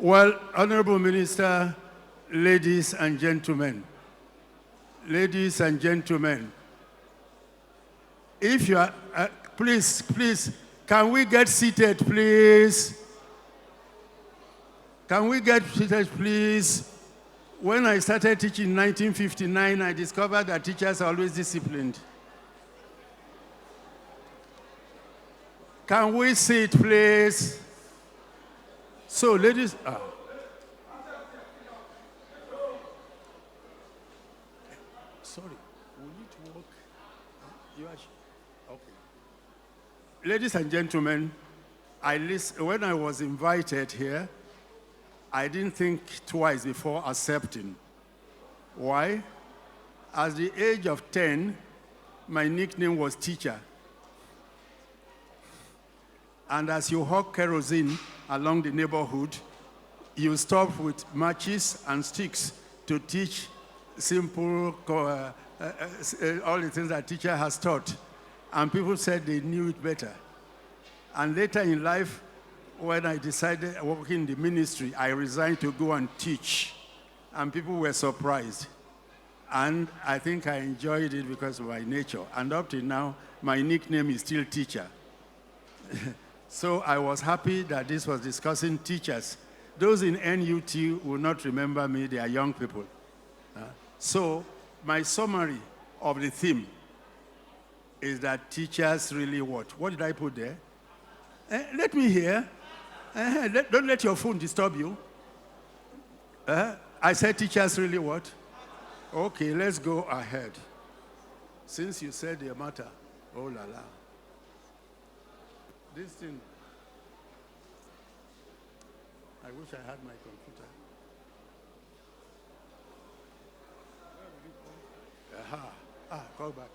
Well, Honorable Minister, ladies and gentlemen, if you are, please, can we get seated, please? Can we get seated, please? When I started teaching in 1959, I discovered that teachers are always disciplined. Can we sit, please? So, ladies, sorry, we need to walk. Okay. Ladies and gentlemen, when I was invited here, I didn't think twice before accepting. Why? At the age of 10, my nickname was teacher. And as you hawk kerosene along the neighborhood, you stop with matches and sticks to teach simple, all the things that teacher has taught. And people said they knew it better. And later in life, when I decided working in the ministry, I resigned to go and teach. And people were surprised. And I think I enjoyed it because of my nature. And up to now, my nickname is still teacher. So I was happy that this was discussing teachers. Those in NUT will not remember me, they are young people. So my summary of the theme is that teachers really what? What did I put there? Let me hear. Don't let your phone disturb you. I said teachers really what? Okay, let's go ahead. Since you said the matter, oh la la. This thing, I wish I had my computer. Go back.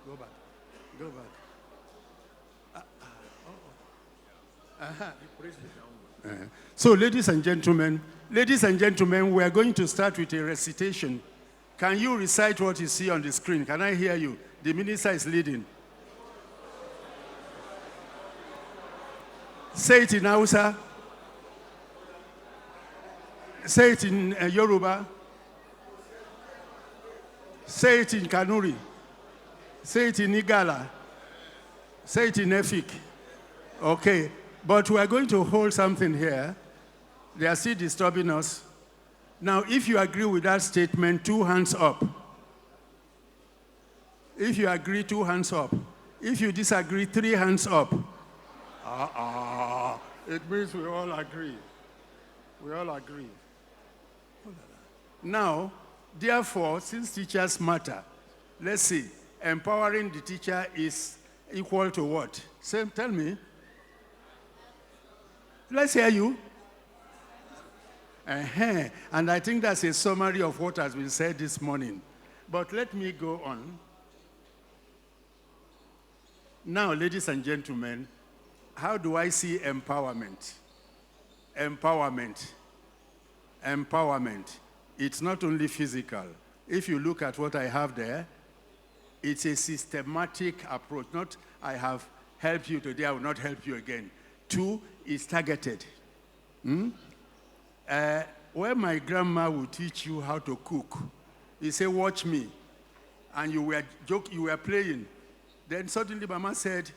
So, ladies and gentlemen, we are going to start with a recitation. Can you recite what you see on the screen? Can I hear you? The minister is leading. Say it in Hausa. Say it in Yoruba. Say it in Kanuri. Say it in Igala. Say it in Efik. Okay, but we are going to hold something here. They are still disturbing us. Now, if you agree with that statement, 2 hands up. If you agree, 2 hands up. If you disagree, 3 hands up. It means we all agree. We all agree. Now, therefore, since teachers matter, let's see, empowering the teacher is equal to what? Tell me. Let's hear you. And I think that's a summary of what has been said this morning. But let me go on. Now, ladies and gentlemen, how do I see empowerment? Empowerment. It's not only physical. If you look at what I have there, it's a systematic approach. Not, I have helped you today, I will not help you again. 2, it's targeted. Where my grandma would teach you how to cook, he said, watch me. And you were playing. Then suddenly Mama said,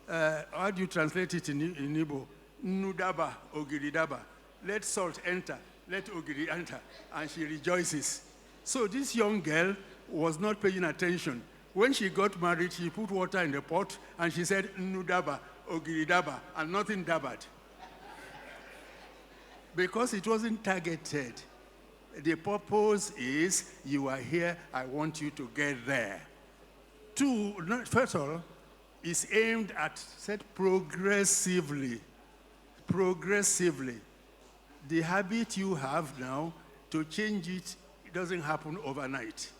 how do you translate it in Igbo? Nudaba, ogiridaba. Let salt enter, let ogiri enter. And she rejoices. So this young girl was not paying attention. When she got married, she put water in the pot, and she said, Nudaba, ogiridaba, and nothing dabbed. Because it wasn't targeted. The purpose is, you are here, I want you to get there. 2, first of all, is aimed at, said progressively. Progressively. The habit you have now, to change it, it doesn't happen overnight.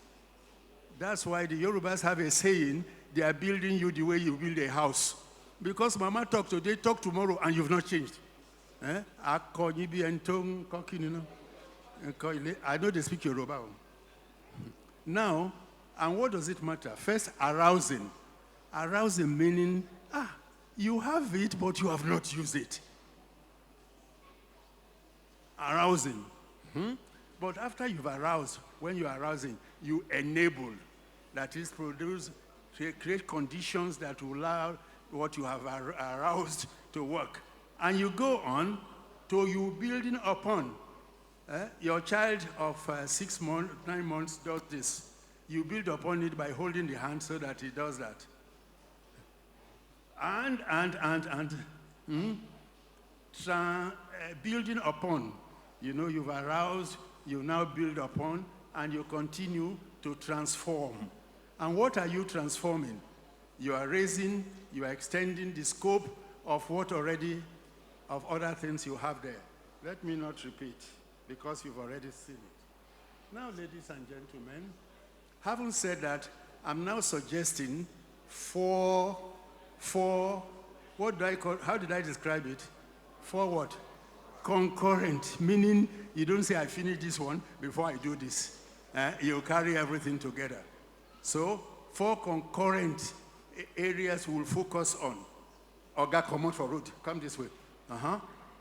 That's why the Yorubas have a saying, they are building you the way you build a house. Because Mama talk today, talk tomorrow, and you've not changed. I know they speak Yoruba. Now, and what does it matter? First, arousing. Arousing meaning, you have it, but you have not used it. arousing. But after you've aroused, when you're arousing, you enable. That is, create conditions that will allow what you have aroused to work. And you go on to you building upon. Your child of 6 months, 9 months does this. You build upon it by holding the hand so that he does that. Building upon. You know, you've aroused, you now build upon, and you continue to transform. And what are you transforming? You are raising, you are extending the scope of what already, of other things you have there. Let me not repeat, because you've already seen it. Now, ladies and gentlemen, having said that, I'm now suggesting what do I call, how did I describe it? For what? Concurrent, meaning you don't say, I finish this one before I do this. You carry everything together. So, 4 concurrent areas we'll focus on. Oga, come out for road. Come this way.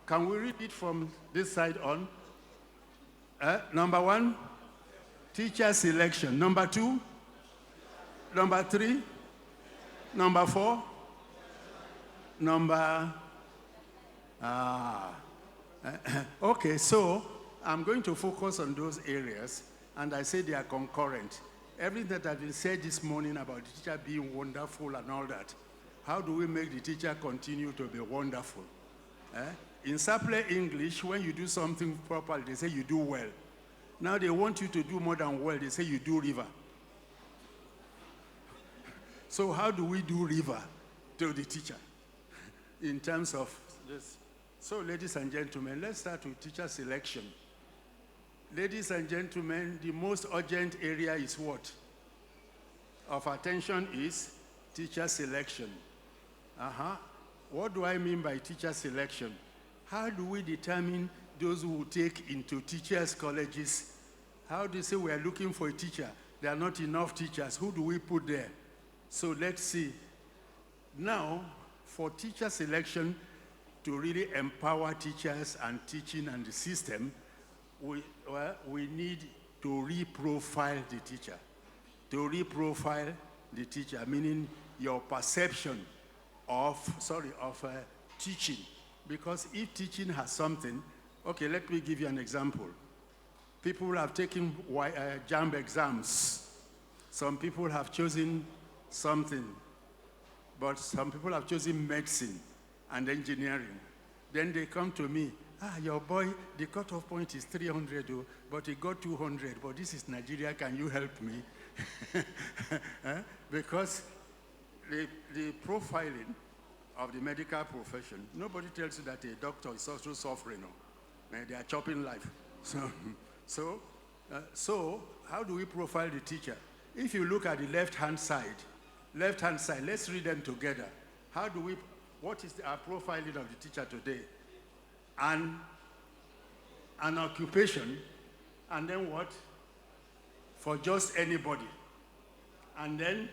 Can we read it from this side on? Number 1, teacher selection. Number 2, number 3, number 4, number... Okay, so I'm going to focus on those areas, and I say they are concurrent. Everything that has been said this morning about the teacher being wonderful and all that, how do we make the teacher continue to be wonderful? In simple English, when you do something properly, they say you do well. Now they want you to do more than well, they say you do river. So how do we do river to the teacher in terms of this? So ladies and gentlemen, let's start with teacher selection. Ladies and gentlemen, the most urgent area is what? Of attention is teacher selection. What do I mean by teacher selection? How do we determine those who will take into teachers' colleges? How do you say we are looking for a teacher? There are not enough teachers. Who do we put there? So let's see. Now, for teacher selection, to really empower teachers and teaching and the system, we need to reprofile the teacher. To reprofile the teacher, meaning your perception of teaching. Because if teaching has something, okay, let me give you an example. People have taken JAMB exams. Some people have chosen something, but some people have chosen medicine and engineering. Then they come to me, your boy, the cutoff point is 300, but he got 200, but this is Nigeria, can you help me? Because the profiling of the medical profession, nobody tells you that a doctor is also suffering. They are chopping life. So how do we profile the teacher? If you look at the left-hand side, let's read them together. What is our profiling of the teacher today? An occupation, and then what? For just anybody. And then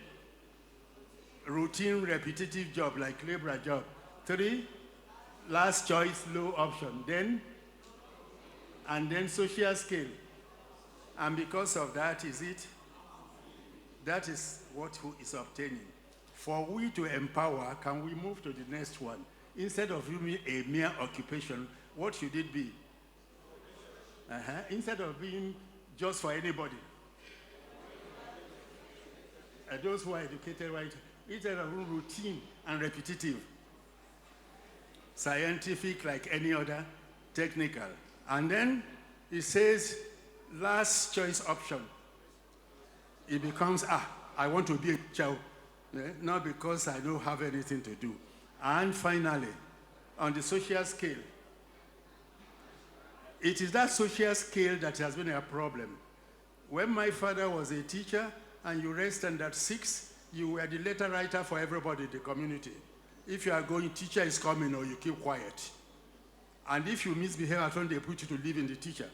routine, repetitive job, like labor job. 3, last choice, low option. And then social scale. And because of that, that is what who is obtaining. For we to empower, can we move to the next one? Instead of being a mere occupation, what should it be? Instead of being just for anybody. Those who are educated, right? Instead of routine and repetitive. Scientific like any other, technical. And then it says last choice option. It becomes, I want to be a teacher, not because I don't have anything to do. And finally, on the social scale, it is that social scale that has been a problem. When my father was a teacher and you raised standard 6, you were the letter writer for everybody in the community. If you are going, teacher is coming, or you keep quiet. And if you misbehave at home, they put you to live in the teacher.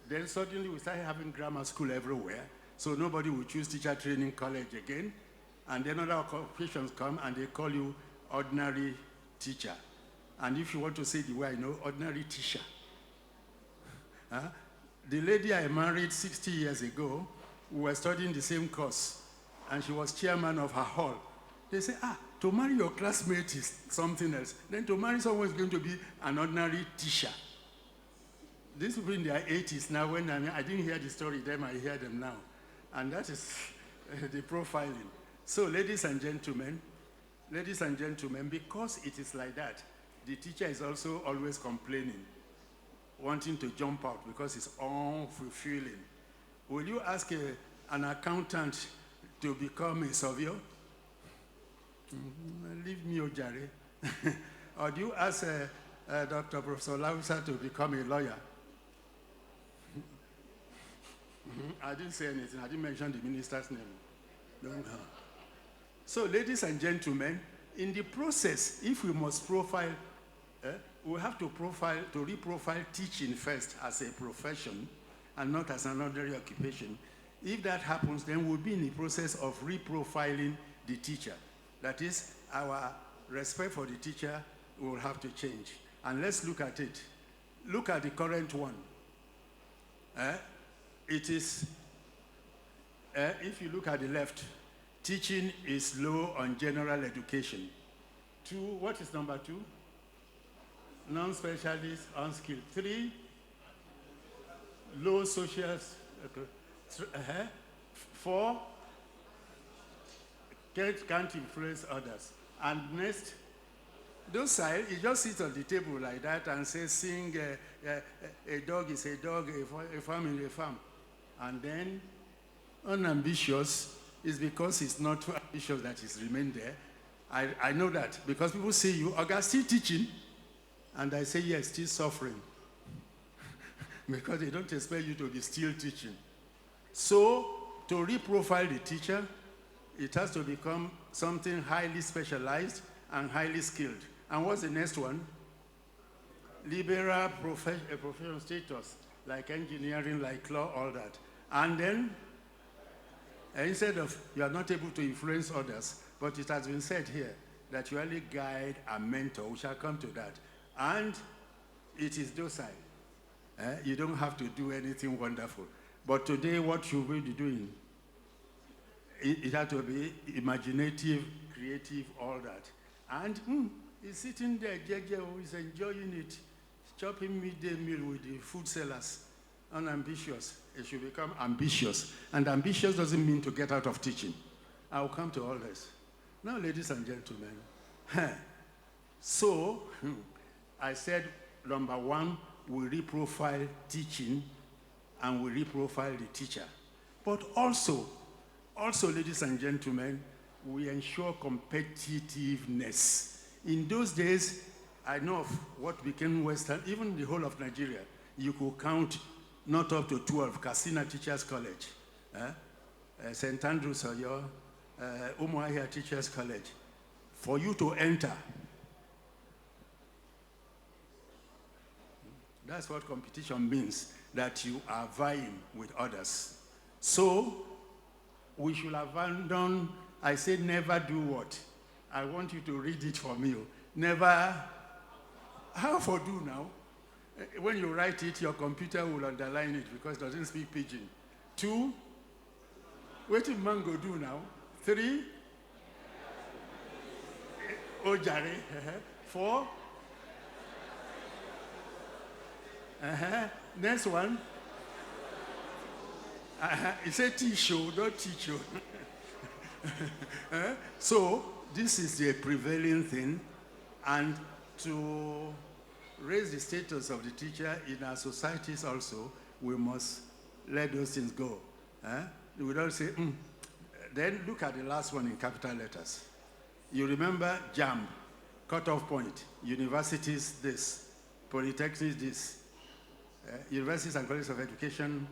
Then suddenly we started having grammar school everywhere, so nobody will choose teacher training college again. And then other occupations come and they call you ordinary teacher. And if you want to say the way I know, ordinary teacher. Huh? The lady I married 60 years ago, we were studying the same course, and she was chairman of her hall. They say, to marry your classmate is something else. Then to marry someone is going to be an ordinary teacher. These people in their 80s now, when I didn't hear the story then, I hear them now. And that is the profiling. So ladies and gentlemen, because it is like that, the teacher is also always complaining, wanting to jump out because it's unfulfilling. Will you ask an accountant to become a surveyor? Leave me, Ojare. Or do you ask Dr. Professor Lausa to become a lawyer? I didn't say anything. I didn't mention the minister's name. No. So, ladies and gentlemen, in the process, if we must profile, we have to reprofile teaching first as a profession and not as an ordinary occupation. If that happens, then we'll be in the process of reprofiling the teacher. That is, our respect for the teacher will have to change. And let's look at it. Look at the current one. It is, if you look at the left, teaching is low on general education. 2, what is number 2? Non-specialist, unskilled. 3, low social. 4, can't influence others. And next, those side, you just sit on the table like that and say, sing, a dog is a dog, a farm is a farm. And then, unambitious is because it's not too ambitious that it's remained there. I know that because people say, you are still teaching? And I say, yes, still suffering. Because they don't expect you to be still teaching. So, to reprofile the teacher, it has to become something highly specialized and highly skilled. And what's the next one? Liberal professional status, like engineering, like law, all that. And then, instead of you are not able to influence others, but it has been said here that you only guide and mentor. We shall come to that. And it is docile. You don't have to do anything wonderful. But today, what should we be doing? It has to be imaginative, creative, all that. And he's sitting there, JJ, he's enjoying it, chopping midday meal with the food sellers. Unambitious. It should become ambitious. And ambitious doesn't mean to get out of teaching. I'll come to all this. Now, ladies and gentlemen, so I said, number 1, we reprofile teaching and we reprofile the teacher. But also, ladies and gentlemen, we ensure competitiveness. In those days, I know of what became Western, even the whole of Nigeria, you could count not up to 12, Katsina Teachers College, St. Andrews Oyo, Umuahia Teachers College. For you to enter, that's what competition means, that you are vying with others. So, we should abandon, I say never do what? I want you to read it for me. Never, how for do now? When you write it, your computer will underline it because it doesn't speak pidgin. 2, what did Mango do now? 3, Ojare. 4, next one. It's a T-show, not teacher. So, this is the prevailing thing. And to raise the status of the teacher in our societies also, we must let those things go. We don't say, Then look at the last one in capital letters. You remember JAMB, cutoff point, universities this, polytechnics this, universities and colleges of education.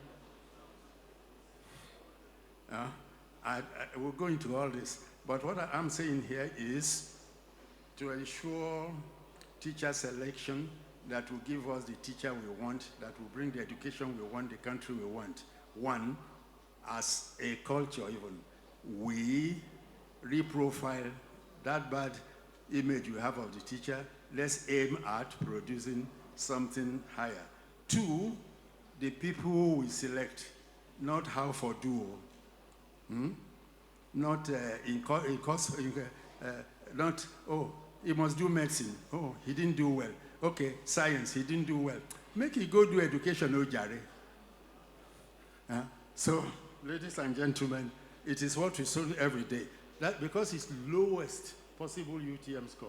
We'll go into all this. But what I'm saying here is to ensure teacher selection that will give us the teacher we want, that will bring the education we want, the country we want. 1, as a culture even, we reprofile that bad image you have of the teacher. Let's aim at producing something higher. 2, the people who we select, not how for do. Not not, oh, he must do medicine. Oh, he didn't do well. Okay, science, he didn't do well. Make he go do education, oh, Jare. So, ladies and gentlemen, it is what we saw every day. That because it's lowest possible UTM score.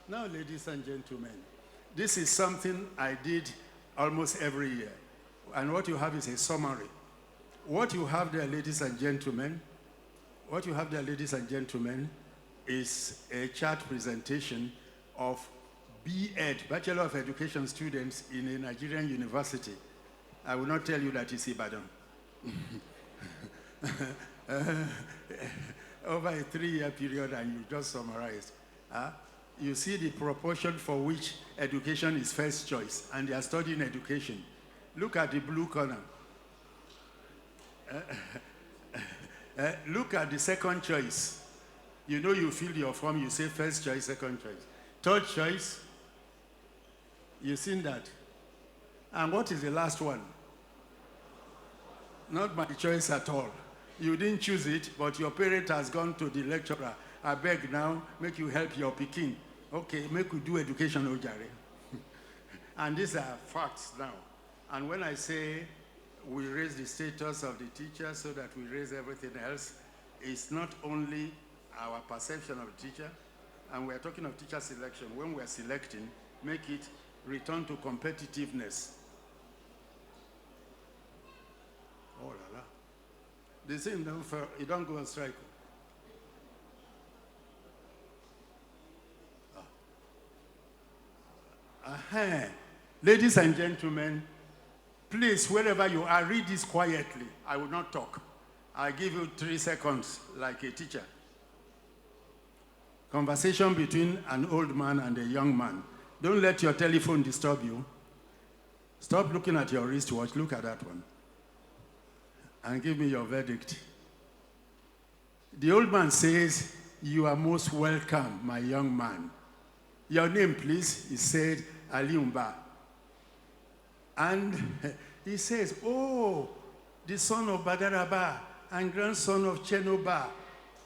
Now, ladies and gentlemen, this is something I did almost every year. And what you have is a summary. What you have there, ladies and gentlemen, is a chart presentation of B.Ed, Bachelor of Education students in a Nigerian university. I will not tell you that it's Ibadan. Over a 3-year period, and you just summarized. You see the proportion for which education is first choice, and they are studying education. Look at the blue corner. Look at the second choice. You know, you fill your form, you say first choice, second choice. Third choice, you've seen that. And what is the last one? Not my choice at all. You didn't choose it, but your parent has gone to the lecturer. I beg now, make you help your pikin. Okay, make you do education, Ojare. And these are facts now. And when I say we raise the status of the teacher so that we raise everything else, it's not only our perception of the teacher, and we're talking of teacher selection. When we're selecting, make it return to competitiveness. Oh la la. The same, you don't go on strike. Ladies and gentlemen, please, wherever you are, read this quietly. I will not talk. I give you 3 seconds like a teacher. Conversation between an old man and a young man. Don't let your telephone disturb you. Stop looking at your wristwatch. Look at that one. And give me your verdict. The old man says, "You are most welcome, my young man. Your name, please?" He said, "Aliumba." And he says, "Oh, the son of Badaraba and grandson of Chenoba."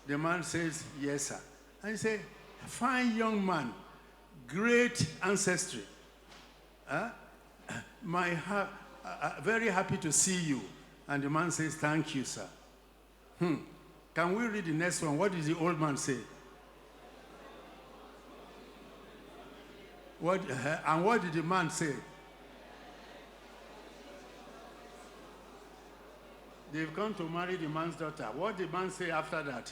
The man says, "Yes, sir." And he said, "Fine young man, great ancestry. Very happy to see you." And the man says, "Thank you, sir." Can we read the next one? What did the old man say? And what did the man say? They've come to marry the man's daughter. What did the man say after that?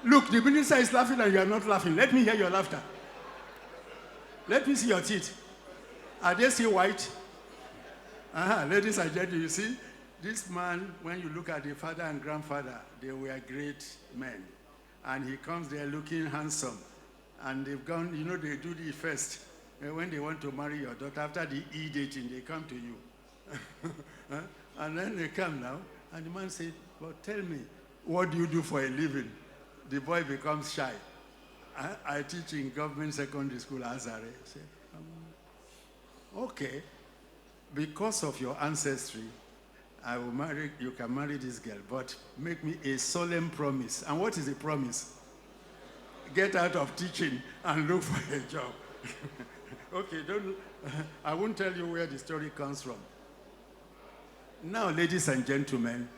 Look, the minister is laughing and you are not laughing. Let me hear your laughter. Let me see your teeth. Are they still white? Ladies and gentlemen, you see, this man, when you look at the father and grandfather, they were great men. And he comes there looking handsome. And they've gone, you know, they do the first. When they want to marry your daughter, after the e-dating, they come to you. And then they come now, and the man said, "Well, tell me, what do you do for a living?" The boy becomes shy. I teach in government secondary school, Azare. Say, "Okay, because of your ancestry, I will marry, you can marry this girl, but make me a solemn promise." And what is a promise? Get out of teaching and look for a job. Okay, I won't tell you where the story comes from. Now, ladies and gentlemen,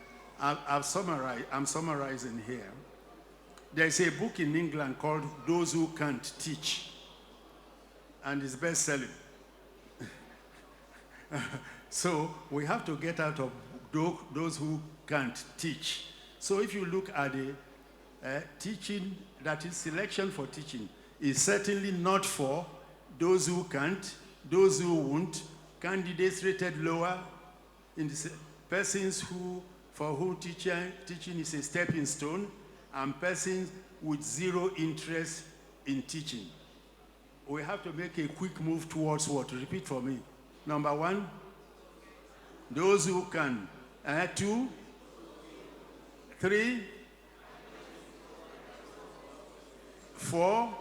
I'm summarizing here. There's a book in England called "Those Who Can't Teach," and it's best-selling. So we have to get out of those who can't teach. So if you look at the teaching, that is selection for teaching, is certainly not for those who can't, those who won't, candidates rated lower, in the persons for whom teaching is a stepping stone, and persons with zero interest in teaching. We have to make a quick move towards what? Repeat for me. Number 1, Those who can. 2, 3, 4,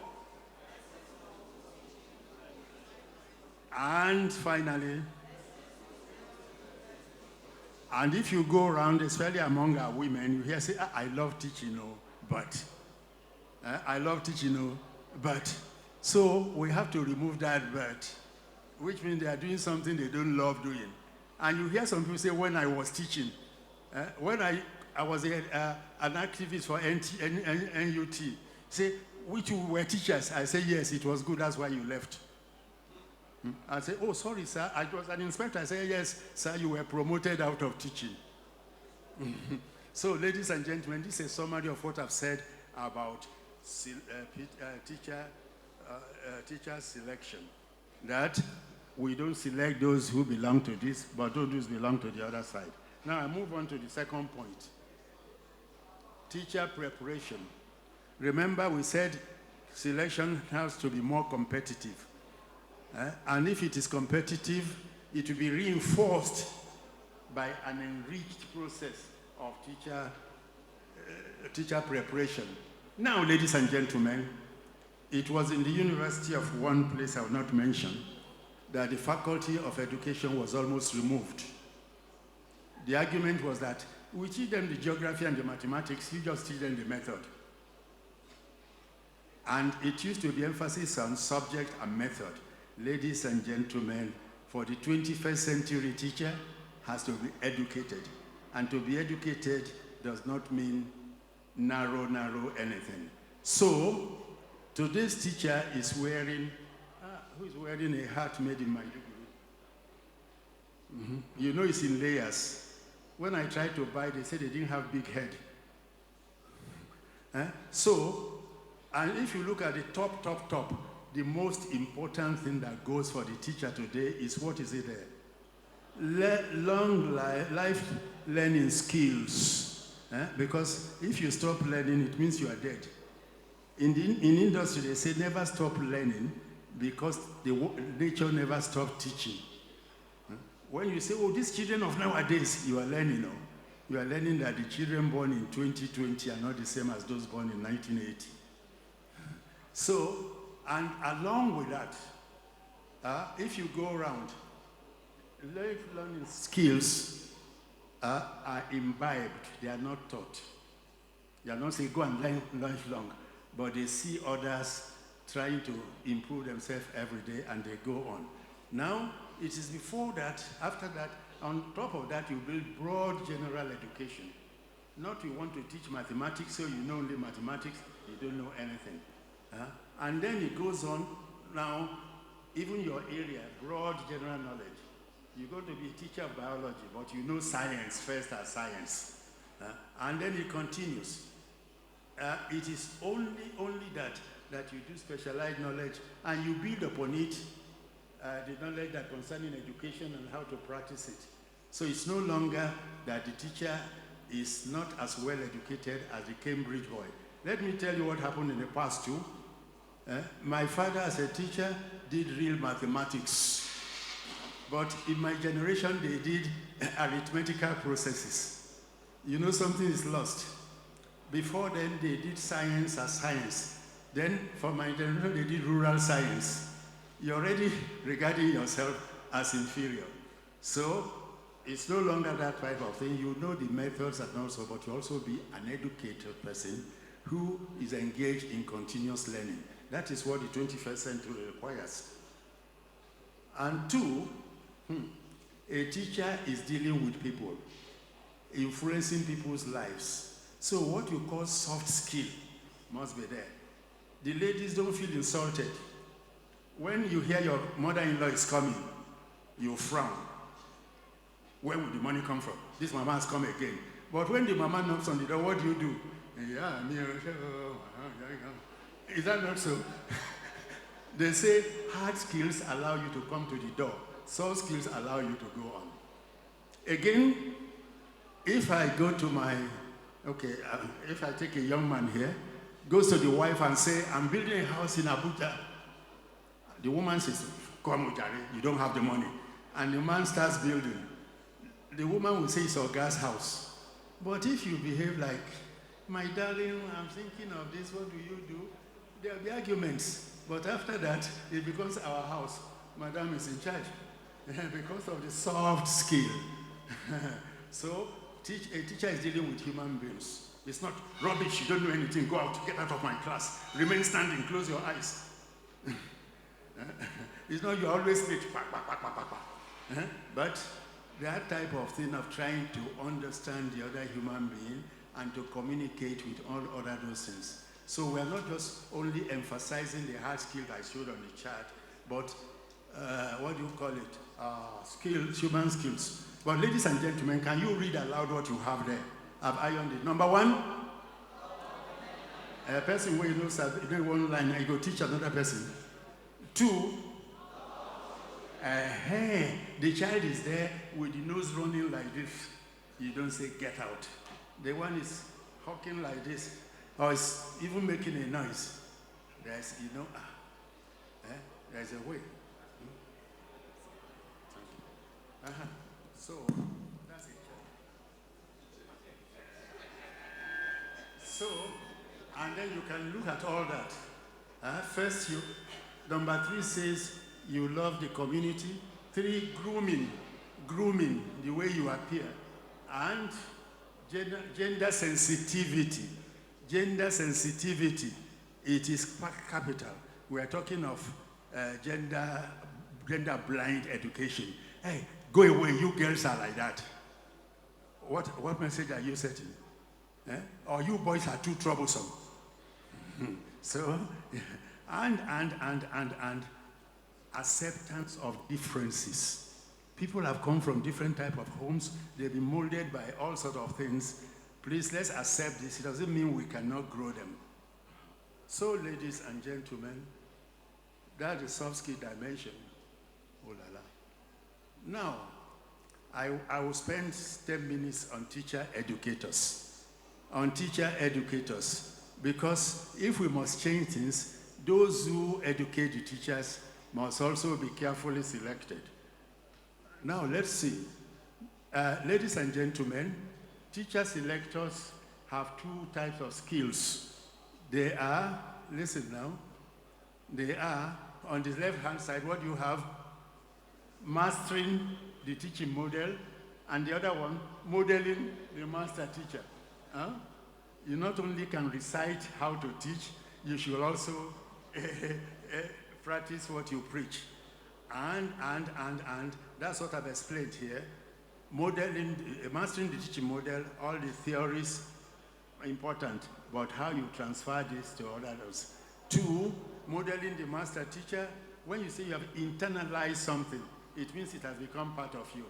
and finally, and if you go around, especially among our women, you hear say, I love teaching, but. I love teaching, but. So we have to remove that but, which means they are doing something they don't love doing. And you hear some people say, when I was teaching, when I was an activist for NUT, say, which you were teachers? I say, yes, it was good, that's why you left. I say, oh, sorry, sir, I was an inspector. I say, yes, sir, you were promoted out of teaching. So, ladies and gentlemen, this is a summary of what I've said about teacher selection. That we don't select those who belong to this, but those belong to the other side. Now, I move on to the second point. Teacher preparation. Remember, we said selection has to be more competitive. And if it is competitive, it will be reinforced by an enriched process of teacher preparation. Now, ladies and gentlemen, it was in the university of one place I will not mention that the faculty of education was almost removed. The argument was that we teach them the geography and the mathematics, you just teach them the method. And it used to be emphasis on subject and method. Ladies and gentlemen, for the 21st century, teacher has to be educated. And to be educated does not mean narrow anything. So, today's teacher is wearing, who is wearing a hat made in Maiduguri? You know it's in layers. When I tried to buy, they said they didn't have big head. So, and if you look at the top, the most important thing that goes for the teacher today is, what is it there? Long life learning skills. Because if you stop learning, it means you are dead. In industry, they say never stop learning because nature never stopped teaching. When you say, oh, these children of nowadays, you are learning, you are learning that the children born in 2020 are not the same as those born in 1980. So, and along with that, if you go around, life learning skills are imbibed, they are not taught. They are not saying go and learn lifelong, but they see others trying to improve themselves every day and they go on. Now, it is before that, after that, on top of that, you build broad general education. Not you want to teach mathematics, so you know only mathematics, you don't know anything. And then it goes on, now, even your area, broad general knowledge. You're going to be a teacher of biology, but you know science first as science. And then it continues. It is only that you do specialized knowledge, and you build upon it the knowledge that concerning education and how to practice it. So it's no longer that the teacher is not as well educated as the Cambridge boy. Let me tell you what happened in the past too. My father as a teacher did real mathematics. But in my generation, they did arithmetical processes. You know, something is lost. Before then, they did science as science. Then, for my generation, they did rural science. You're already regarding yourself as inferior. So, it's no longer that type of thing. You know the methods and also, but you also be an educated person who is engaged in continuous learning. That is what the 21st century requires. And two, a teacher is dealing with people, influencing people's lives. So what you call soft skill must be there. The ladies don't feel insulted. When you hear your mother-in-law is coming, you frown. Where would the money come from? This mama has come again. But when the mama knocks on the door, what do? Is that not so? They say hard skills allow you to come to the door. Soft skills allow you to go on. Again, if I go to if I take a young man here, goes to the wife and say, I'm building a house in Abuja. The woman says, come, Ujare, you don't have the money. And the man starts building. the woman will say it's our gas house. But if you behave like, my darling, I'm thinking of this, what do you do? There'll be arguments. But after that, it becomes our house. Madam is in charge because of the soft skill. So, a teacher is dealing with human beings. It's not rubbish, you don't know anything, go out, get out of my class, remain standing, close your eyes. It's not you're always late, but that type of thing of trying to understand the other human being and to communicate with all other those things. So we're not just only emphasizing the hard skill I showed on the chart, but what do you call it? Skills, human skills. But ladies and gentlemen, can you read aloud what you have there? I've ironed it. Number one, a person who knows one line, I go teach another person. Two, the child is there with the nose running like this. You don't say, get out. The one is hawking like this, or is even making a noise. There's, there's a way. So, that's it. So, and then you can look at all that. First, number 3 says you love the community. 3, grooming the way you appear. And gender sensitivity. Gender sensitivity, it is capital. We are talking of gender blind education. Hey, go away, you girls are like that. What message are you setting? Or you boys are too troublesome. So, and acceptance of differences. People have come from different type of homes. They've been molded by all sorts of things. Please, let's accept this. It doesn't mean we cannot grow them. So, ladies and gentlemen, that's the soft skill dimension. Oh la la. Now, I will spend 10 minutes on teacher educators. On teacher educators. Because if we must change things, those who educate the teachers must also be carefully selected. Now, let's see. Ladies and gentlemen, teacher selectors have 2 types of skills. They are, listen now, they are, on the left-hand side, what you have, mastering the teaching model, and the other one, modeling the master teacher. You not only can recite how to teach, you should also practice what you preach. And that's what I've explained here. Modeling, mastering the teaching model, all the theories are important, but how you transfer this to others. 2, modeling the master teacher. When you say you have internalized something, it means it has become part of you.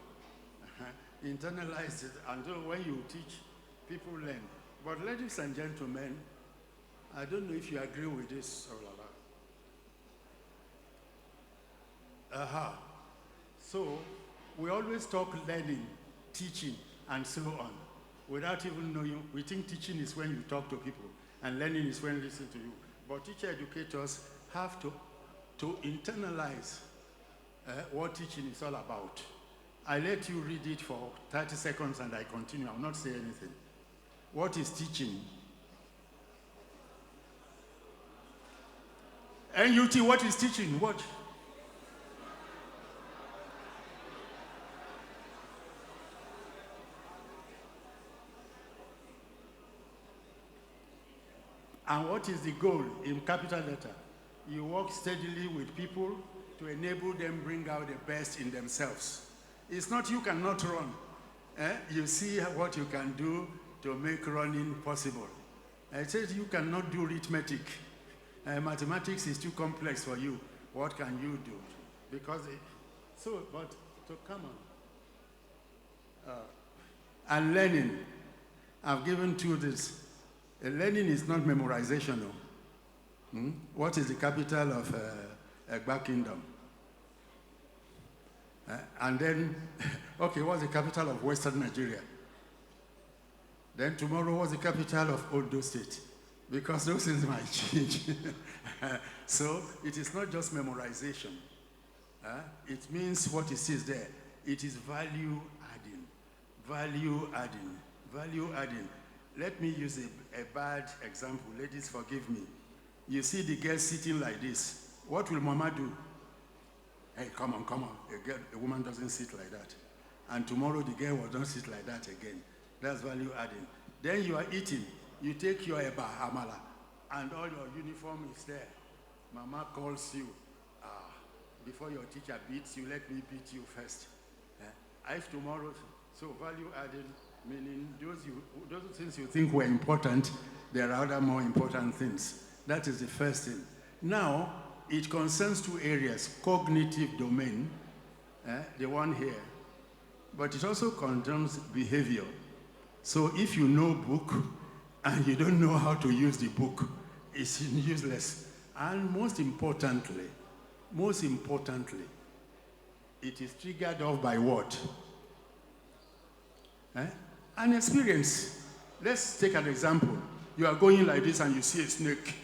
Internalize it, and so when you teach, people learn. But ladies and gentlemen, I don't know if you agree with this. So, we always talk learning, teaching, and so on, without even knowing. We think teaching is when you talk to people, and learning is when you listen to you. But teacher educators have to internalize what teaching is all about. I let you read it for 30 seconds and I continue. I will not say anything. What is teaching? NUT, what is teaching? What? And what is the goal in capital letter? You work steadily with people to enable them bring out the best in themselves. It's not you cannot run. You see what you can do to make running possible. I said you cannot do arithmetic. Mathematics is too complex for you. What can you do? Because come on. And learning. I've given 2 this. Learning is not memorization. What is the capital of Egba Kingdom? And then, okay, what's the capital of Western Nigeria? Then tomorrow, what's the capital of Ondo State? Because those things might change. So it is not just memorization. It means what it is there. It is value adding. Value adding. Value adding. Let me use a bad example. Ladies, forgive me. You see the girl sitting like this. What will mama do? Hey, come on, come on. A woman doesn't sit like that. And tomorrow the girl will not sit like that again. That's value adding. Then you are eating. You take your eba amala, and all your uniform is there. Mama calls you. Before your teacher beats you, let me beat you first. If tomorrow, so value adding, meaning those things you think were important, there are other more important things. That is the first thing. Now, it concerns two areas, cognitive domain, the one here, but it also concerns behavior. So if you know book and you don't know how to use the book, it's useless. And most importantly, it is triggered off by what? An experience. Let's take an example. You are going like this and you see a snake.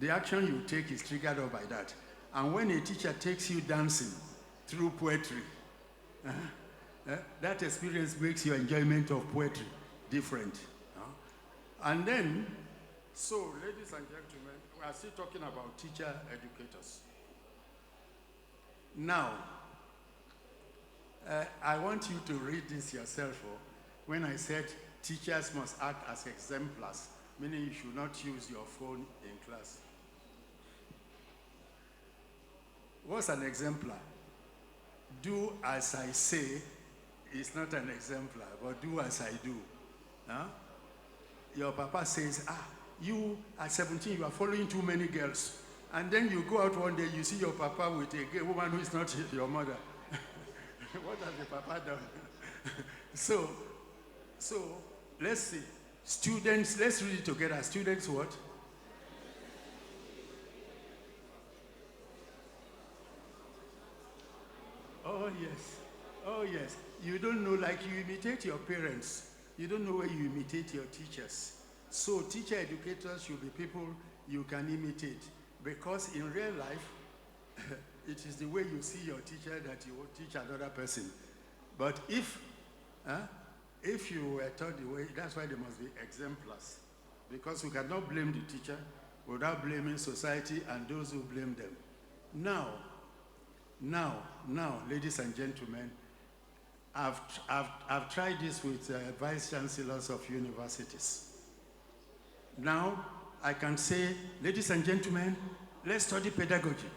The action you take is triggered off by that. And when a teacher takes you dancing through poetry, that experience makes your enjoyment of poetry different. And then, so ladies and gentlemen, we are still talking about teacher educators. Now, I want you to read this yourself. When I said teachers must act as exemplars, meaning you should not use your phone in class. What's an exemplar? Do as I say is not an exemplar, but do as I do. Your papa says, you at 17, you are following too many girls. And then you go out one day, you see your papa with a woman who is not your mother. What has the papa done? So let's see. Students, let's read it together. Students what? Oh yes. You don't know, like you imitate your parents. You don't know where you imitate your teachers. So teacher educators should be people you can imitate. Because in real life, it is the way you see your teacher that you will teach another person. But if you were taught the way, that's why there must be exemplars. Because we cannot blame the teacher without blaming society and those who blame them. Now, ladies and gentlemen, I've tried this with vice chancellors of universities. Now, I can say, ladies and gentlemen, let's study pedagogy.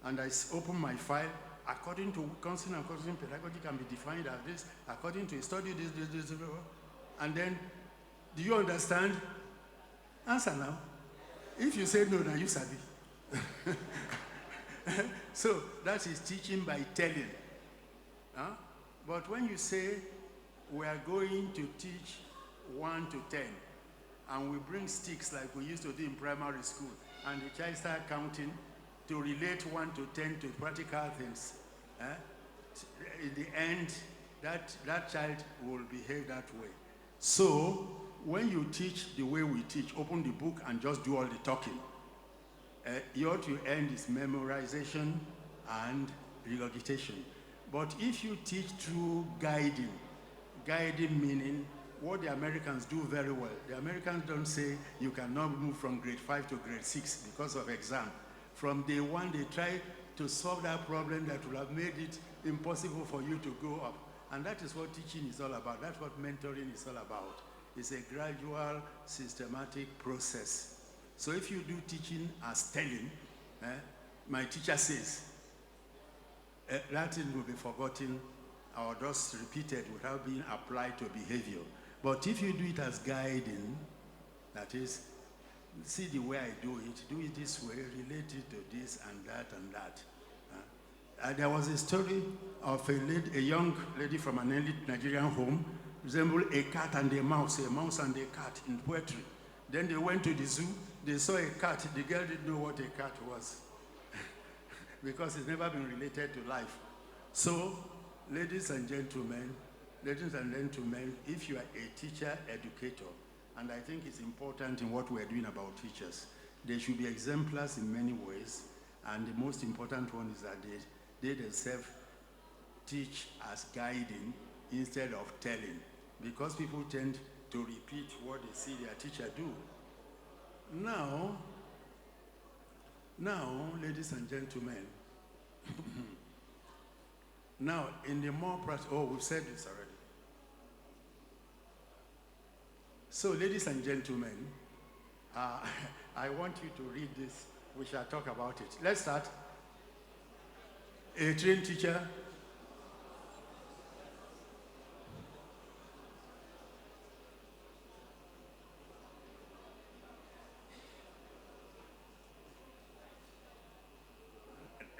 And I open my file, according to Wisconsin and Wisconsin, pedagogy can be defined as this, according to study this. And then, do you understand? Answer now. If you say no, now you sabi. So that is teaching by telling. But when you say we are going to teach 1 to 10, and we bring sticks like we used to do in primary school, and the child start counting to relate 1 to 10 to practical things, in the end, that child will behave that way. So when you teach the way we teach, open the book and just do all the talking. What you end is memorization and regurgitation. But if you teach through guiding meaning what the Americans do very well. The Americans don't say you cannot move from grade 5 to grade 6 because of exam. From day one, they try to solve that problem that will have made it impossible for you to go up. And that is what teaching is all about. That's what mentoring is all about. It's a gradual, systematic process. So if you do teaching as telling, my teacher says, that thing will be forgotten or just repeated without being applied to behavior. But if you do it as guiding, that is, see the way I do it this way, relate it to this and that and that. There was a story of a young lady from an elite Nigerian home, resembled a cat and a mouse and a cat in poetry. Then they went to the zoo, they saw a cat, the girl didn't know what a cat was because it's never been related to life. So, ladies and gentlemen, if you are a teacher, educator, and I think it's important in what we're doing about teachers, they should be exemplars in many ways, and the most important one is that they themselves teach as guiding instead of telling, because people tend to repeat what they see their teacher do. Now, ladies and gentlemen, now in the more practical, we've said this already. So, ladies and gentlemen, I want you to read this. We shall talk about it. Let's start. A trained teacher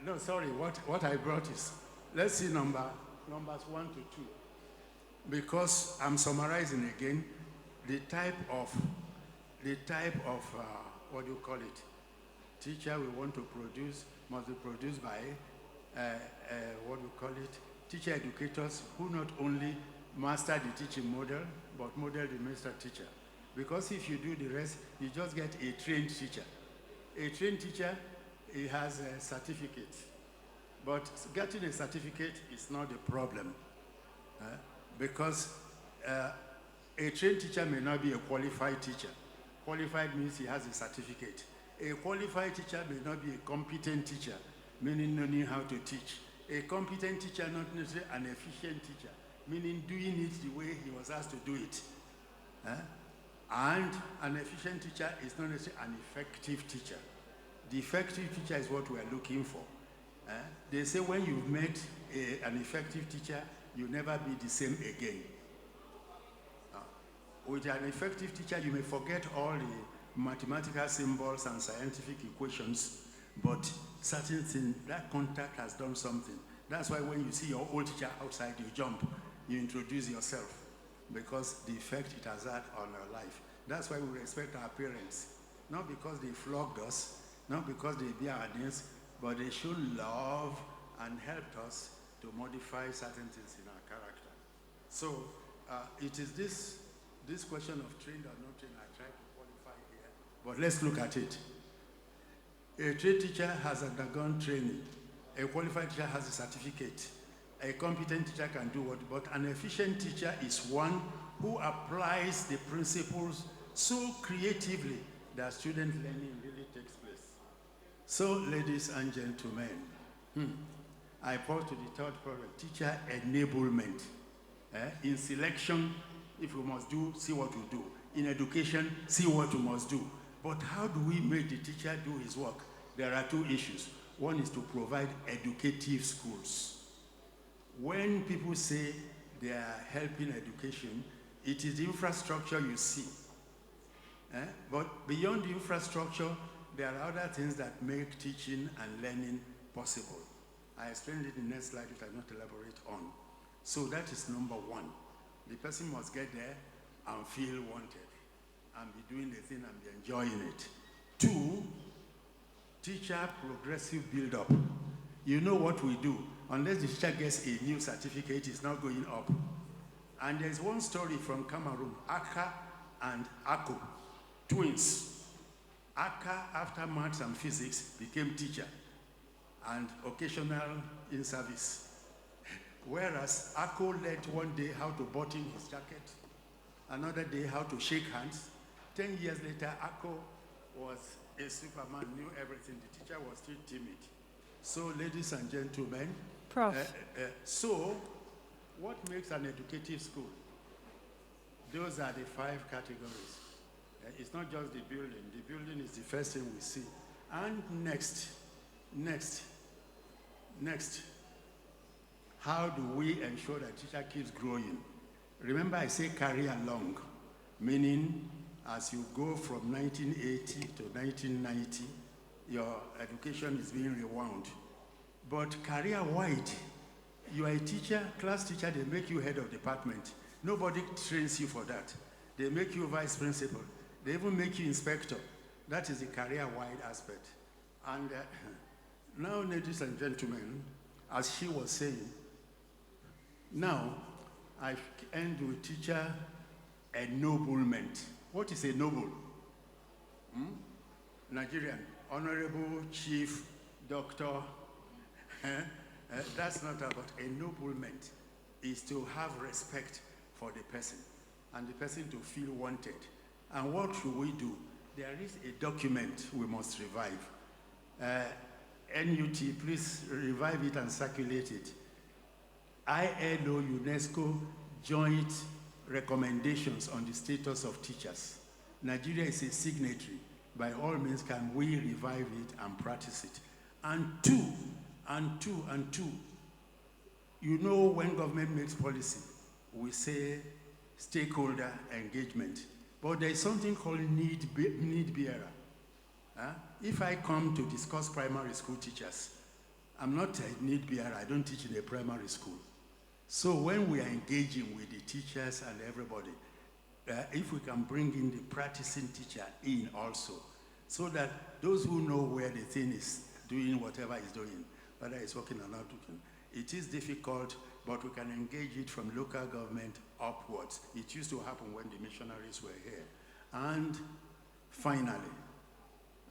No, sorry, what I brought is, let's see numbers 1 to 2. Because I'm summarizing again, the type of what do you call it? Teacher we want to produce must be produced by, what do you call it? Teacher educators who not only master the teaching model, but model the master teacher. Because if you do the rest, you just get a trained teacher. A trained teacher, he has a certificate. But getting a certificate is not the problem. Because a trained teacher may not be a qualified teacher. Qualified means he has a certificate. A qualified teacher may not be a competent teacher, meaning knowing how to teach. A competent teacher, not necessarily an efficient teacher, meaning doing it the way he was asked to do it. And an efficient teacher is not necessarily an effective teacher. The effective teacher is what we are looking for. They say when you've met an effective teacher, you'll never be the same again. With an effective teacher, you may forget all the mathematical symbols and scientific equations, but certain things, that contact has done something. That's why when you see your old teacher outside, you jump, you introduce yourself, because the effect it has had on our life. That's why we respect our parents, not because they flogged us, not because they be our names, but they should love and help us to modify certain things in our character. So it is this question of trained or not trained I try to qualify here, but let's look at it. A trained teacher has undergone training. A qualified teacher has a certificate. A competent teacher can do what, but an efficient teacher is one who applies the principles so creatively that student learning really takes place. So, ladies and gentlemen, I pause to the third problem, teacher enablement. In selection, if we must do, see what we do. In education, see what we must do. But how do we make the teacher do his work? There are two issues. One is to provide educative schools. When people say they are helping education, it is the infrastructure you see. But beyond the infrastructure, there are other things that make teaching and learning possible. I explained it in the next slide, which I will not elaborate on. So that is number one. The person must get there and feel wanted, and be doing the thing and be enjoying it. Two, teacher progressive build-up. You know what we do. Unless the teacher gets a new certificate, it's not going up. And there's one story from Cameroon, Aka and Ako, twins. Aka, after maths and physics, became teacher and occasional in service. Whereas Ako learned one day how to button his jacket, another day how to shake hands. 10 years later, Ako was a superman, knew everything. The teacher was still timid. So, ladies and gentlemen, Prof. So what makes an educative school? Those are the 5 categories. It's not just the building. The building is the first thing we see. And next, how do we ensure that teacher keeps growing? Remember I say carry along, meaning as you go from 1980 to 1990, your education is being rewound. But career-wide, you are a teacher, class teacher, they make you head of department. Nobody trains you for that. They make you vice principal. They even make you inspector. That is the career-wide aspect. And now, ladies and gentlemen, as she was saying, now I end with teacher ennoblement. What is ennoble? Nigerian, honorable, chief, doctor. That's not about ennoblement. is to have respect for the person and the person to feel wanted. And what should we do? There is a document we must revive. NUT, please revive it and circulate it. ILO UNESCO joint recommendations on the status of teachers. Nigeria is a signatory. By all means, can we revive it and practice it? And two, you know, when government makes policy, we say stakeholder engagement. But there is something called need bearer. If I come to discuss primary school teachers, I'm not a need bearer. I don't teach in a primary school. So when we are engaging with the teachers and everybody, if we can bring in the practicing teacher in also, so that those who know where the thing is doing whatever it's doing, whether it's working or not working, it is difficult, but we can engage it from local government upwards. It used to happen when the missionaries were here. And finally,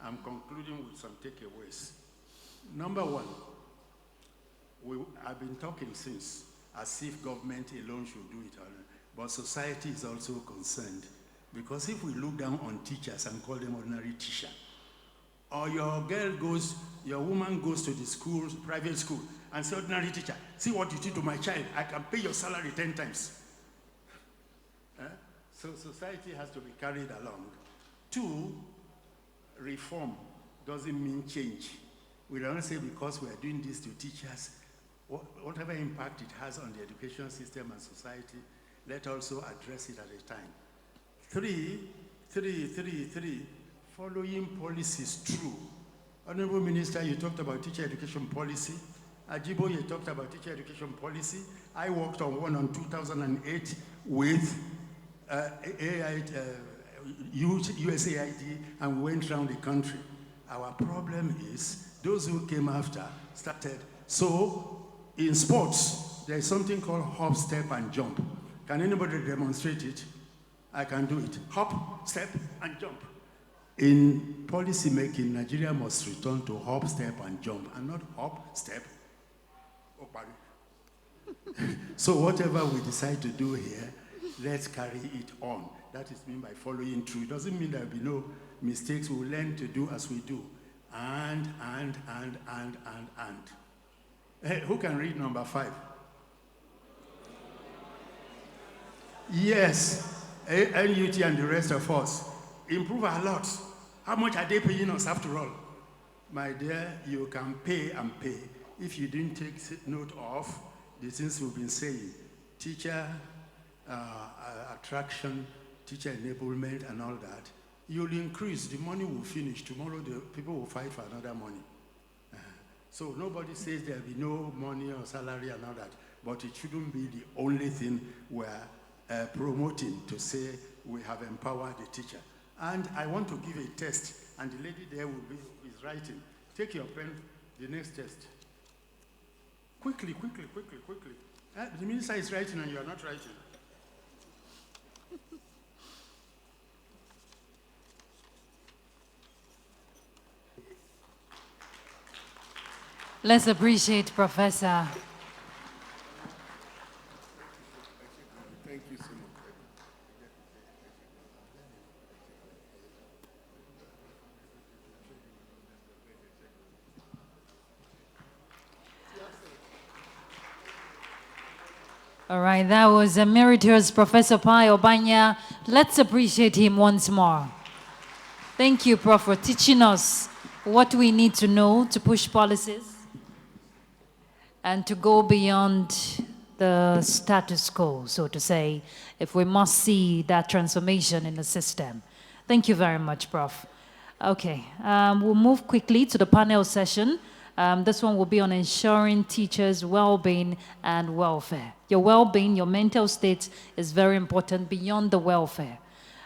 I'm concluding with some takeaways. Number one, I've been talking since as if government alone should do it, but society is also concerned. Because if we look down on teachers and call them ordinary teacher, or your woman goes to the school, private school, and say, ordinary teacher, see what you did to my child, I can pay your salary 10 times. So society has to be carried along. Two, reform doesn't mean change. We don't say because we are doing this to teachers, whatever impact it has on the education system and society, let's also address it at a time. Three, following policies true. Honorable Minister, you talked about teacher education policy. Ajibo, you talked about teacher education policy. I worked on one on 2008 with USAID and went around the country. Our problem is those who came after started. So in sports, there's something called hop, step, and jump. Can anybody demonstrate it? I can do it. Hop, step, and jump. In policy making, Nigeria must return to hop, step, and jump, and not hop, step, So whatever we decide to do here, let's carry it on. That is meant by following through. It doesn't mean there will be no mistakes. We'll learn to do as we do. And. Hey, who can read number 5? Yes, NUT and the rest of us improve a lot. How much are they paying us after all? My dear, you can pay and pay. If you didn't take note of the things we've been saying, teacher attraction, teacher enablement, and all that, you'll increase. The money will finish. Tomorrow, the people will fight for another money. So nobody says there'll be no money or salary and all that, but it shouldn't be the only thing we're promoting to say we have empowered the teacher. And I want to give a test, and the lady there is writing. Take your pen, the next test. Quickly. The minister is writing and you are not writing. Let's appreciate Professor. Thank you so much. All right, that was Emeritus Professor Pai Obanya. Let's appreciate him once more. Thank you, Prof, for teaching us what we need to know to push policies and to go beyond the status quo, so to say, if we must see that transformation in the system. Thank you very much, Prof. Okay, we'll move quickly to the panel session. This one will be on ensuring teachers' well-being and welfare. Your well-being, your mental state is very important beyond the welfare.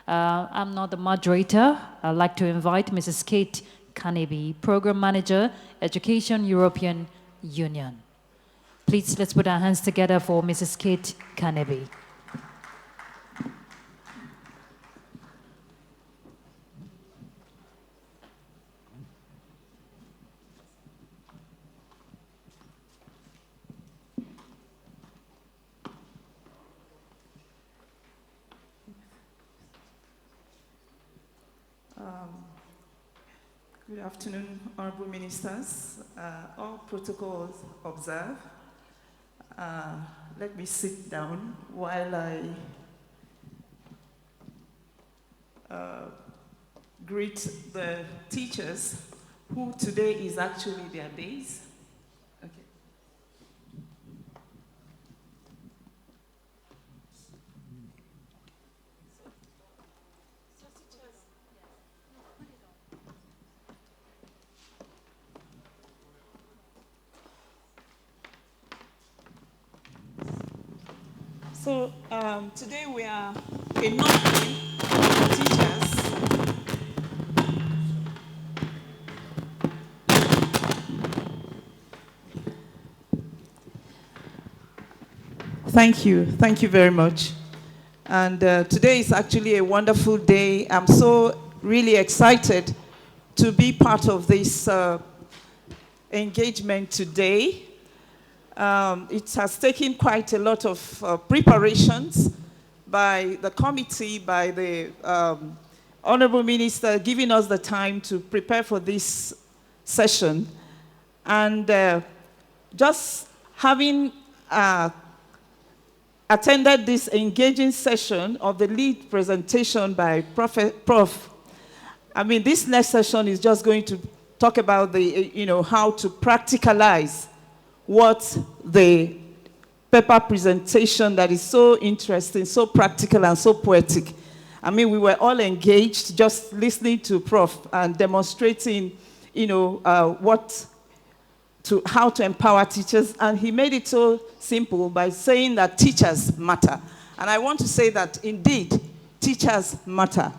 I'm not the moderator. I'd like to invite Mrs. Kate Kanebe, Program Manager, Education European Union. Please, let's put our hands together for Mrs. Kate Kanebe. Good afternoon, honorable ministers. All protocols observed. Let me sit down while I greet the teachers who today is actually their days. Okay. So today we are a non-teachers. Thank you very much. And today is actually a wonderful day. I'm so really excited to be part of this engagement today. It has taken quite a lot of preparations by the committee, by the Honorable Minister giving us the time to prepare for this session. And just having attended this engaging session of the lead presentation by Prof. I mean, this next session is just going to talk about how to practicalize what the paper presentation that is so interesting, so practical and so poetic. I mean, we were all engaged just listening to Prof and demonstrating, how to empower teachers, and he made it so simple by saying that teachers matter. And I want to say that indeed, teachers matter.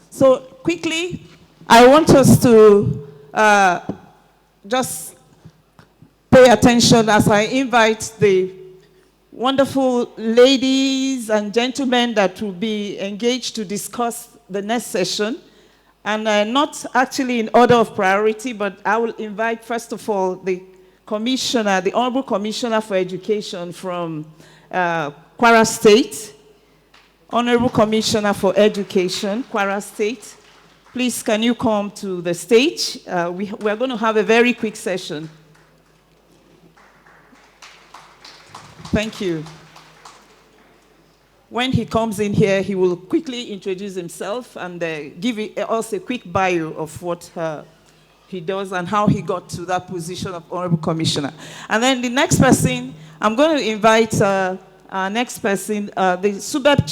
So quickly, I want us to just pay attention as I invite the wonderful ladies and gentlemen that will be engaged to discuss the next session. And not actually in order of priority, but I will invite, first of all, the Commissioner, the Honorable Commissioner for Education from Kwara State. Honorable Commissioner for Education, Kwara State. Please, can you come to the stage? We are going to have a very quick session. Thank you. When he comes in here, he will quickly introduce himself and give us a quick bio of what he does and how he got to that position of Honorable Commissioner. And then the next person, I'm going to invite our next person, the SUBEB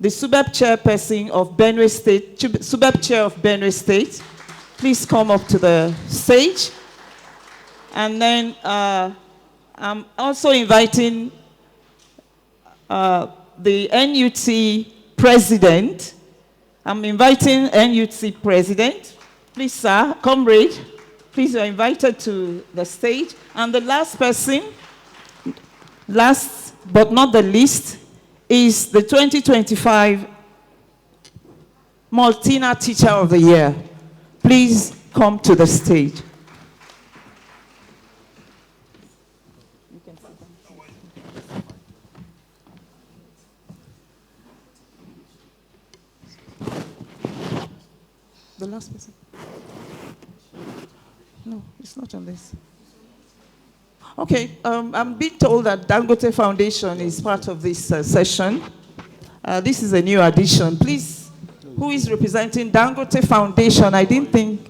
chairperson of Benue State, SUBEB chair of Benue State. Please come up to the stage. And then I'm also inviting the NUT president. I'm inviting NUT president. Please, sir, comrade, please, you're invited to the stage. And the last person, last but not the least, is the 2025 Maltina Teacher of the Year. Please come to the stage. The last person. No, it's not on this. Okay, I'm being told that Dangote Foundation is part of this session. This is a new addition. Please, who is representing Dangote Foundation? I didn't think.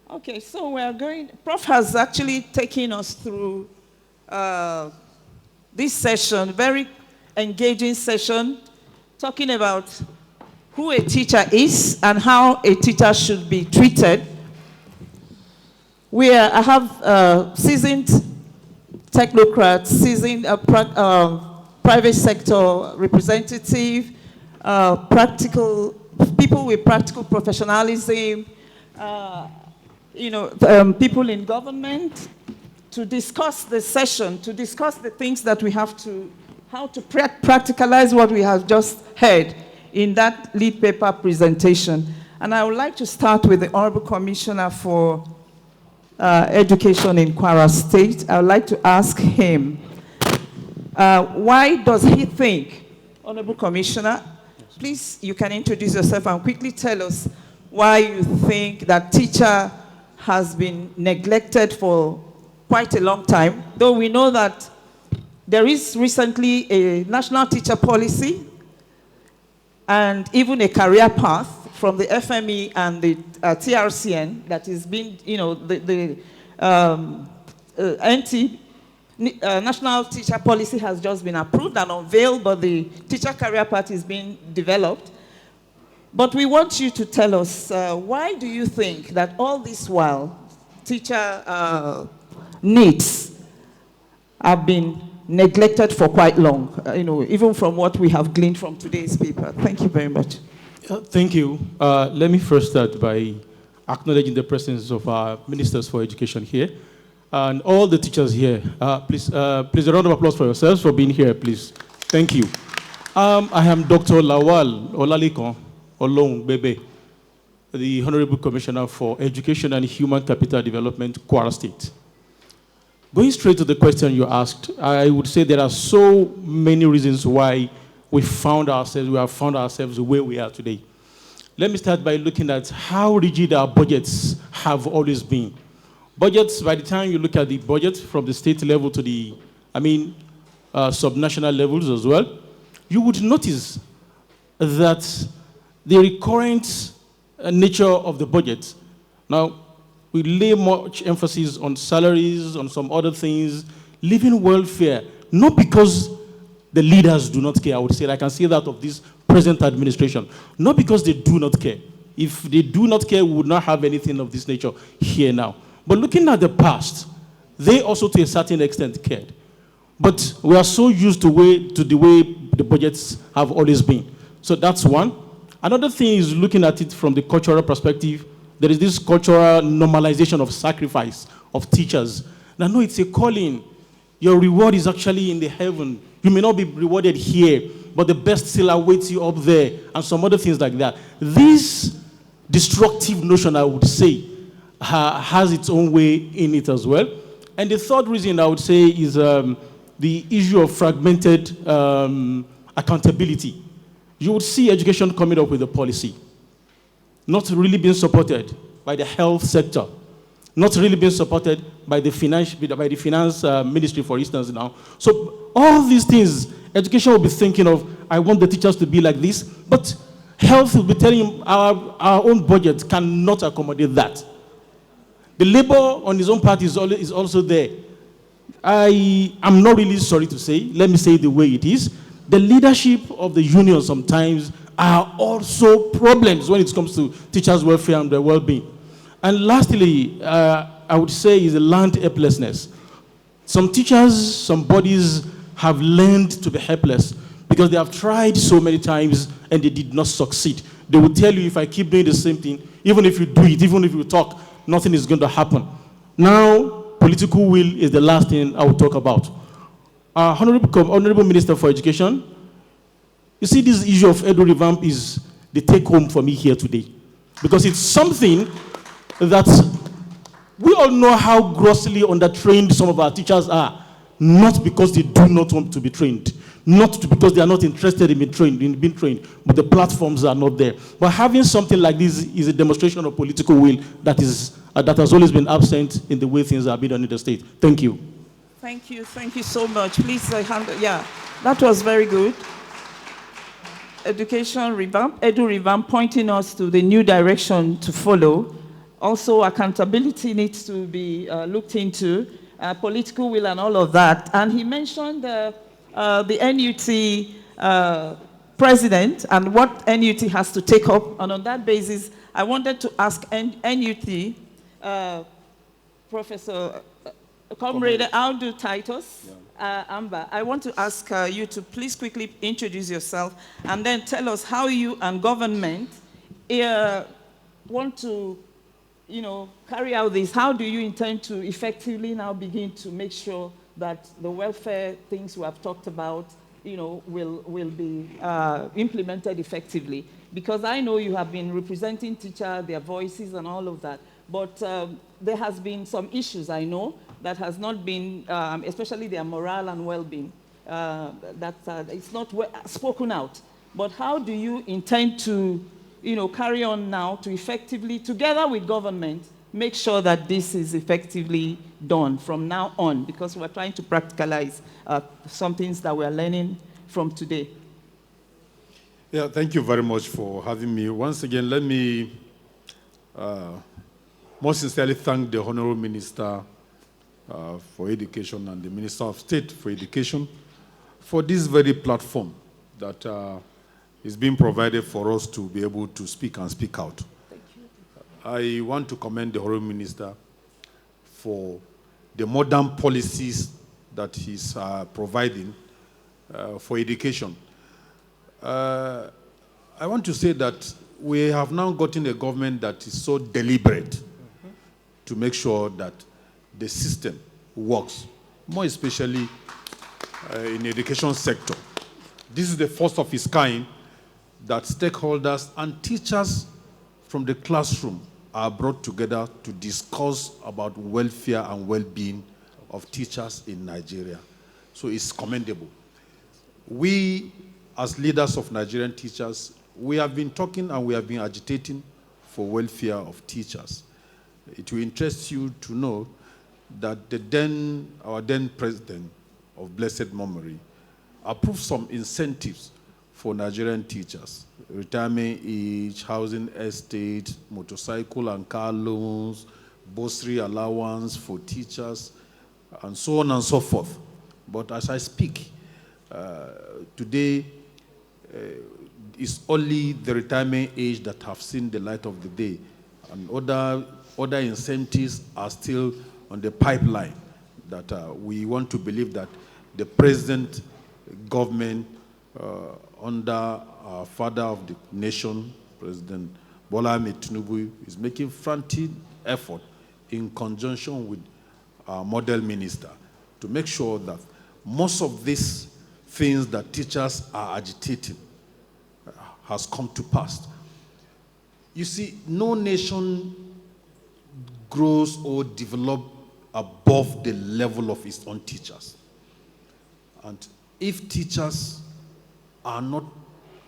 Okay, so we are going, Prof has actually taken us through this session, very engaging session, talking about who a teacher is and how a teacher should be treated. I have seasoned technocrats, seasoned private sector representative, practical people with practical professionalism, people in government, to discuss the session, to discuss the things that we have to, how to practicalize what we have just heard in that lead paper presentation. And I would like to start with the Honorable Commissioner for education in Kwara State. I would like to ask him, why does he think, Honorable Commissioner, please, you can introduce yourself and quickly tell us why you think that teacher has been neglected for quite a long time, though we know that there is recently a national teacher policy and even a career path from the FME and the TRCN that is being, you know, the national teacher policy has just been approved and unveiled, but the teacher career path is being developed. But we want you to tell us, why do you think that all this while teacher needs have been neglected for quite long, you know, even from what we have gleaned from today's paper? Thank you very much. Thank you. Let me first start by acknowledging the presence of our ministers for education here and all the teachers here. Please a round of applause for yourselves for being here, please. Thank you. I am Dr. Lawal Olalikon Olong Bebe, the Honorable Commissioner for Education and Human Capital Development, Kwara State. Going straight to the question you asked, I would say there are so many reasons why we have found ourselves where we are today. Let me start by looking at how rigid our budgets have always been. Budgets, by the time you look at the budget from the state level to the, subnational levels as well, you would notice that the recurrent nature of the budget, now, we lay much emphasis on salaries, on some other things, leaving welfare, not because the leaders do not care, I would say, I can say that of this present administration, not because they do not care. If they do not care, we would not have anything of this nature here now. But looking at the past, they also to a certain extent cared. But we are so used to the way the budgets have always been. So that's one. Another thing is looking at it from the cultural perspective. There is this cultural normalization of sacrifice of teachers. Now, no, it's a calling. Your reward is actually in the heaven. You may not be rewarded here, but the best still awaits you up there, and some other things like that. This destructive notion, I would say, has its own way in it as well. And the third reason I would say is the issue of fragmented accountability. You would see education coming up with a policy, not really being supported by the health sector, not really being supported by the finance ministry, for instance, now. So all these things, education will be thinking of, I want the teachers to be like this, but health will be telling him our own budget cannot accommodate that. The labor on his own part is also there. I am not really sorry to say, let me say it the way it is, the leadership of the union sometimes are also problems when it comes to teachers' welfare and their well-being. And lastly, I would say is the learned helplessness. Some teachers, some bodies have learned to be helpless because they have tried so many times and they did not succeed. They will tell you, if I keep doing the same thing, even if you do it, even if you talk, nothing is going to happen. Now, political will is the last thing I will talk about. Honorable Minister for Education, you see, this issue of Edu revamp is the take-home for me here today. Because it's something that we all know how grossly undertrained some of our teachers are, not because they do not want to be trained, not because they are not interested in being trained, but the platforms are not there. But having something like this is a demonstration of political will that has always been absent in the way things are being done in the state. Thank you. Thank you so much. Please, yeah, that was very good. Education revamp, Edu revamp, pointing us to the new direction to follow. Also, accountability needs to be looked into, political will and all of that. And he mentioned the NUT president and what NUT has to take up. And on that basis, I wanted to ask NUT, Professor Comrade Aldo Titus, Amber, I want to ask you to please quickly introduce yourself and then tell us how you and government want to, carry out this. How do you intend to effectively now begin to make sure that the welfare things we have talked about, will be implemented effectively? Because I know you have been representing teachers, their voices and all of that. But there has been some issues, I know, that has not been, especially their morale and well-being, that it's not spoken out. But how do you intend to, carry on now to effectively, together with government, make sure that this is effectively done from now on? Because we're trying to practicalize some things that we're learning from today. Yeah, thank you very much for having me. Once again, let me most sincerely thank the Honorable Minister for Education and the Minister of State for Education for this very platform that is being provided for us to be able to speak and speak out. Thank you. I want to commend the Honorable Minister for the modern policies that he's providing for education. I want to say that we have now gotten a government that is so deliberate to make sure that the system works, more especially in the education sector. This is the first of its kind that stakeholders and teachers from the classroom are brought together to discuss about welfare and well-being of teachers in Nigeria. So it's commendable. We, as leaders of Nigerian teachers, we have been talking and we have been agitating for welfare of teachers. It will interest you to know that our then president of blessed memory approved some incentives for Nigerian teachers: retirement age, housing estate, motorcycle and car loans, bursary allowance for teachers, and so on and so forth. But as I speak, today is only the retirement age that have seen the light of the day, and other incentives are still on the pipeline that we want to believe that the present government under our father of the nation, President Bola Ahmed Tinubu, is making frantic effort in conjunction with our model minister to make sure that most of these things that teachers are agitating has come to pass. You see, no nation grows or develops above the level of its own teachers. And if teachers are not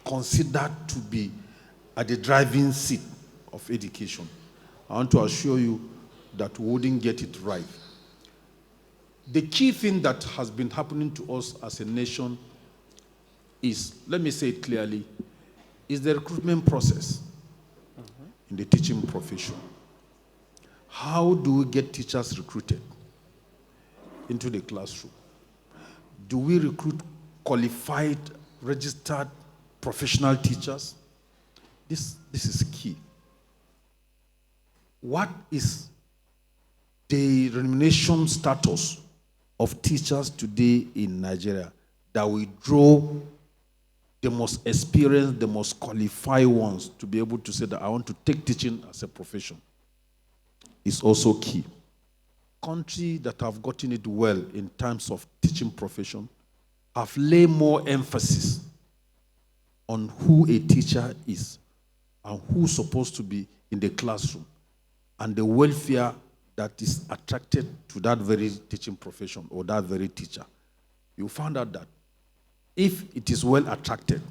considered to be at the driving seat of education, I want to assure you that we wouldn't get it right. The key thing that has been happening to us as a nation is, let me say it clearly, is the recruitment process in the teaching profession. How do we get teachers recruited into the classroom? Do we recruit qualified, registered, professional teachers? This is key. What is the remuneration status of teachers today in Nigeria that we draw the most experienced, the most qualified ones to be able to say that I want to take teaching as a profession? Is also key. Countries that have gotten it well in terms of teaching profession have laid more emphasis on who a teacher is and who's supposed to be in the classroom and the welfare that is attracted to that very teaching profession or that very teacher. You found out that if it is well attracted,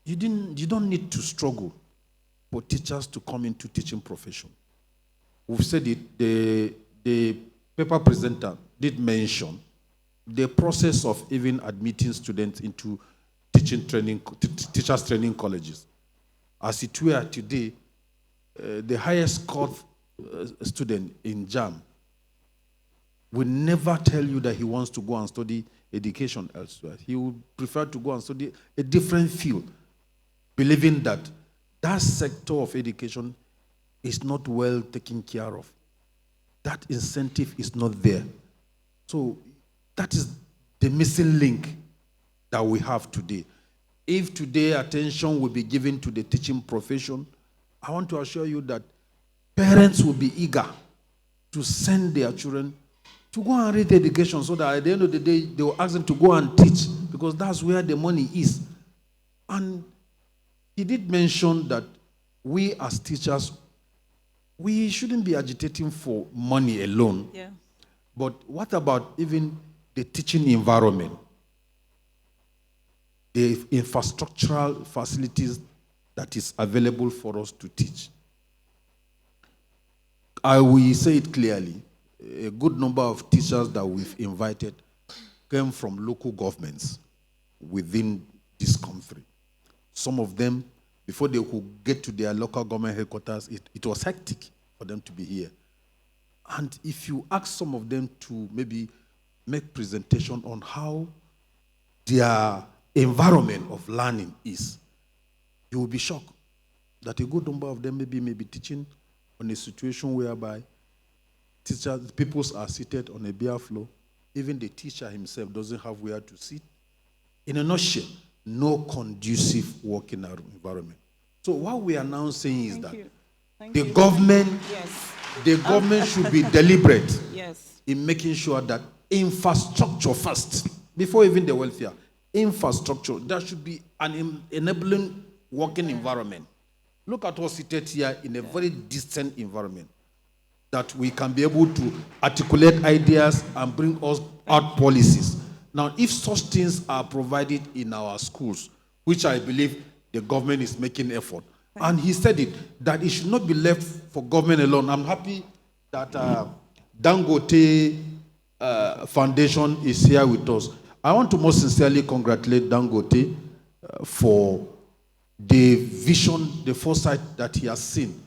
you don't need to struggle for teachers to come into teaching profession. We've said it, the paper presenter did mention the process of even admitting students into teachers training colleges. As it were today, the highest scored student in JAM will never tell you that he wants to go and study education elsewhere. He would prefer to go and study a different field, believing that that sector of education is not well taken care of. That incentive is not there. So that is the missing link that we have today. If today attention will be given to the teaching profession, I want to assure you that parents will be eager to send their children to go and read education so that at the end of the day, they will ask them to go and teach because that's where the money is. And he did mention that we as teachers, we shouldn't be agitating for money alone. Yeah. But what about even the teaching environment? The infrastructural facilities that is available for us to teach. I will say it clearly. A good number of teachers that we've invited came from local governments within this country. Some of them, before they could get to their local government headquarters, it was hectic for them to be here. And if you ask some of them to maybe make presentation on how their environment of learning is, you will be shocked that a good number of them may be teaching on a situation whereby teachers, pupils are seated on a bare floor. Even the teacher himself doesn't have where to sit. In a nutshell, no conducive working environment. So what we are now saying is that the government should be deliberate in making sure that infrastructure first, before even the welfare, infrastructure, there should be an enabling working environment. Look at us seated here in a very distant environment, that we can be able to articulate ideas and bring us out policies. Now, if such things are provided in our schools, which I believe the government is making effort, and he said it, that it should not be left for government alone. I'm happy that Dangote Foundation is here with us. I want to most sincerely congratulate Dangote for the vision, the foresight that he has seen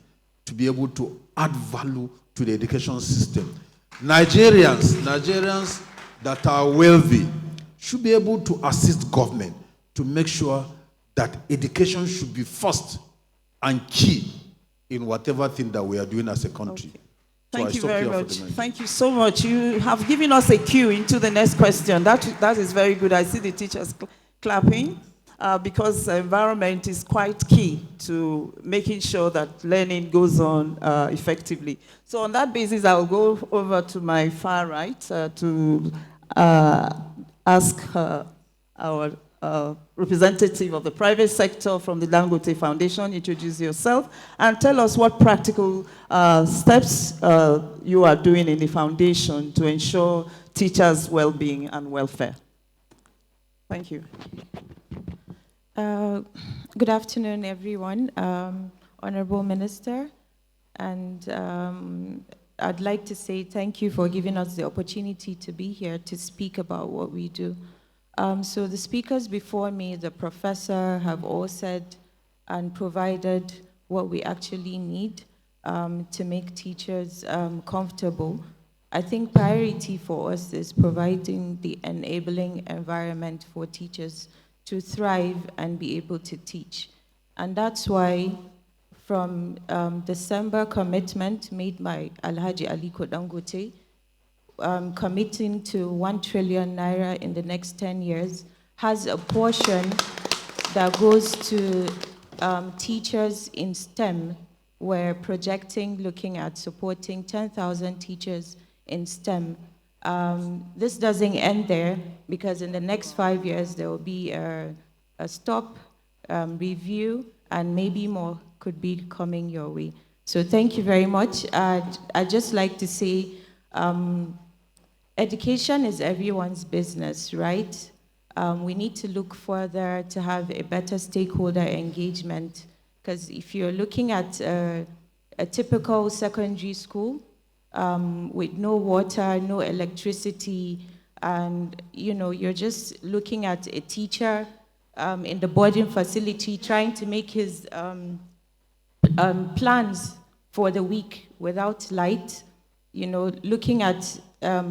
to be able to add value to the education system. Nigerians that are wealthy should be able to assist government to make sure that education should be first and key in whatever thing that we are doing as a country. Okay. So Thank you very much. Thank you so much. You have given us a cue into the next question. That is very good. I see the teachers clapping because the environment is quite key to making sure that learning goes on effectively. So on that basis, I'll go over to my far right to ask our representative of the private sector from the Dangote Foundation, introduce yourself and tell us what practical steps you are doing in the foundation to ensure teachers' well-being and welfare. Thank you. Good afternoon, everyone. Honorable Minister, and I'd like to say thank you for giving us the opportunity to be here to speak about what we do. So the speakers before me, the professor, have all said and provided what we actually need to make teachers comfortable. I think priority for us is providing the enabling environment for teachers to thrive and be able to teach. And that's why from December commitment made by Alhaji Aliko Dangote, committing to 1 trillion naira in the next 10 years, has a portion that goes to teachers in STEM. We're projecting, looking at supporting 10,000 teachers in STEM. This doesn't end there, because in the next 5 years, there will be a stop, review, and maybe more could be coming your way. So thank you very much. I'd just like to say, education is everyone's business, right? We need to look further to have a better stakeholder engagement, because if you're looking at a typical secondary school with no water, no electricity, and you're just looking at a teacher in the boarding facility trying to make his plans for the week without light, looking at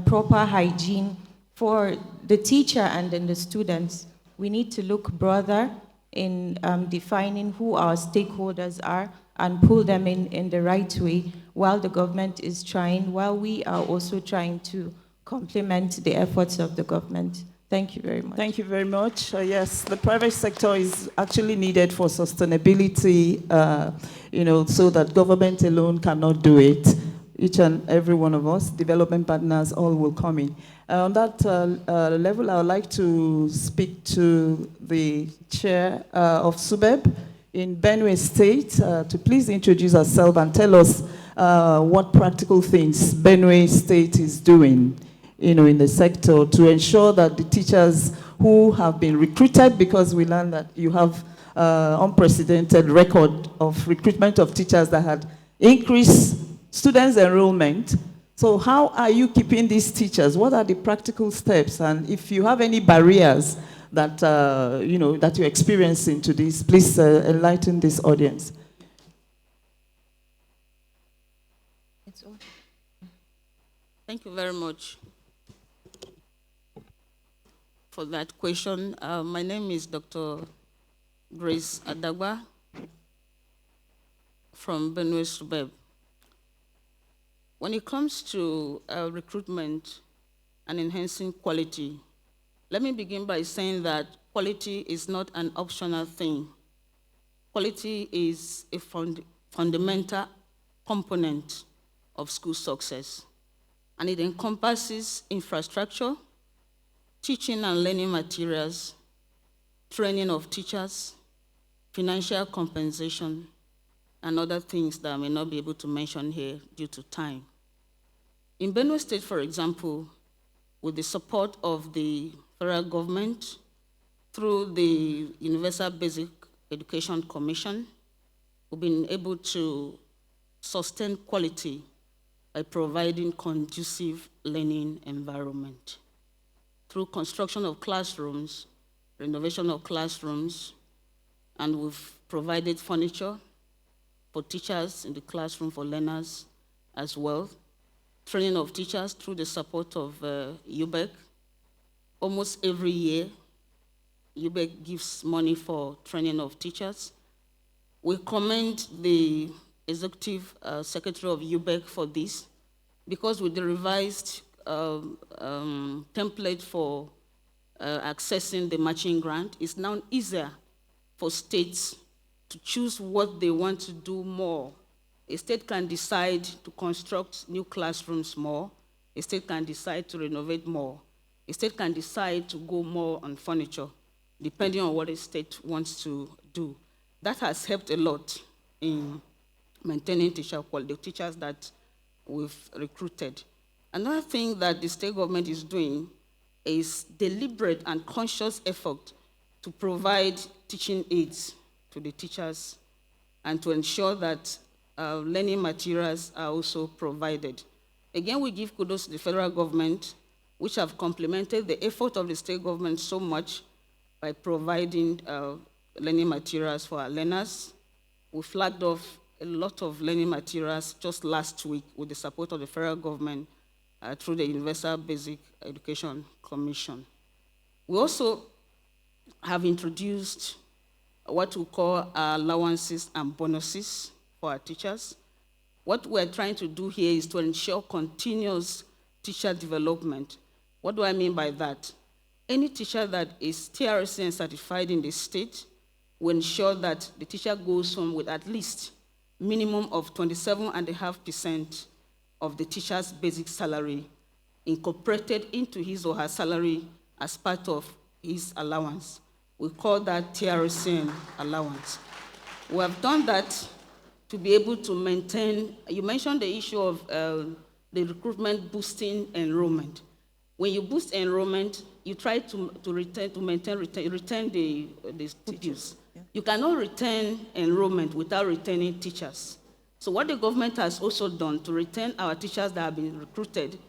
proper hygiene for the teacher and then the students. We need to look broader in defining who our stakeholders are and pull them in the right way, while the government is trying, while we are also trying to complement the efforts of the government. Thank you very much. Thank you very much. Yes, the private sector is actually needed for sustainability, so that government alone cannot do it. Each and every one of us, development partners, all will come in. On that level, I would like to speak to the chair of SUBEB in Benue State to please introduce herself and tell us what practical things Benue State is doing, in the sector to ensure that the teachers who have been recruited, because we learned that you have unprecedented record of recruitment of teachers that had increased students' enrollment. So how are you keeping these teachers? What are the practical steps? And if you have any barriers that, that you're experiencing to this, please enlighten this audience. Thank you very much for that question. My name is Dr. Grace Adagba from Benue Suburb. When it comes to recruitment and enhancing quality, let me begin by saying that quality is not an optional thing. Quality is a fundamental component of school success, and it encompasses infrastructure, teaching and learning materials, training of teachers, financial compensation, and other things that I may not be able to mention here due to time. In Benue State, for example, with the support of the federal government through the Universal Basic Education Commission, we've been able to sustain quality by providing conducive learning environment through construction of classrooms, renovation of classrooms, and we've provided furniture for teachers in the classroom, for learners as well. Training of teachers through the support of UBEC. Almost every year, UBEC gives money for training of teachers. We commend the Executive Secretary of UBEC for this, because with the revised template for accessing the matching grant, it's now easier for states to choose what they want to do more. A state can decide to construct new classrooms more. A state can decide to renovate more. A state can decide to go more on furniture, depending on what a state wants to do. That has helped a lot in maintaining teacher quality, the teachers that we've recruited. Another thing that the state government is doing is deliberate and conscious effort to provide teaching aids to the teachers and to ensure that learning materials are also provided. Again, we give kudos to the federal government, which have complemented the effort of the state government so much by providing learning materials for our learners. We flagged off a lot of learning materials just last week with the support of the federal government through the Universal Basic Education Commission. We also have introduced what we call allowances and bonuses for our teachers. What we're trying to do here is to ensure continuous teacher development. What do I mean by that? Any teacher that is TRSN certified in the state will ensure that the teacher goes home with at least minimum of 27.5% of the teacher's basic salary incorporated into his or her salary as part of his allowance. We call that TRSN allowance. We have done that to be able to maintain, you mentioned the issue of the recruitment boosting enrollment. When you boost enrollment, you try to retain the students. Yeah. You cannot retain enrollment without retaining teachers. So what the government has also done to retain our teachers that have been recruited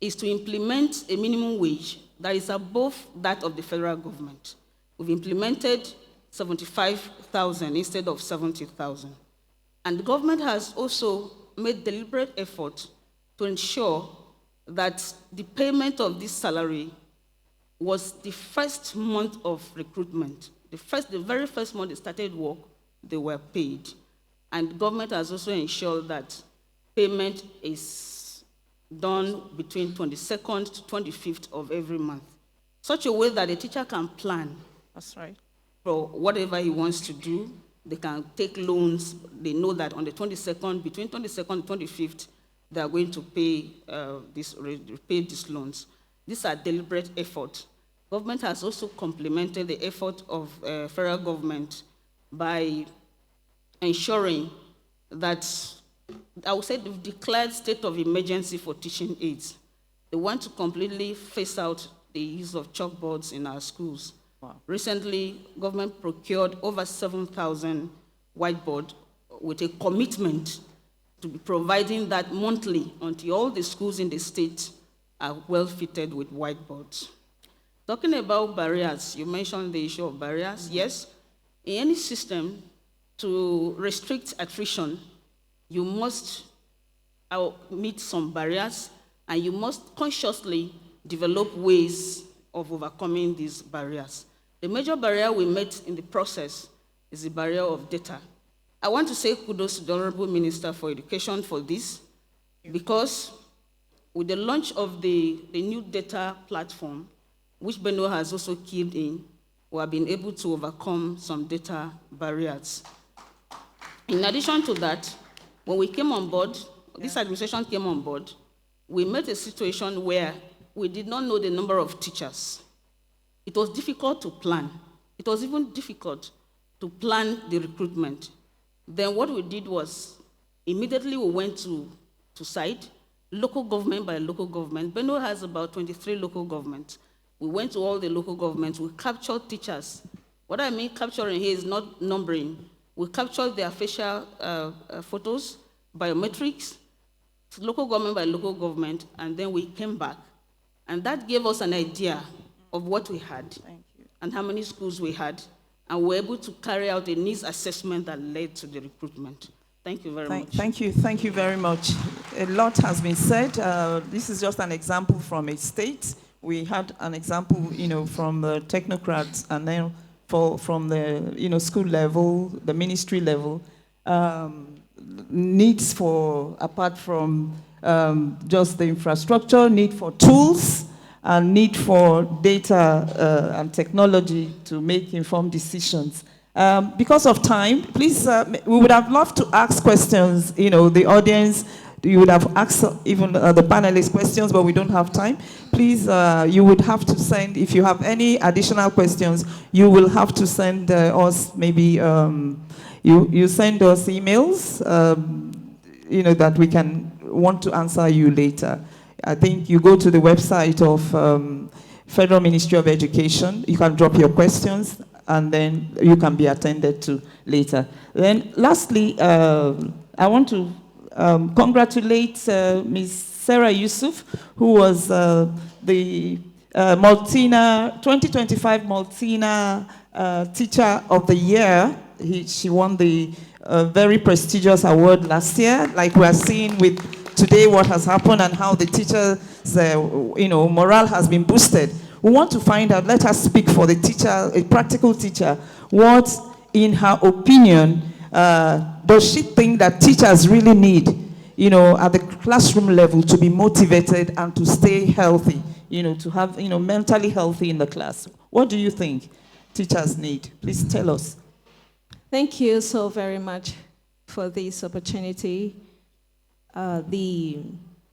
is to implement a minimum wage that is above that of the federal government. We've implemented 75,000 instead of 70,000. And the government has also made deliberate effort to ensure that the payment of this salary was the first month of recruitment. The very first month they started work, they were paid. And the government has also ensured that payment is done between 22nd to 25th of every month, such a way that the teacher can plan. That's right. For whatever he wants to do. They can take loans. They know that on the 22nd, between 22nd and 25th, they are going to pay these loans. These are deliberate efforts. Government has also complemented the effort of federal government by ensuring that I would say they've declared state of emergency for teaching aids. They want to completely phase out the use of chalkboards in our schools. Wow. Recently, government procured over 7,000 whiteboards with a commitment to be providing that monthly until all the schools in the state are well fitted with whiteboards. Talking about barriers, you mentioned the issue of barriers. Yes, in any system, to restrict attrition, you must meet some barriers, and you must consciously develop ways of overcoming these barriers. The major barrier we met in the process is the barrier of data. I want to say kudos to the Honorable Minister for Education for this, because with the launch of the new data platform, which Benno has also keyed in, we have been able to overcome some data barriers. In addition to that, when we came on board, this administration came on board, we met a situation where we did not know the number of teachers. It was difficult to plan. It was even difficult to plan the recruitment. Then what we did was, immediately we went to site, local government by local government. Benno has about 23 local governments. We went to all the local governments, we captured teachers. What I mean capturing here is not numbering. We captured their facial photos, biometrics, local government by local government, and then we came back. And that gave us an idea of what we had and how many schools we had, and we were able to carry out a needs assessment that led to the recruitment. Thank you very much. Thank you very much. A lot has been said. This is just an example from a state. We had an example, from the technocrats, and then from the, school level, the ministry level. Needs for, apart from just the infrastructure, need for tools, and need for data and technology to make informed decisions. Because of time, please, we would have loved to ask questions, the audience, you would have asked even the panelists questions, but we don't have time. Please, you would have to send, if you have any additional questions, you will have to send us maybe, you send us emails, that we can want to answer you later. I think you go to the website of Federal Ministry of Education, you can drop your questions, and then you can be attended to later. Then lastly, I want to congratulate Ms. Sarah Yusuf, who was the Maltina 2025 Maltina Teacher of the Year. She won the very prestigious award last year. Like we are seeing with today what has happened and how the teachers, morale has been boosted. We want to find out, let us speak for the teacher, a practical teacher, what, in her opinion, does she think that teachers really need, at the classroom level to be motivated and to stay healthy, to have, mentally healthy in the class? What do you think teachers need? Please tell us. Thank you so very much for this opportunity. The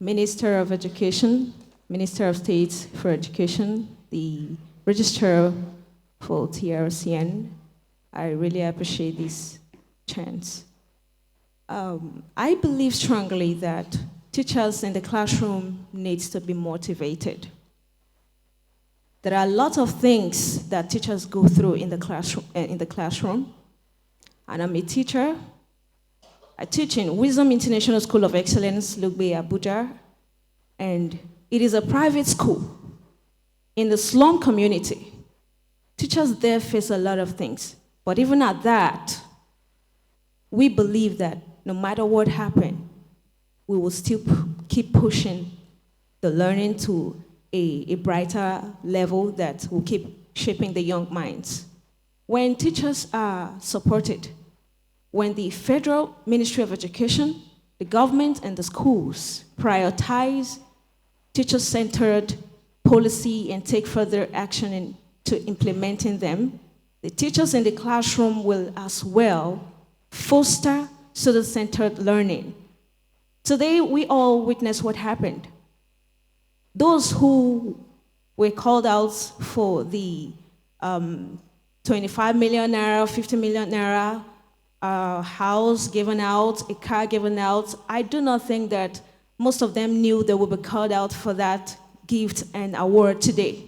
Minister of Education, Minister of State for Education, the Registrar for TRCN, I really appreciate this chance. I believe strongly that teachers in the classroom needs to be motivated. There are a lot of things that teachers go through in the classroom. And I'm a teacher. I teach in Wisdom International School of Excellence, Lugbe, Abuja. And it is a private school in the slum community. Teachers there face a lot of things. But even at that, we believe that no matter what happened, we will still keep pushing the learning to a brighter level that will keep shaping the young minds. When teachers are supported, when the Federal Ministry of Education, the government, and the schools prioritize teacher-centered policy and take further action into implementing them, the teachers in the classroom will as well foster student-centered learning. Today, we all witnessed what happened. Those who were called out for the 25 million naira, 50 million naira a house given out, a car given out. I do not think that most of them knew they would be called out for that gift and award today.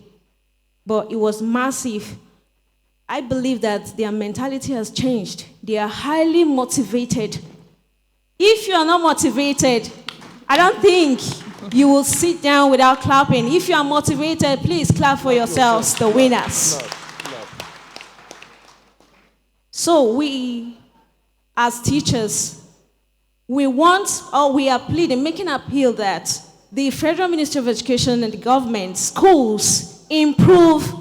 But it was massive. I believe that their mentality has changed. They are highly motivated. If you are not motivated, I don't think you will sit down without clapping. If you are motivated, please clap for yourselves, the winners. So we, as teachers, we want, or we are pleading, making an appeal that the Federal Ministry of Education and the government, schools, improve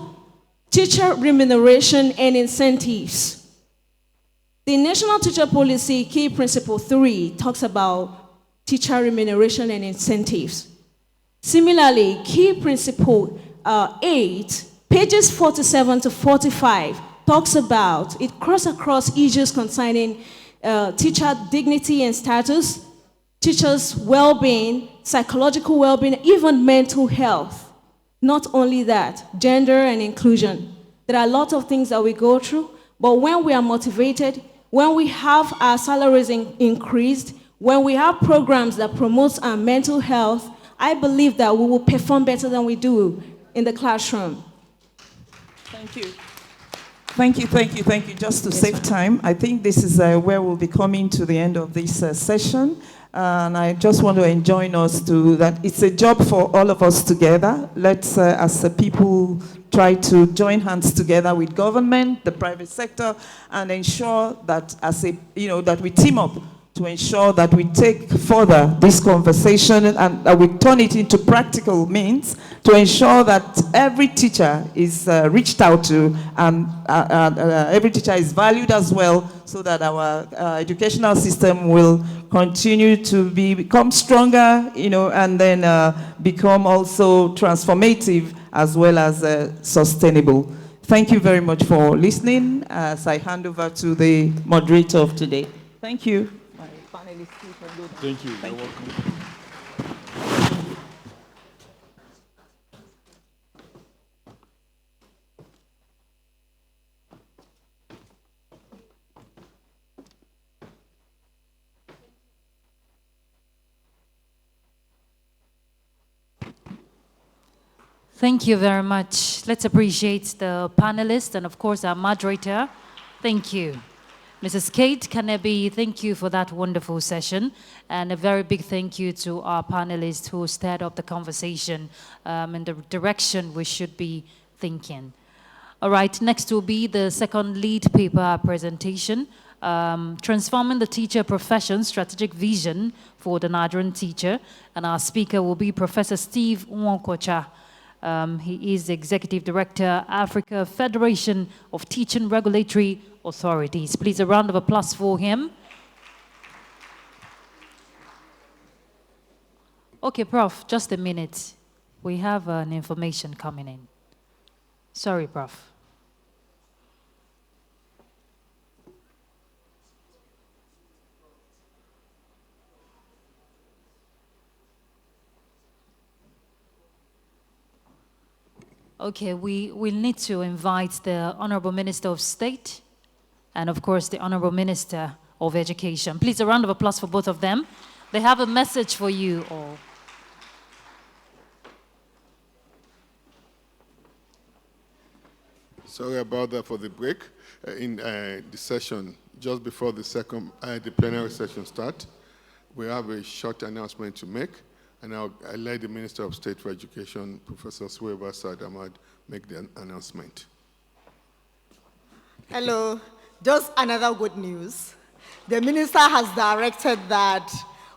teacher remuneration and incentives. The National Teacher Policy Key Principle 3 talks about teacher remuneration and incentives. Similarly, Key Principle 8, pages 47 to 45, talks about, it crosses across issues concerning teacher dignity and status, teachers' well-being, psychological well-being, even mental health. Not only that, gender and inclusion. There are a lot of things that we go through, but when we are motivated, when we have our salaries increased, when we have programs that promote our mental health, I believe that we will perform better than we do in the classroom. Thank you. Thank you. Just to save time, I think this is where we'll be coming to the end of this session. And I just want to enjoin us to that it's a job for all of us together. Let's, as a people, try to join hands together with government, the private sector, and ensure that that we team up to ensure that we take further this conversation and that we turn it into practical means to ensure that every teacher is reached out to and every teacher is valued as well, so that our educational system will continue to become stronger, and then become also transformative as well as sustainable. Thank you very much for listening as I hand over to the moderator of today. Thank you. Thank you. You're welcome. Thank you very much. Let's appreciate the panelists and, of course, our moderator. Thank you. Mrs. Kate Kanebi, thank you for that wonderful session. And a very big thank you to our panelists who stirred up the conversation in the direction we should be thinking. All right, next will be the second lead paper presentation, Transforming the Teacher Profession, Strategic Vision for the Nigerian Teacher. And our speaker will be Professor Steve Nwankocha. He is the Executive Director, Africa Federation of Teaching Regulatory Authorities. Please, a round of applause for him. Okay, Prof, just a minute. We have an information coming in. Sorry, Prof. Okay, we will need to invite the Honorable Minister of State and, of course, the Honorable Minister of Education. Please, a round of applause for both of them. They have a message for you all. Sorry about that for the break in the session. Just before the plenary session starts, we have a short announcement to make. And I let the Minister of State for Education, Professor Suwaiba Saad Ahmad, make the announcement. Hello, just another good news. The Minister has directed that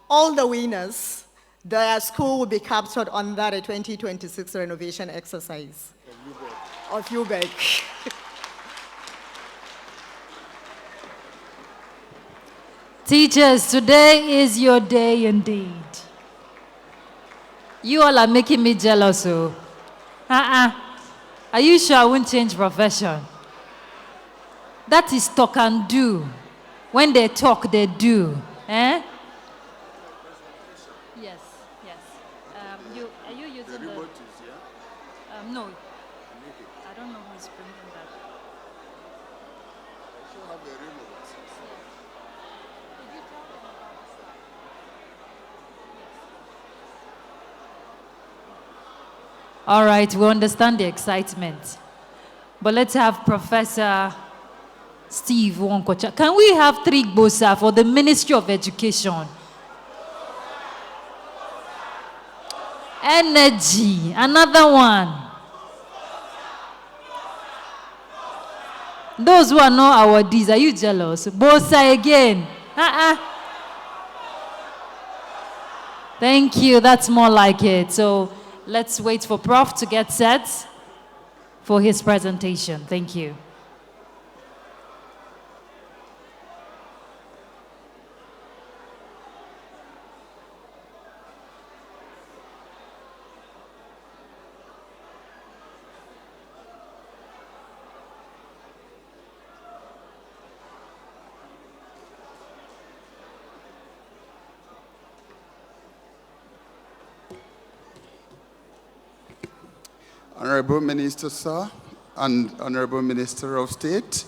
all the winners, their school will be captured under the 2026 renovation exercise of UBEC. Teachers, today is your day indeed. You all are making me jealous, oh. Are you sure I won't change profession? That is talk and do. When they talk, they do. Eh? Yes. Are you using the remote? No. I don't know who's bringing that. I should have the remote. All right, we understand the excitement. But let's have Professor Steve Wonkocha. Can we have 3 Gbosa for the Ministry of Education? Energy, another one. Those who are not our D's, are you jealous? Bosa again. Thank you, that's more like it. So let's wait for Prof to get set for his presentation. Thank you. Honorable Minister, sir, and Honorable Minister of State.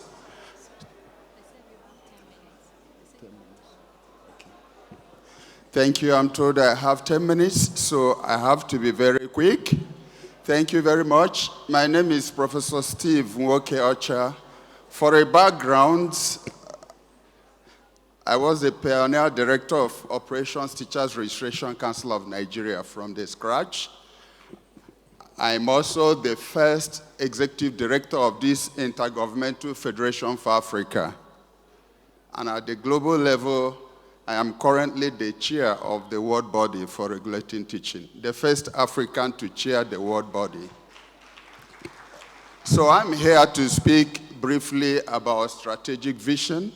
Thank you. I'm told I have 10 minutes, so I have to be very quick. Thank you very much. My name is Professor Steve Nwoke-Ocha. For a background, I was the pioneer director of Operations Teachers Registration Council of Nigeria from the scratch. I'm also the first executive director of this Intergovernmental Federation for Africa. And at the global level, I am currently the chair of the World Body for Regulating Teaching, the first African to chair the World Body. So I'm here to speak briefly about strategic vision.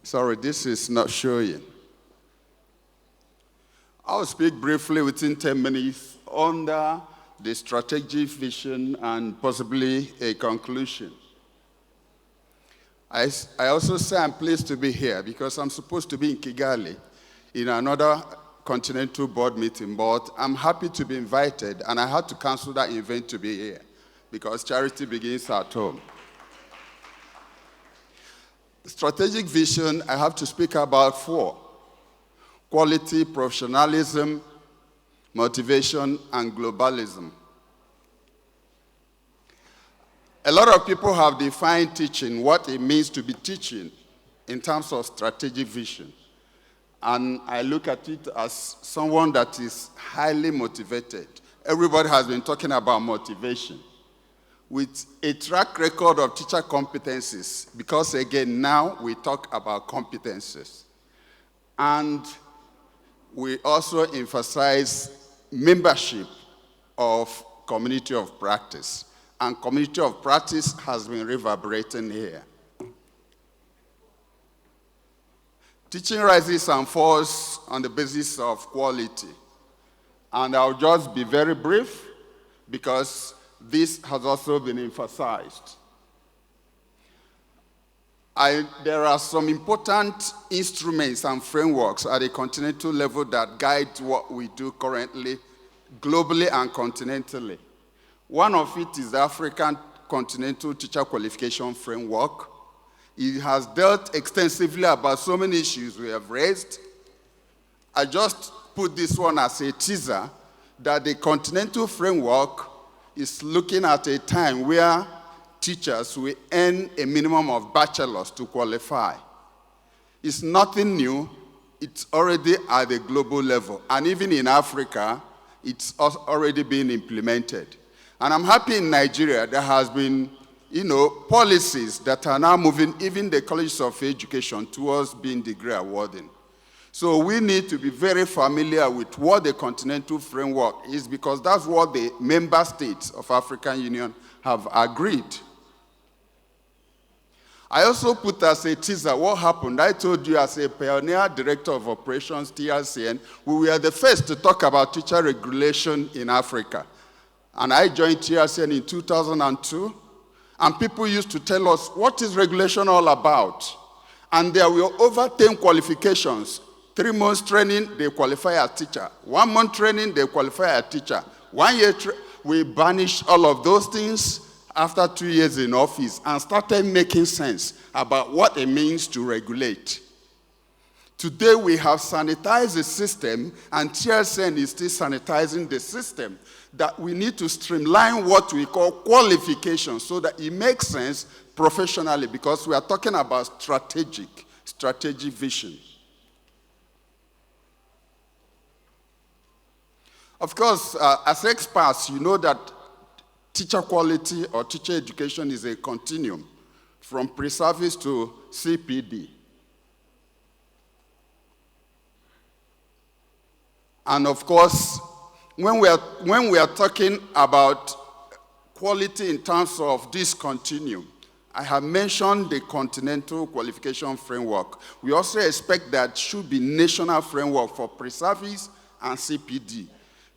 Sorry, this is not showing. I'll speak briefly within 10 minutes under the strategic vision and possibly a conclusion. I also say I'm pleased to be here because I'm supposed to be in Kigali in another continental board meeting, but I'm happy to be invited, and I had to cancel that event to be here because charity begins at home. Strategic vision, I have to speak about 4: quality, professionalism, motivation, and globalism. A lot of people have defined teaching, what it means to be teaching, in terms of strategic vision. And I look at it as someone that is highly motivated. Everybody has been talking about motivation. With a track record of teacher competencies, because again, now we talk about competencies. And we also emphasize membership of community of practice. And community of practice has been reverberating here. Teaching rises and falls on the basis of quality. And I'll just be very brief because this has also been emphasized. There are some important instruments and frameworks at a continental level that guide what we do currently, globally and continentally. One of it is the African Continental Teacher Qualification Framework. It has dealt extensively about so many issues we have raised. I just put this one as a teaser that the continental framework is looking at a time where teachers will earn a minimum of bachelor's to qualify. It's nothing new. It's already at the global level. And even in Africa, it's already been implemented. And I'm happy in Nigeria there has been, policies that are now moving even the colleges of education towards being degree awarding. So we need to be very familiar with what the continental framework is because that's what the member states of African Union have agreed. I also put as a teaser what happened. I told you as a pioneer director of operations, TRCN, we were the first to talk about teacher regulation in Africa. And I joined TRCN in 2002. And people used to tell us, what is regulation all about? And there were over 10 qualifications. 3 months training, they qualify as teacher. 1 month training, they qualify as teacher. 1 year, we banished all of those things after 2 years in office and started making sense about what it means to regulate. Today we have sanitized the system, and TSN is still sanitizing the system, that we need to streamline what we call qualifications so that it makes sense professionally, because we are talking about strategic vision. Of course, as experts, you know that teacher quality or teacher education is a continuum from pre-service to CPD. And of course, when we are talking about quality in terms of this continuum, I have mentioned the continental qualification framework. We also expect that should be national framework for pre-service and CPD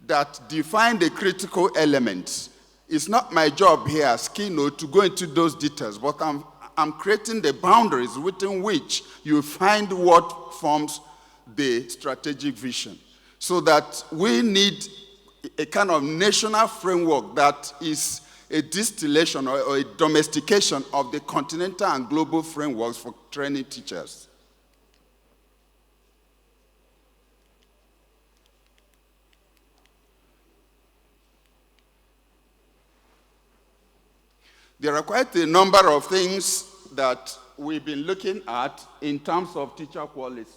that define the critical elements. It's not my job here as keynote to go into those details, but I'm creating the boundaries within which you find what forms the strategic vision. So that we need a kind of national framework that is a distillation or a domestication of the continental and global frameworks for training teachers. There are quite a number of things that we've been looking at in terms of teacher quality.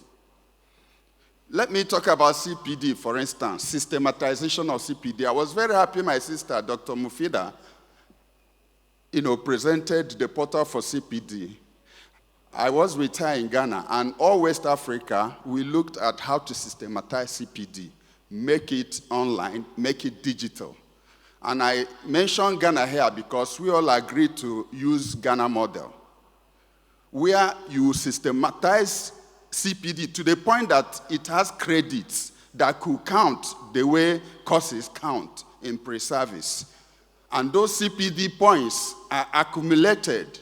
Let me talk about CPD, for instance, systematization of CPD. I was very happy my sister, Dr. Mufida, presented the portal for CPD. I was with her in Ghana, and all West Africa, we looked at how to systematize CPD, make it online, make it digital. And I mentioned Ghana here because we all agreed to use Ghana model, where you systematize CPD to the point that it has credits that could count the way courses count in pre-service. And those CPD points are accumulated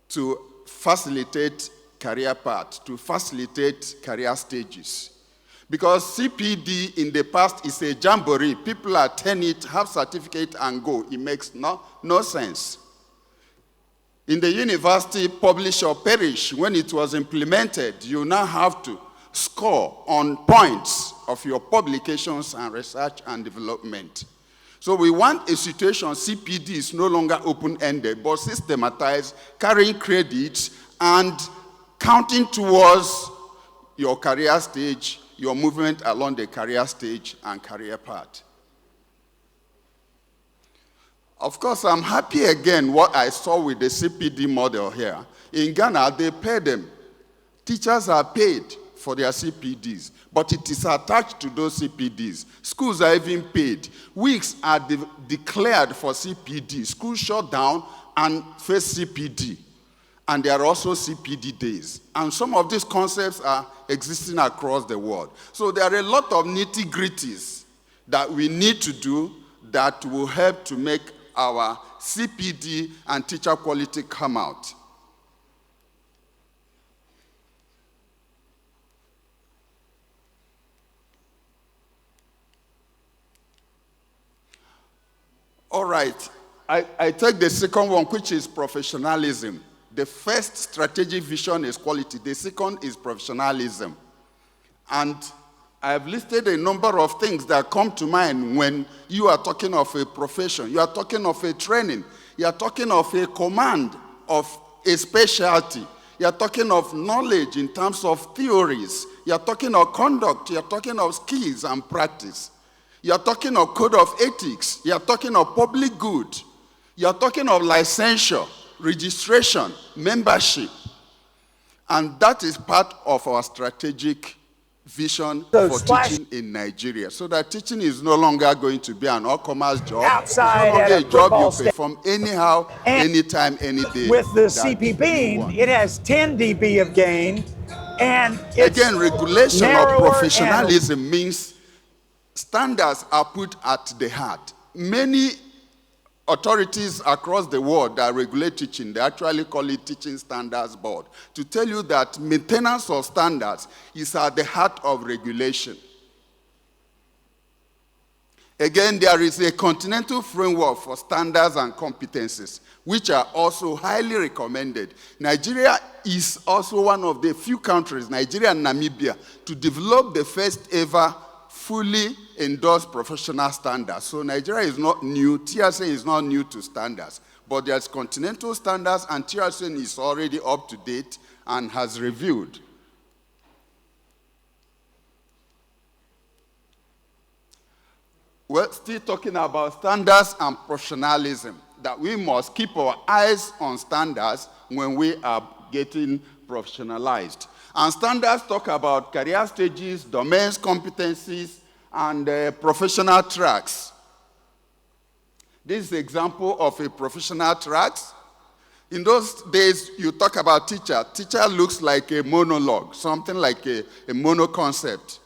to facilitate career paths, to facilitate career stages. Because CPD in the past is a jamboree. People attend it, have certificate, and go. It makes no sense. In the university, publish or perish, when it was implemented, you now have to score on points of your publications and research and development. So we want a situation CPD is no longer open-ended, but systematized, carrying credits and counting towards your career stage, your movement along the career stage and career path. Of course, I'm happy again what I saw with the CPD model here. In Ghana, they pay them. Teachers are paid for their CPDs, but it is attached to those CPDs. Schools are even paid. Weeks are declared for CPD. Schools shut down and face CPD. And there are also CPD days. And some of these concepts are existing across the world. So there are a lot of nitty-gritties that we need to do that will help to make our CPD and teacher quality come out. All right, I take the second one, which is professionalism. The first strategic vision is quality. The second is professionalism. And I've listed a number of things that come to mind when you are talking of a profession. You are talking of a training. You are talking of a command of a specialty. You are talking of knowledge in terms of theories. You are talking of conduct. You are talking of skills and practice. You are talking of code of ethics. You are talking of public good. You are talking of licensure, registration, membership. And that is part of our strategic vision for teaching in Nigeria, so that teaching is no longer going to be an all-commerce job. Outside it's no longer at a job you football perform anyhow, anytime, any day. With the CP beam, it has 10 dB of gain, and it's again, regulation or narrower professionalism means standards are put at the heart. Many authorities across the world that regulate teaching, they actually call it Teaching Standards Board, to tell you that maintenance of standards is at the heart of regulation. Again, there is a continental framework for standards and competencies, which are also highly recommended. Nigeria is also one of the few countries, Nigeria and Namibia, to develop the first ever fully endorsed professional standards. So Nigeria is not new, TRC is not new to standards, but there's continental standards and TRC is already up to date and has reviewed. We're still talking about standards and professionalism, that we must keep our eyes on standards when we are getting professionalized. And standards talk about career stages, domains, competencies, and professional tracks. This is an example of a professional track. In those days, you talk about teacher. Teacher looks like a monologue, something like a mono concept.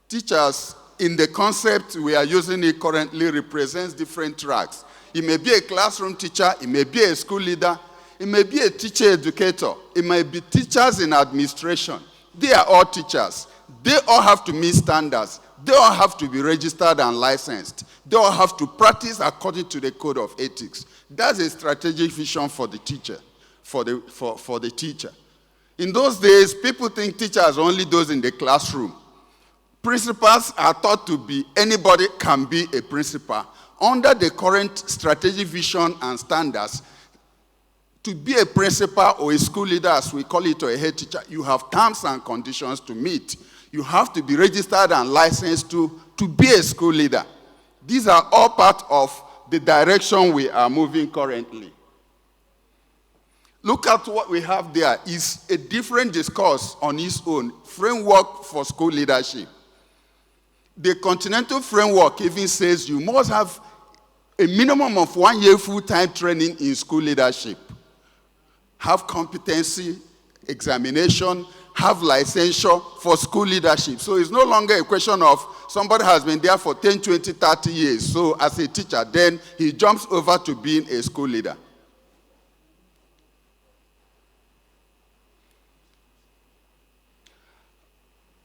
Teachers, in the concept we are using it currently, represents different tracks. It may be a classroom teacher, it may be a school leader, it may be a teacher educator, it may be teachers in administration. They are all teachers. They all have to meet standards. They all have to be registered and licensed. They all have to practice according to the code of ethics. That's a strategic vision for the teacher, for the teacher. In those days, people think teachers are only those in the classroom. Principals are thought to be anybody can be a principal. Under the current strategic vision and standards, to be a principal or a school leader, as we call it, or a head teacher, you have terms and conditions to meet. You have to be registered and licensed to be a school leader. These are all part of the direction we are moving currently. Look at what we have there. It's a different discourse on its own. Framework for school leadership. The continental framework even says you must have a minimum of 1 year full-time training in school leadership. Have competency, examination, have licensure for school leadership. So it's no longer a question of somebody has been there for 10, 20, 30 years. So as a teacher, then he jumps over to being a school leader.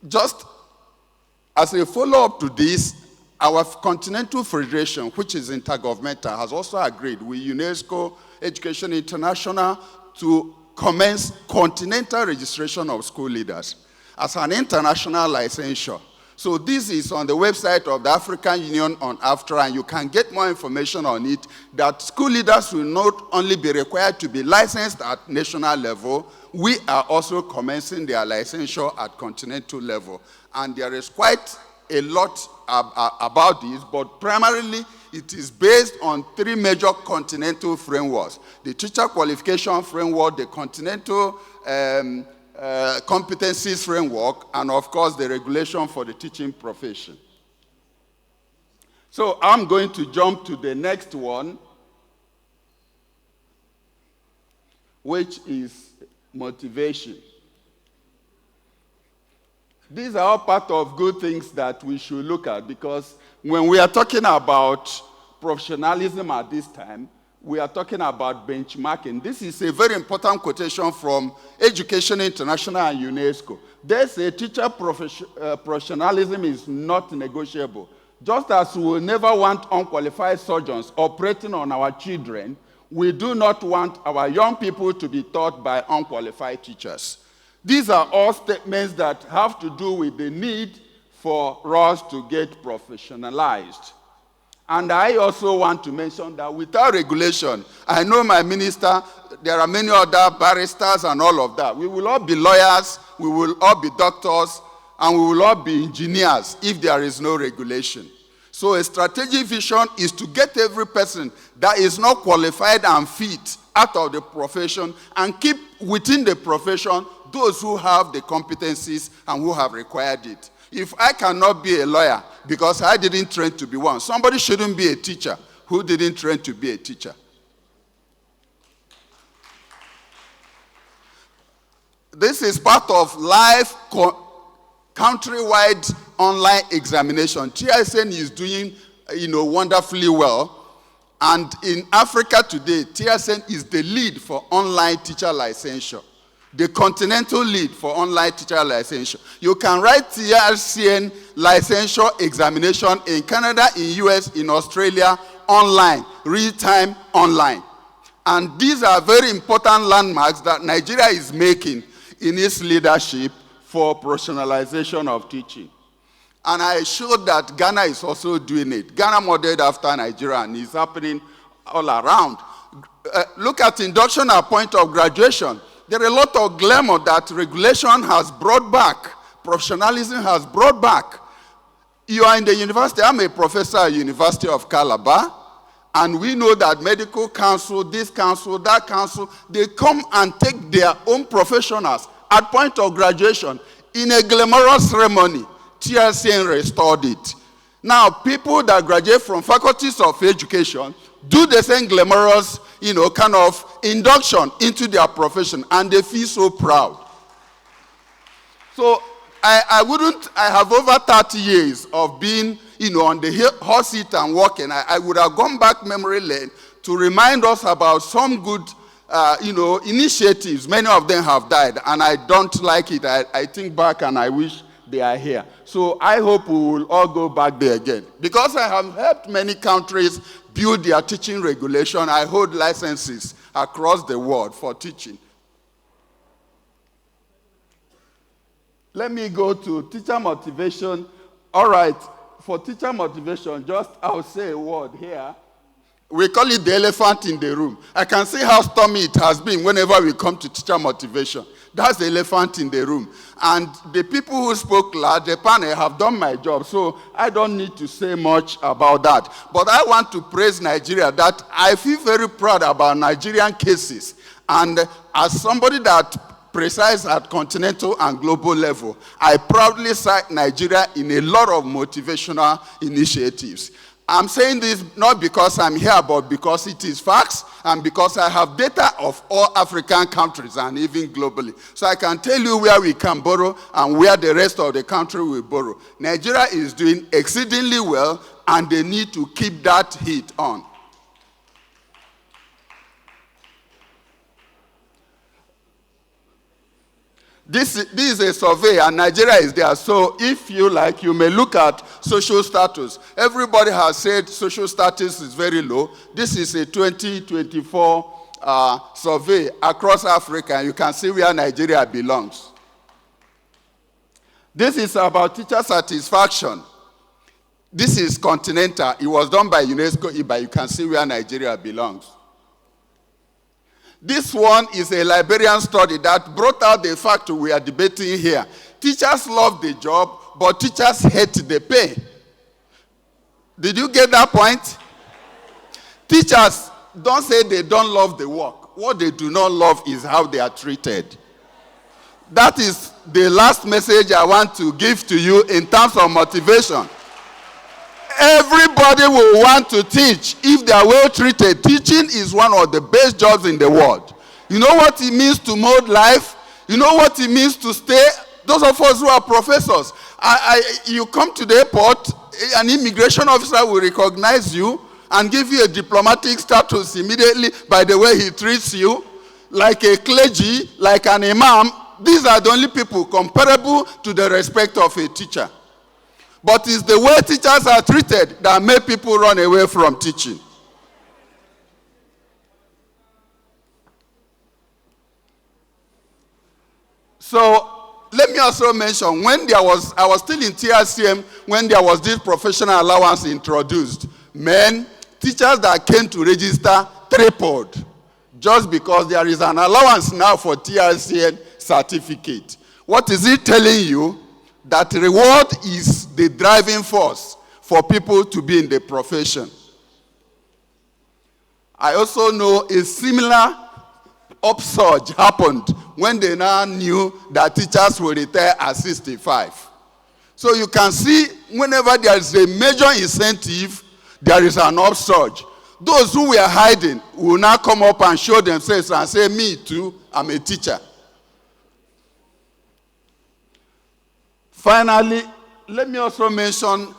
Just as a follow-up to this, our Continental Federation, which is intergovernmental, has also agreed with UNESCO Education International to commence continental registration of school leaders as an international licensure. So this is on the website of the African Union on AFTRA, and you can get more information on it, that school leaders will not only be required to be licensed at national level, we are also commencing their licensure at continental level. And there is quite a lot about this, but primarily it is based on 3 major continental frameworks: the teacher qualification framework, the continental competencies framework, and of course the regulation for the teaching profession. So I'm going to jump to the next one, which is motivation. These are all part of good things that we should look at, because when we are talking about professionalism at this time, we are talking about benchmarking. This is a very important quotation from Education International and UNESCO. They say teacher professionalism is not negotiable. Just as we will never want unqualified surgeons operating on our children, we do not want our young people to be taught by unqualified teachers. These are all statements that have to do with the need for us to get professionalized. And I also want to mention that without regulation, I know my minister, there are many other barristers and all of that. We will all be lawyers, we will all be doctors, and we will all be engineers if there is no regulation. So a strategic vision is to get every person that is not qualified and fit out of the profession and keep within the profession those who have the competencies and who have required it. If I cannot be a lawyer because I didn't train to be one, somebody shouldn't be a teacher who didn't train to be a teacher. This is part of live countrywide online examination. TSN is doing, wonderfully well. And in Africa today, TSN is the lead for online teacher licensure. the continental lead for online teacher licensure. You can write TRCN licensure examination in Canada, in US, in Australia, online, real-time online. And these are very important landmarks that Nigeria is making in its leadership for professionalization of teaching. And I showed that Ghana is also doing it. Ghana modeled after Nigeria, and it's happening all around. Look at induction at point of graduation. There are a lot of glamour that regulation has brought back, professionalism has brought back. You are in the university, I'm a professor at University of Calabar, and we know that medical council, this council, that council, they come and take their own professionals at point of graduation in a glamorous ceremony. TRCN restored it. Now, people that graduate from faculties of education do the same glamorous, kind of induction into their profession, and they feel so proud. So I have over 30 years of being, on the hot seat and working. I would have gone back memory lane to remind us about some good, initiatives. Many of them have died, and I don't like it. I think back and I wish they are here. So I hope we will all go back there again. Because I have helped many countries build their teaching regulation, I hold licenses across the world for teaching. Let me go to teacher motivation. All right, for teacher motivation, I'll say a word here. We call it the elephant in the room. I can see how stormy it has been whenever we come to teacher motivation. That's the elephant in the room. And the people who spoke last, the panel, have done my job, so I don't need to say much about that. But I want to praise Nigeria, that I feel very proud about Nigerian cases. And as somebody that presides at continental and global level, I proudly cite Nigeria in a lot of motivational initiatives. I'm saying this not because I'm here, but because it is facts, and because I have data of all African countries and even globally. So I can tell you where we can borrow and where the rest of the country will borrow. Nigeria is doing exceedingly well, and they need to keep that heat on. This is a survey, and Nigeria is there. So if you like, you may look at social status. Everybody has said social status is very low. This is a 2024 survey across Africa, and you can see where Nigeria belongs. This is about teacher satisfaction. This is continental. It was done by UNESCO, but you can see where Nigeria belongs. This one is a Liberian study that brought out the fact we are debating here. Teachers love the job, but teachers hate the pay. Did you get that point? Teachers don't say they don't love the work. What they do not love is how they are treated. That is the last message I want to give to you in terms of motivation. Everybody will want to teach if they are well treated. Teaching is one of the best jobs in the world. You know what it means to mold life? You know what it means to stay? Those of us who are professors, you come to the airport, an immigration officer will recognize you and give you a diplomatic status immediately by the way he treats you, like a clergy, like an imam. These are the only people comparable to the respect of a teacher. But it's the way teachers are treated that make people run away from teaching. So let me also mention, when I was still in TRCM, when there was this professional allowance introduced, teachers that came to register tripled, just because there is an allowance now for TRCM certificate. What is it telling you? That reward is the driving force for people to be in the profession. I also know a similar upsurge happened when they now knew that teachers will retire at 65. So you can see whenever there is a major incentive, there is an upsurge. Those who were hiding will now come up and show themselves and say, me too, I'm a teacher. Finally, let me also mention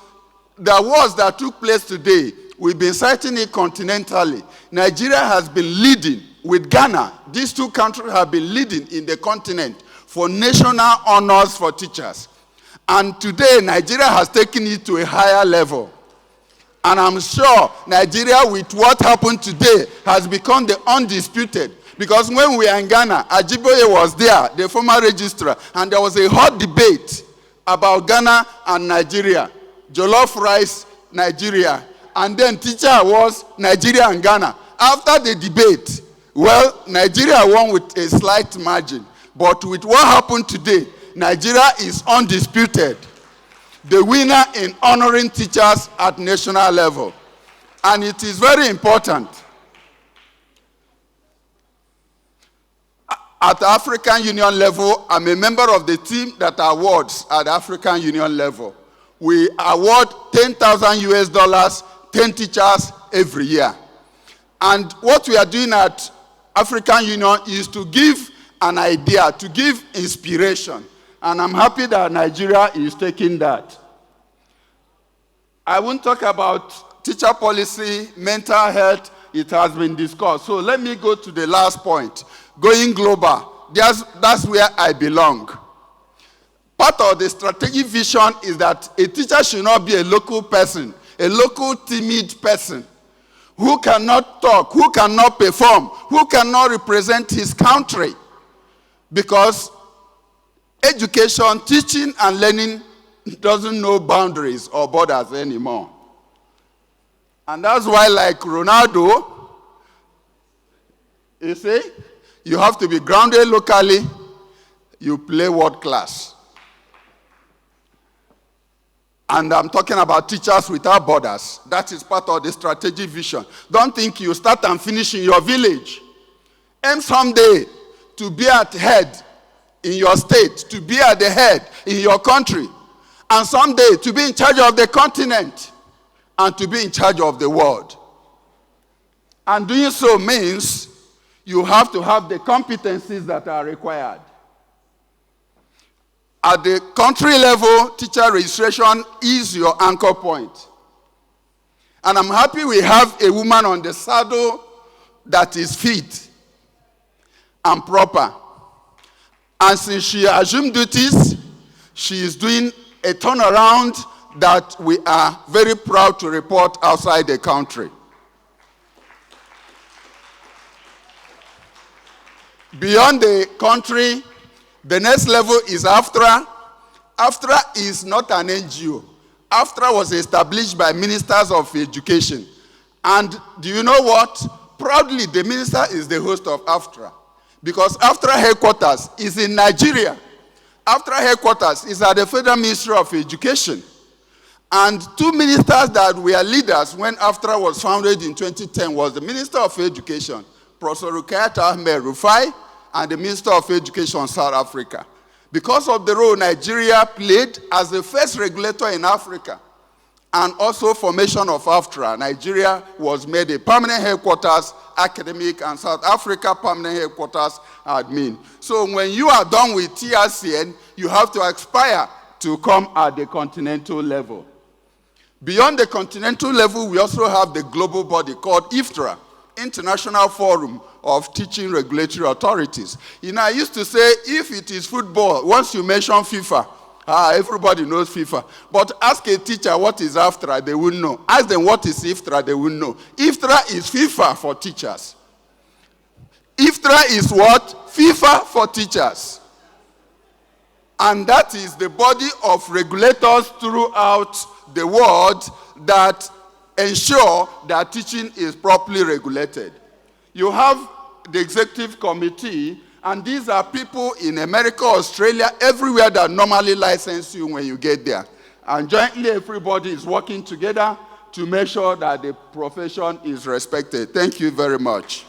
the awards that took place today. We've been citing it continentally. Nigeria has been leading with Ghana. These two countries have been leading in the continent for national honors for teachers. And today, Nigeria has taken it to a higher level. And I'm sure Nigeria, with what happened today, has become the undisputed. Because when we were in Ghana, Ajiboye was there, the former registrar, and there was a hot debate about Ghana and Nigeria. Jollof rice, Nigeria. And then teacher was Nigeria and Ghana. After the debate, well, Nigeria won with a slight margin. But with what happened today, Nigeria is undisputed, the winner in honoring teachers at national level. And it is very important. At the African Union level, I'm a member of the team that awards at the African Union level. We award 10,000 US dollars, 10 teachers every year. And what we are doing at African Union is to give an idea, to give inspiration. And I'm happy that Nigeria is taking that. I won't talk about teacher policy, mental health. It has been discussed. So let me go to the last point. Going global. That's where I belong. Part of the strategic vision is that a teacher should not be a local person, a local timid person who cannot talk, who cannot perform, who cannot represent his country. Because education, teaching, and learning doesn't know boundaries or borders anymore. And that's why, like Ronaldo, you see, you have to be grounded locally, you play world class. And I'm talking about teachers without borders. That is part of the strategic vision. Don't think you start and finish in your village. Aim someday to be at head in your state, to be at the head in your country, and someday to be in charge of the continent and to be in charge of the world. And doing so means you have to have the competencies that are required. At the country level, teacher registration is your anchor point. And I'm happy we have a woman on the saddle that is fit and proper. And since she assumed duties, she is doing a turnaround that we are very proud to report outside the country. Beyond the country, the next level is AFTRA. AFTRA is not an NGO. AFTRA was established by ministers of education. And do you know what? Proudly, the minister is the host of AFTRA. Because AFTRA headquarters is in Nigeria. AFTRA headquarters is at the Federal Ministry of Education. And two ministers that were leaders when AFTRA was founded in 2010 was the Minister of Education, Professor Rukayat Ahmed Rufai, and the Minister of Education in South Africa. Because of the role Nigeria played as the first regulator in Africa, and also formation of AFTRA, Nigeria was made a permanent headquarters, academic, and South Africa permanent headquarters admin. So when you are done with TRCN, you have to aspire to come at the continental level. Beyond the continental level, we also have the global body called IFTRA, International Forum of Teaching Regulatory Authorities. You know, I used to say, if it is football, once you mention FIFA, everybody knows FIFA. But ask a teacher what is AFTRA, they will know. Ask them what is IFTRA, they will know. IFTRA is FIFA for teachers. IFTRA is what? FIFA for teachers. And that is the body of regulators throughout the world that ensure that teaching is properly regulated. You have the executive committee, and these are people in America, Australia, everywhere that normally license you when you get there. And jointly, everybody is working together to make sure that the profession is respected. Thank you very much.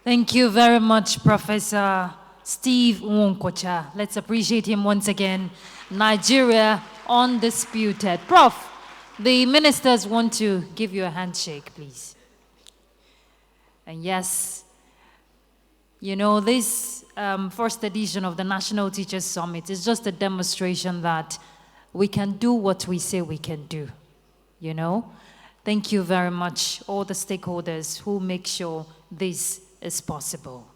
Thank you very much, Professor Steve Nwonkocha. Let's appreciate him once again. Nigeria undisputed. Prof, the ministers want to give you a handshake, please. And yes, you know, this first edition of the National Teachers Summit is just a demonstration that we can do what we say we can do. you know. Thank you very much, all the stakeholders who make sure this is possible.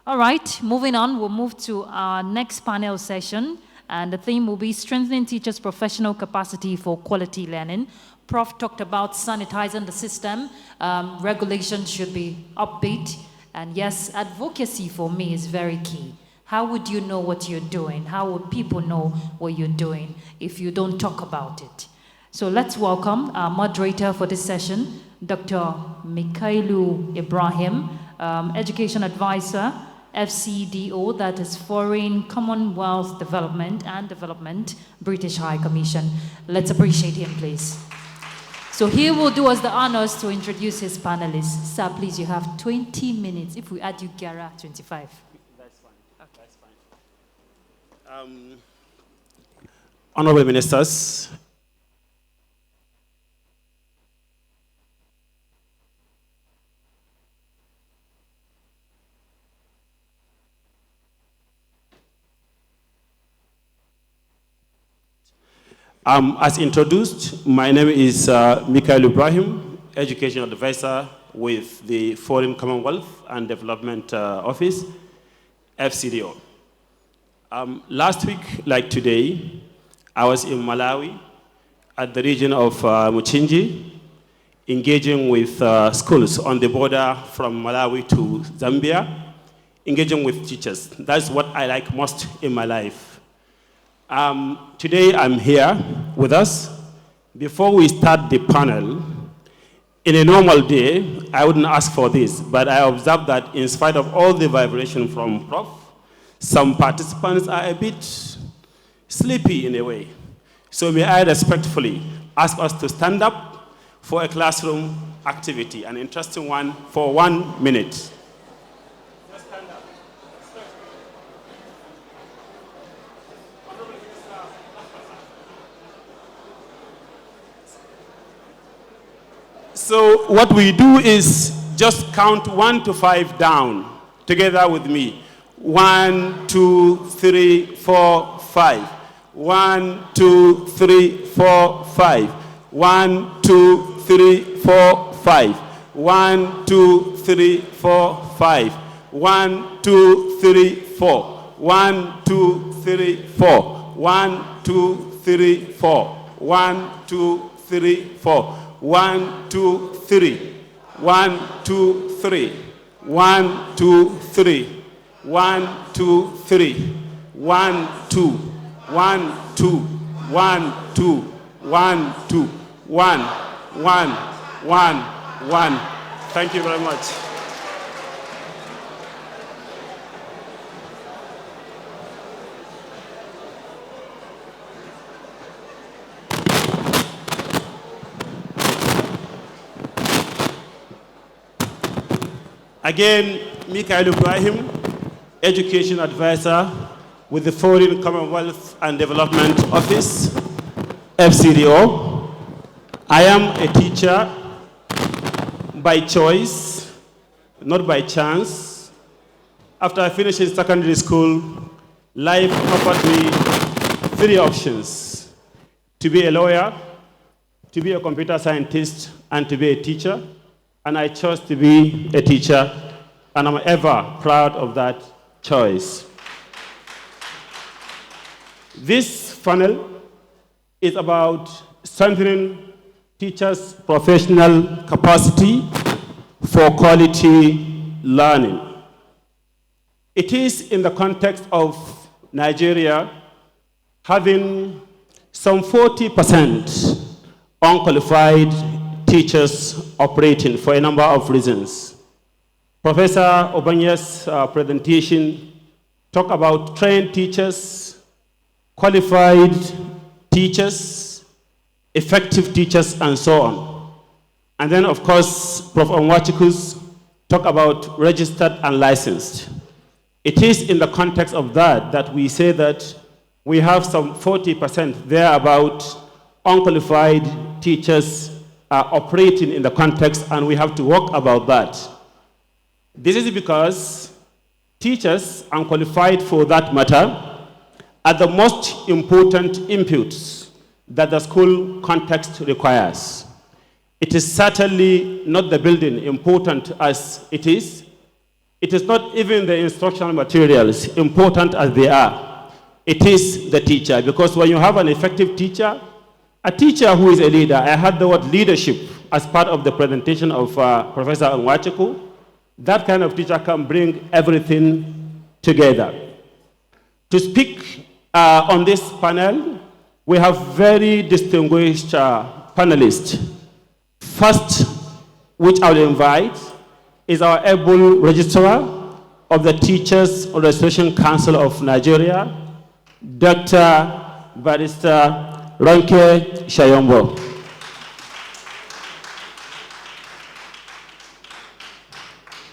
All right, moving on, we'll move to our next panel session, and the theme will be strengthening teachers' professional capacity for quality learning. Prof talked about sanitizing the system. Regulations should be upbeat, and yes, advocacy for me is very key. How would you know what you're doing? How would people know what you're doing if you don't talk about it? So let's welcome our moderator for this session, Dr. Mikailu Ibrahim, Education Advisor, FCDO, that is Foreign Commonwealth Development and Development, British High Commission. Let's appreciate him, please. So he will do us the honors to introduce his panelists. Sir, please, you have 20 minutes. If we add you, Gara, 25. That's fine. Okay. That's fine. Honorable Ministers, as introduced, my name is Mikhail Ibrahim, Education Advisor with the Foreign Commonwealth and Development Office, FCDO. Last week, like today, I was in Malawi at the region of Muchinji, engaging with schools on the border from Malawi to Zambia, engaging with teachers. That's what I like most in my life. Today I'm here with us. Before we start the panel, in a normal day, I wouldn't ask for this, but I observed that in spite of all the vibration from Prof, some participants are a bit sleepy in a way. So may I respectfully ask us to stand up for a classroom activity, an interesting one for 1 minute. So what we do is just count 1 to 5 down together with me. 1, 2, 3, 4, 5. 1, 2, 3, 4, 5. 1, 2, 3, 4, 5. 1, 2, 3, 4, 5. 1, 2, 3, 4. 1, 2, 3, 4. 1, 2, 3, 4. 1, 2, 3, 4. 1, 2, 3. 1, 2, 3. 1, 2, 3. 1, 2, 3. 1, 2. 1, 2. 1, 2. 1, 2. 1, 1, 1, 1. Thank you very much. Again, Mikhail Ibrahim, Education Advisor with the Foreign Commonwealth and Development Office, FCDO. I am a teacher by choice, not by chance. After I finished in secondary school, life offered me 3 options: to be a lawyer, to be a computer scientist, and to be a teacher. And I chose to be a teacher, and I'm ever proud of that choice. This panel is about strengthening teachers' professional capacity for quality learning. It is in the context of Nigeria having some 40% unqualified teachers operating for a number of reasons. Professor Obanya's presentation talked about trained teachers, qualified teachers, effective teachers, and so on. And then, of course, Prof. Onwachiku's talk about registered and licensed. It is in the context of that that we say that we have some 40% thereabout unqualified teachers operating in the context, and we have to work about that. This is because teachers, unqualified for that matter, are the most important inputs that the school context requires. It is certainly not the building, important as it is. It is not even the instructional materials, important as they are. It is the teacher, because when you have an effective teacher, a teacher who is a leader, I heard the word leadership as part of the presentation of Professor Nwacheku, that kind of teacher can bring everything together. To speak on this panel, we have very distinguished panelists. First, which I will invite, is our able registrar of the Teachers Registration Council of Nigeria, Dr. Barrister Ronke Shayombo.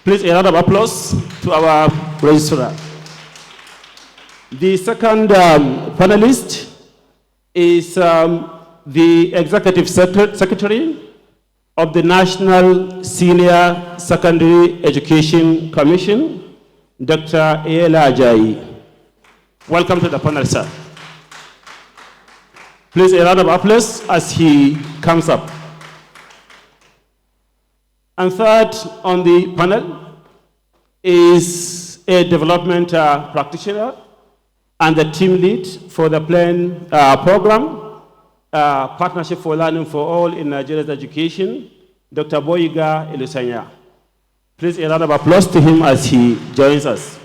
Please, a round of applause to our registrar. The second panelist is the Executive Secretary of the National Senior Secondary Education Commission, Dr. Ayela Ajayi. Welcome to the panel, sir. Please, a round of applause as he comes up. And third on the panel is a development practitioner and the team lead for the PLAN program, Partnership for Learning for All in Nigeria's Education, Dr. Boyiga Elusanya. Please, a round of applause to him as he joins us.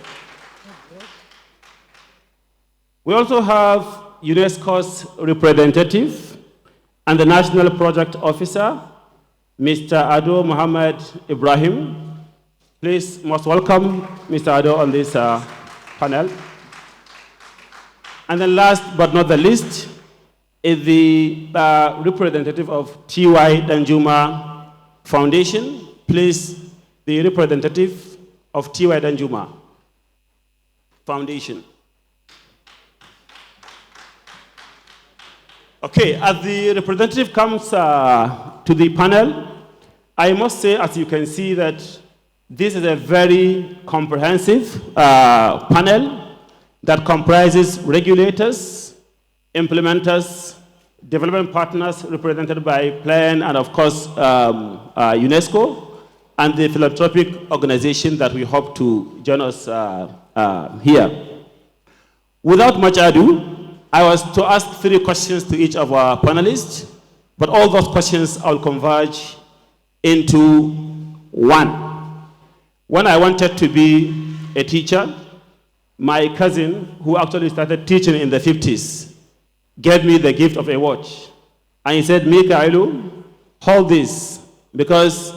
We also have UNESCO's representative and the National Project Officer, Mr. Ado Muhammad Ibrahim. Please, most welcome Mr. Ado on this panel. And then last but not the least is the representative of T.Y. Danjuma Foundation. Please, the representative of T.Y. Danjuma Foundation. Okay, as the representative comes to the panel, I must say, as you can see, that this is a very comprehensive panel that comprises regulators, implementers, development partners represented by PLAN, and of course, UNESCO, and the philanthropic organization that we hope to join us here. Without much ado, I was to ask 3 questions to each of our panelists, but all those questions will converge into one. When I wanted to be a teacher, my cousin, who actually started teaching in the 50s, gave me the gift of a watch. And he said, Mikailu, hold this, because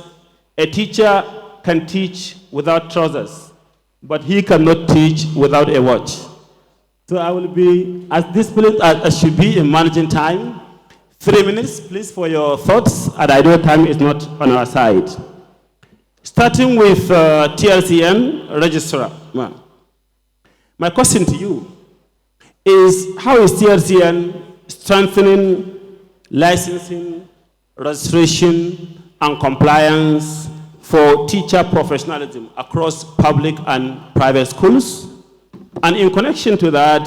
a teacher can teach without trousers, but he cannot teach without a watch. So I will be as disciplined as I should be in managing time. 3 minutes, please, for your thoughts, and I know time is not on our side. Starting with TLCN registrar. My question to you is, how is TLCN strengthening licensing, registration, and compliance for teacher professionalism across public and private schools? And in connection to that,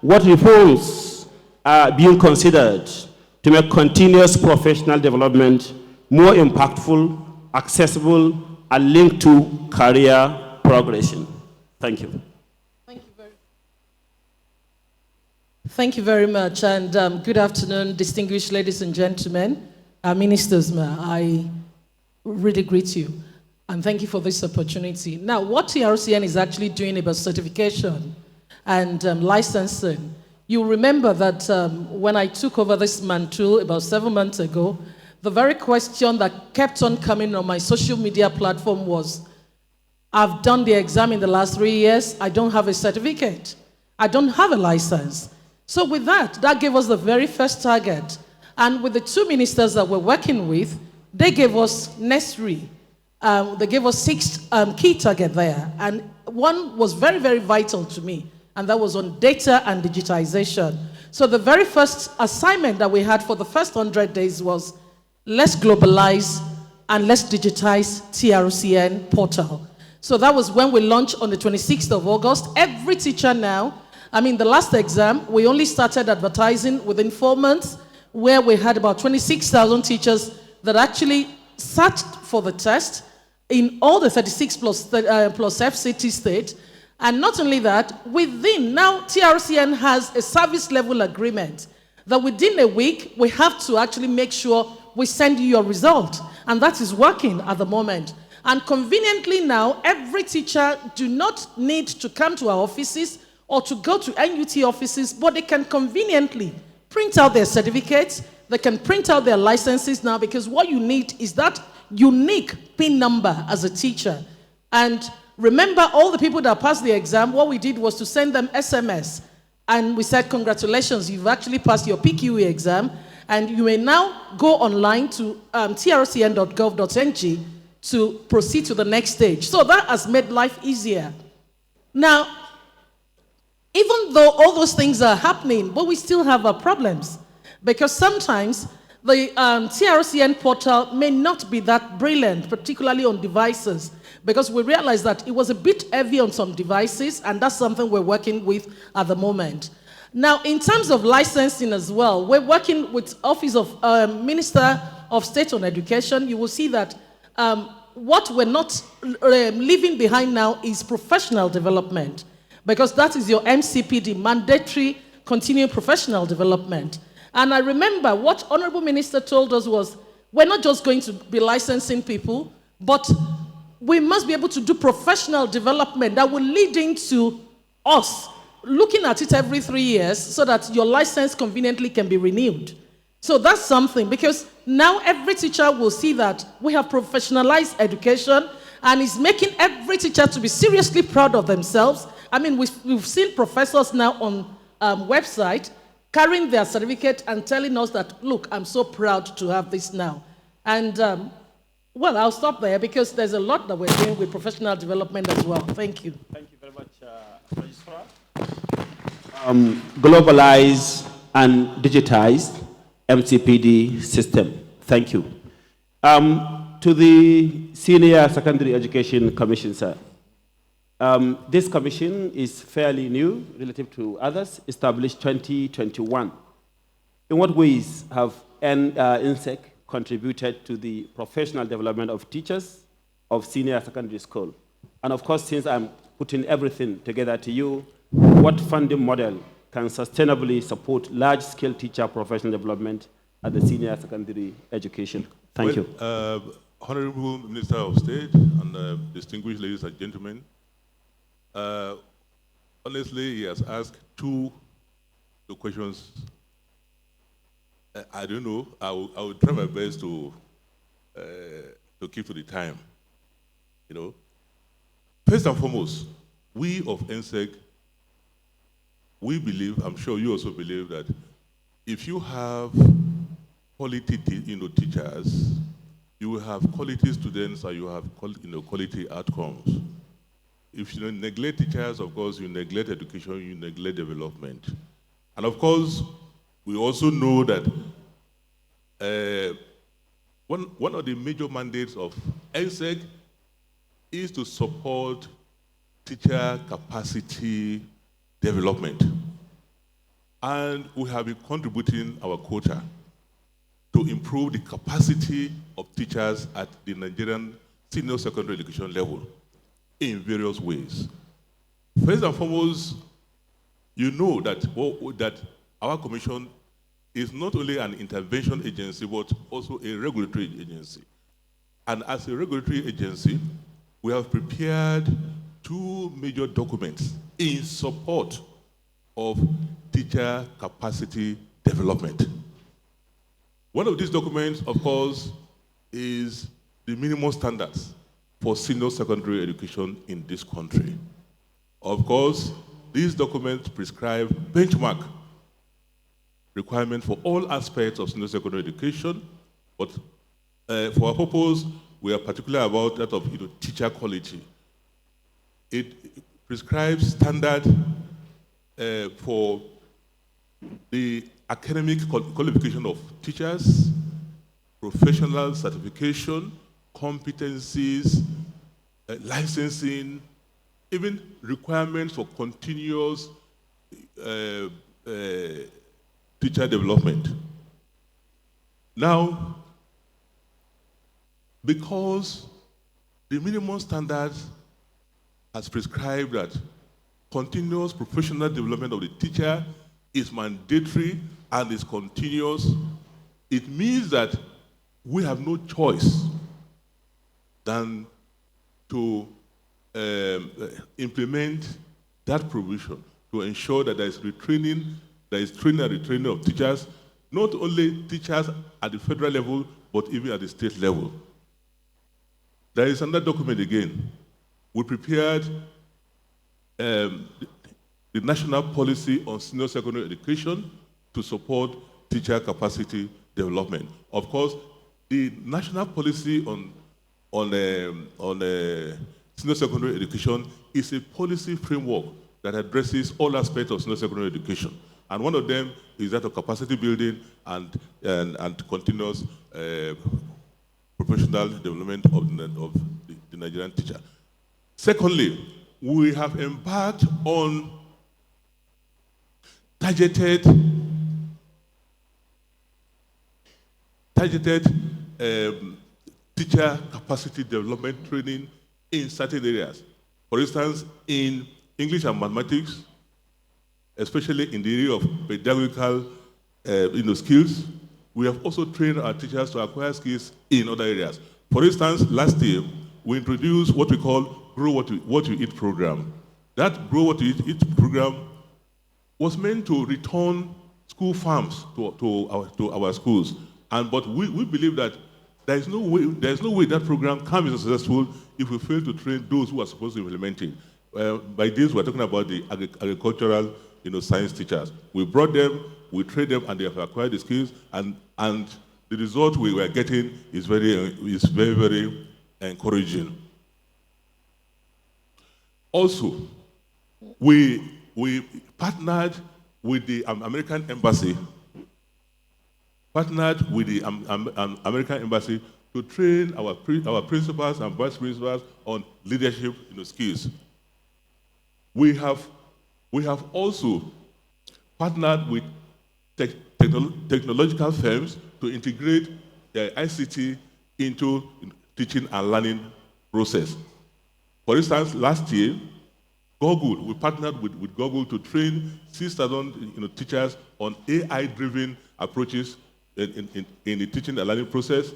what reforms are being considered to make continuous professional development more impactful, accessible, and linked to career progression? Thank you. Thank you very much, and good afternoon, distinguished ladies and gentlemen, ministers. I really greet you, and thank you for this opportunity. Now, what TRCN is actually doing about certification and licensing, you remember that when I took over this mantle about 7 months ago, the very question that kept on coming on my social media platform was, I've done the exam in the last 3 years, I don't have a certificate, I don't have a license. So with that gave us the very first target. And with the 2 ministers that we're working with, they gave us necessary. They gave us 6 key targets there. And one was very, very vital to me, and that was on data and digitization. So the very first assignment that we had for the first 100 days was, let's globalize and let's digitize TRCN portal. So that was when we launched on the 26th of August. Every teacher now, the last exam, we only started advertising within 4 months. where we had about 26,000 teachers that actually sat for the test in all the 36 plus FCT states. And not only that, within, now TRCN has a service level agreement that within a week, we have to actually make sure we send you your result. And that is working at the moment. And conveniently now, every teacher do not need to come to our offices or to go to NUT offices, but they can conveniently print out their certificates, they can print out their licenses now, because what you need is that unique PIN number as a teacher. And remember, all the people that passed the exam, what we did was to send them SMS. And we said, congratulations, you've actually passed your PQE exam, and you may now go online to trcn.gov.ng to proceed to the next stage. So that has made life easier. Now, even though all those things are happening, but we still have our problems. Because sometimes the TRCN portal may not be that brilliant, particularly on devices, because we realized that it was a bit heavy on some devices, and that's something we're working with at the moment. Now, in terms of licensing as well, we're working with Office of Minister of State on Education. You will see that what we're not leaving behind now is professional development, because that is your MCPD, mandatory continuing professional development. And I remember what Honorable Minister told us was, we're not just going to be licensing people, but we must be able to do professional development that will lead into us looking at it every 3 years so that your license conveniently can be renewed. So that's something, because now every teacher will see that we have professionalized education, and it's making every teacher to be seriously proud of themselves. I mean, we've seen professors now on website carrying their certificate and telling us that, look, I'm so proud to have this now. And well, I'll stop there because there's a lot that we're doing with professional development as well. Thank you. Thank you very much, Registrar. Globalized and digitized MCPD system. Thank you. To the Senior Secondary Education Commission, sir. This commission is fairly new relative to others, established 2021. In what ways have INSEC contributed to the professional development of teachers of senior secondary school? And of course, since I'm putting everything together to you, what funding model can sustainably support large-scale teacher professional development at the senior secondary education? Thank you. Honorable Minister of State and distinguished ladies and gentlemen, honestly, he has asked two questions. I don't know. I will try my best to keep to the time. You know, first and foremost, we of NSEC, we believe, I'm sure you also believe, that if you have quality, teachers, you will have quality students and you have quality outcomes. If you neglect teachers, of course, you neglect education, you neglect development. And of course, we also know that one of the major mandates of NSEC is to support teacher capacity development. And we have been contributing our quota to improve the capacity of teachers at the Nigerian senior secondary education level in various ways. First and foremost, you know that our commission is not only an intervention agency, but also a regulatory agency. And as a regulatory agency, we have prepared two major documents in support of teacher capacity development. One of these documents, of course, is the minimum standards for senior secondary education in this country. Of course, these documents prescribe benchmark requirements for all aspects of senior secondary education, but for our purpose, we are particular about that of teacher quality. It prescribes standard for the academic qualification of teachers, professional certification, competencies, licensing, even requirements for continuous teacher development. Now, because the minimum standards has prescribed that continuous professional development of the teacher is mandatory and is continuous, it means that we have no choice than to implement that provision to ensure that there is training and retraining of teachers, not only teachers at the federal level, but even at the state level. There is another document again. We prepared the National Policy on Senior Secondary Education to support teacher capacity development. Of course, the National Policy on Senior Secondary Education is a policy framework that addresses all aspects of senior secondary education. And one of them is that of capacity building and continuous professional development of the Nigerian teacher. Secondly, we have embarked on targeted teacher capacity development training in certain areas. For instance, in English and mathematics, especially in the area of pedagogical skills, we have also trained our teachers to acquire skills in other areas. For instance, last year, we introduced what we call Grow What You Eat program. That Grow What You Eat program was meant to return school farms to our schools. But we believe that there is no way that program can be successful if we fail to train those who are supposed to implement it. By this, we're talking about the agricultural science teachers. We brought them, we trained them, and they have acquired the skills, and the result we were getting is very, very encouraging. Also, we partnered with the American Embassy, to train our principals and vice principals on leadership skills. We have also partnered with technological firms to integrate ICT into teaching and learning process. For instance, last year, we partnered with Google to train 6,000 teachers on AI-driven approaches in the teaching and learning process.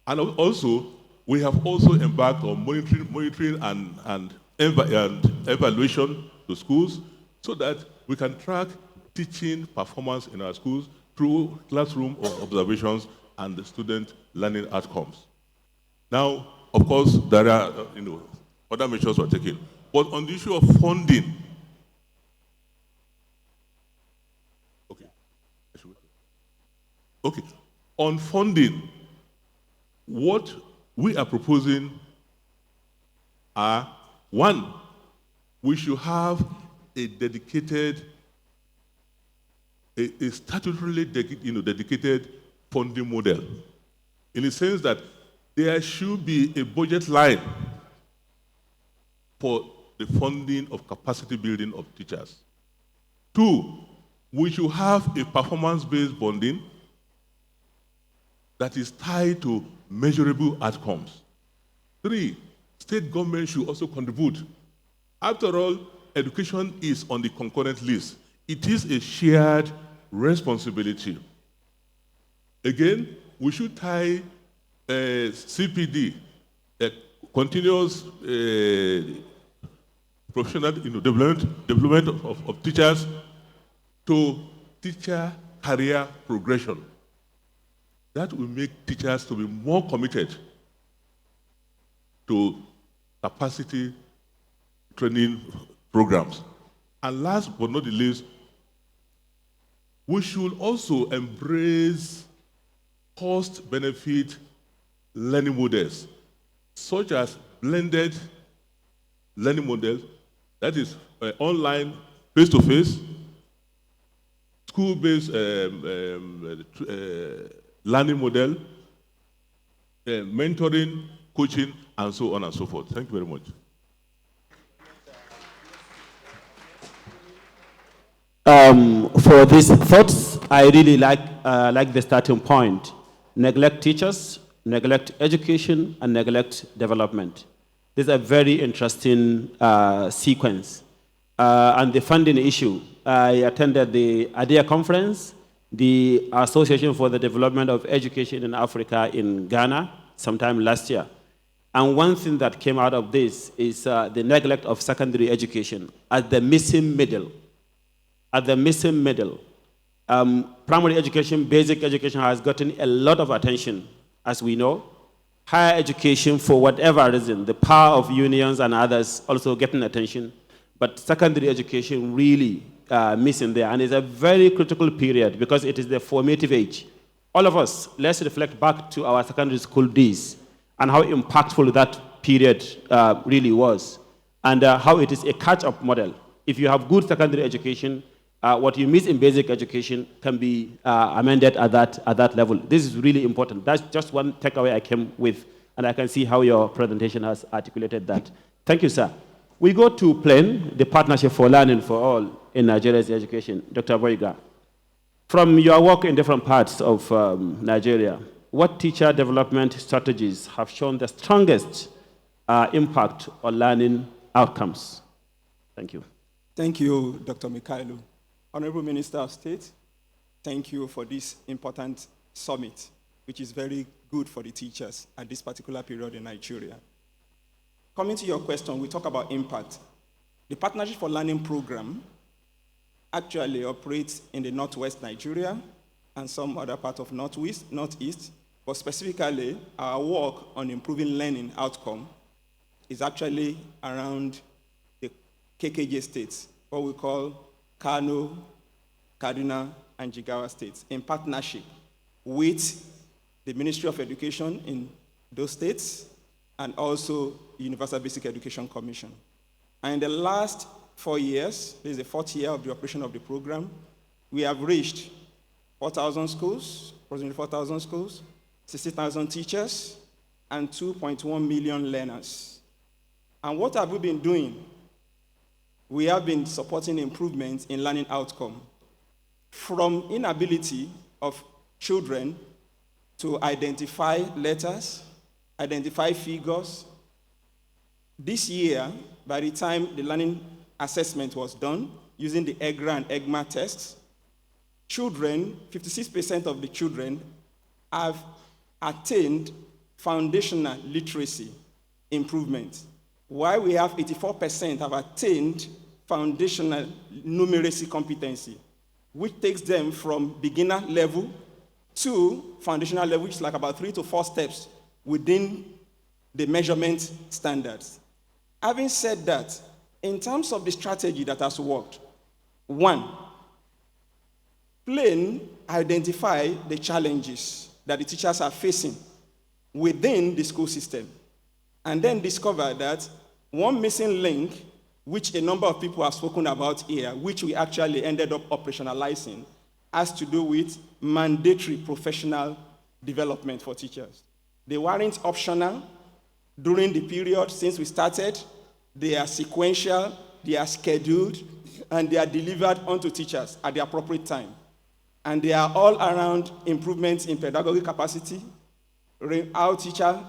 And also, we have also embarked on monitoring and evaluation to schools so that we can track teaching performance in our schools through classroom observations and the student learning outcomes. Now, of course, there are other measures were taken. But on the issue of funding, on funding, what we are proposing are, one, we should have a dedicated, a statutorily dedicated funding model, in the sense that there should be a budget line for the funding of capacity building of teachers. Two, we should have a performance-based bonding that is tied to measurable outcomes. Three, state government should also contribute. After all, education is on the concurrent list. It is a shared responsibility. Again, we should tie CPD, continuous professional development of teachers, to teacher career progression. That will make teachers to be more committed to capacity training programs. And last but not the least, we should also embrace cost-benefit learning models, such as blended learning models, that is online, face-to-face, school-based learning model, mentoring, coaching, and so on and so forth. Thank you very much. For these thoughts, I really like the starting point. neglect teachers, neglect education, and neglect development. This is a very interesting sequence. And the funding issue, I attended the ADEA conference, the Association for the Development of Education in Africa in Ghana, sometime last year. And one thing that came out of this is the neglect of secondary education at the missing middle. At the missing middle. Primary education, basic education has gotten a lot of attention, as we know. Higher education, for whatever reason, the power of unions and others also getting attention. But secondary education really missing there. And it's a very critical period because it is the formative age. All of us, let's reflect back to our secondary school days and how impactful that period really was, and how it is a catch-up model. If you have good secondary education, what you miss in basic education can be amended at that level. This is really important. That's just one takeaway I came with, and I can see how your presentation has articulated that. Thank you, sir. We go to PLAN, the Partnership for Learning for All in Nigeria's Education. Dr. Boyga, from your work in different parts of Nigeria, what teacher development strategies have shown the strongest impact on learning outcomes? Thank you. Thank you, Dr. Mikhailo. Honorable Minister of State, thank you for this important summit, which is very good for the teachers at this particular period in Nigeria. Coming to your question, we talk about impact. The Partnership for Learning program actually operates in the Northwest Nigeria and some other part of Northeast, but specifically our work on improving learning outcome is actually around the KKJ states, what we call Kano, Kaduna, and Jigawa states, in partnership with the Ministry of Education in those states and also the Universal Basic Education Commission. And in the last 4 years, this is the 4th year of the operation of the program, we have reached 4,000 schools, approximately 4,000 schools, 60,000 teachers, and 2.1 million learners. And what have we been doing? We have been supporting improvements in learning outcome, from inability of children to identify letters, identify figures. This year, by the time the learning assessment was done, using the EGRA and EGMA tests, 56% of the children have attained foundational literacy improvement, while we have 84% have attained foundational numeracy competency, which takes them from beginner level to foundational level, which is like about 3 to 4 steps within the measurement standards. Having said that, in terms of the strategy that has worked, 1, plain identify the challenges that the teachers are facing within the school system, and then discover that one missing link, which a number of people have spoken about here, which we actually ended up operationalizing, has to do with mandatory professional development for teachers. They weren't optional during the period since we started. They are sequential, they are scheduled, and they are delivered onto teachers at the appropriate time. And they are all around improvements in pedagogic capacity, how teacher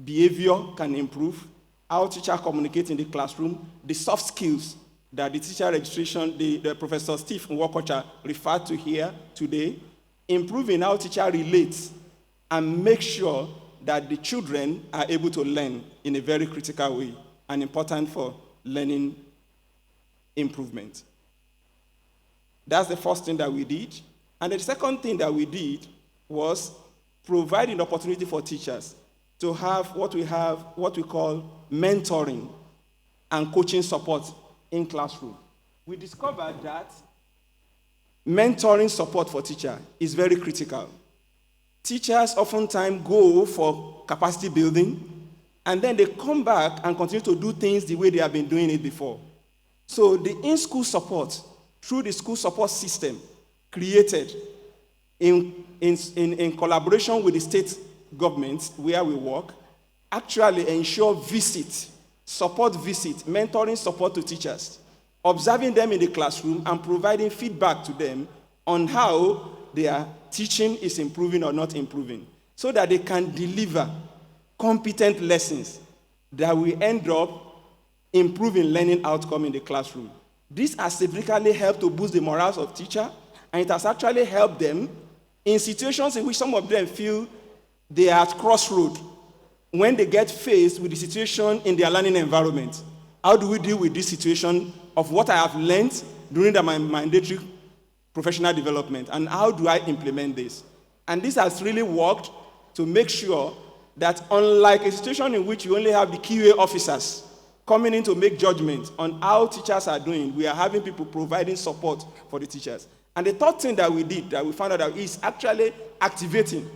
behavior can improve, how teacher communicate in the classroom, the soft skills that the teacher registration, the Professor Steve Nwokocha referred to here today, improving how teacher relates and make sure that the children are able to learn in a very critical way and important for learning improvement. That's the first thing that we did. And the second thing that we did was providing opportunity for teachers to have what we call mentoring and coaching support in classroom. We discovered that mentoring support for teachers is very critical. Teachers oftentimes go for capacity building, and then they come back and continue to do things the way they have been doing it before. So the in-school support, through the school support system created in collaboration with the state governments where we work, actually ensure support visit, mentoring support to teachers, observing them in the classroom and providing feedback to them on how they are teaching is improving or not improving, so that they can deliver competent lessons that will end up improving learning outcome in the classroom. This has significantly helped to boost the morals of teachers, and it has actually helped them in situations in which some of them feel they are at crossroads when they get faced with the situation in their learning environment. How do we deal with this situation of what I have learned during my mandatory professional development, and how do I implement this? And this has really worked to make sure that, unlike a situation in which you only have the QA officers coming in to make judgments on how teachers are doing, we are having people providing support for the teachers. And the third thing that we did, that we found out that is actually activating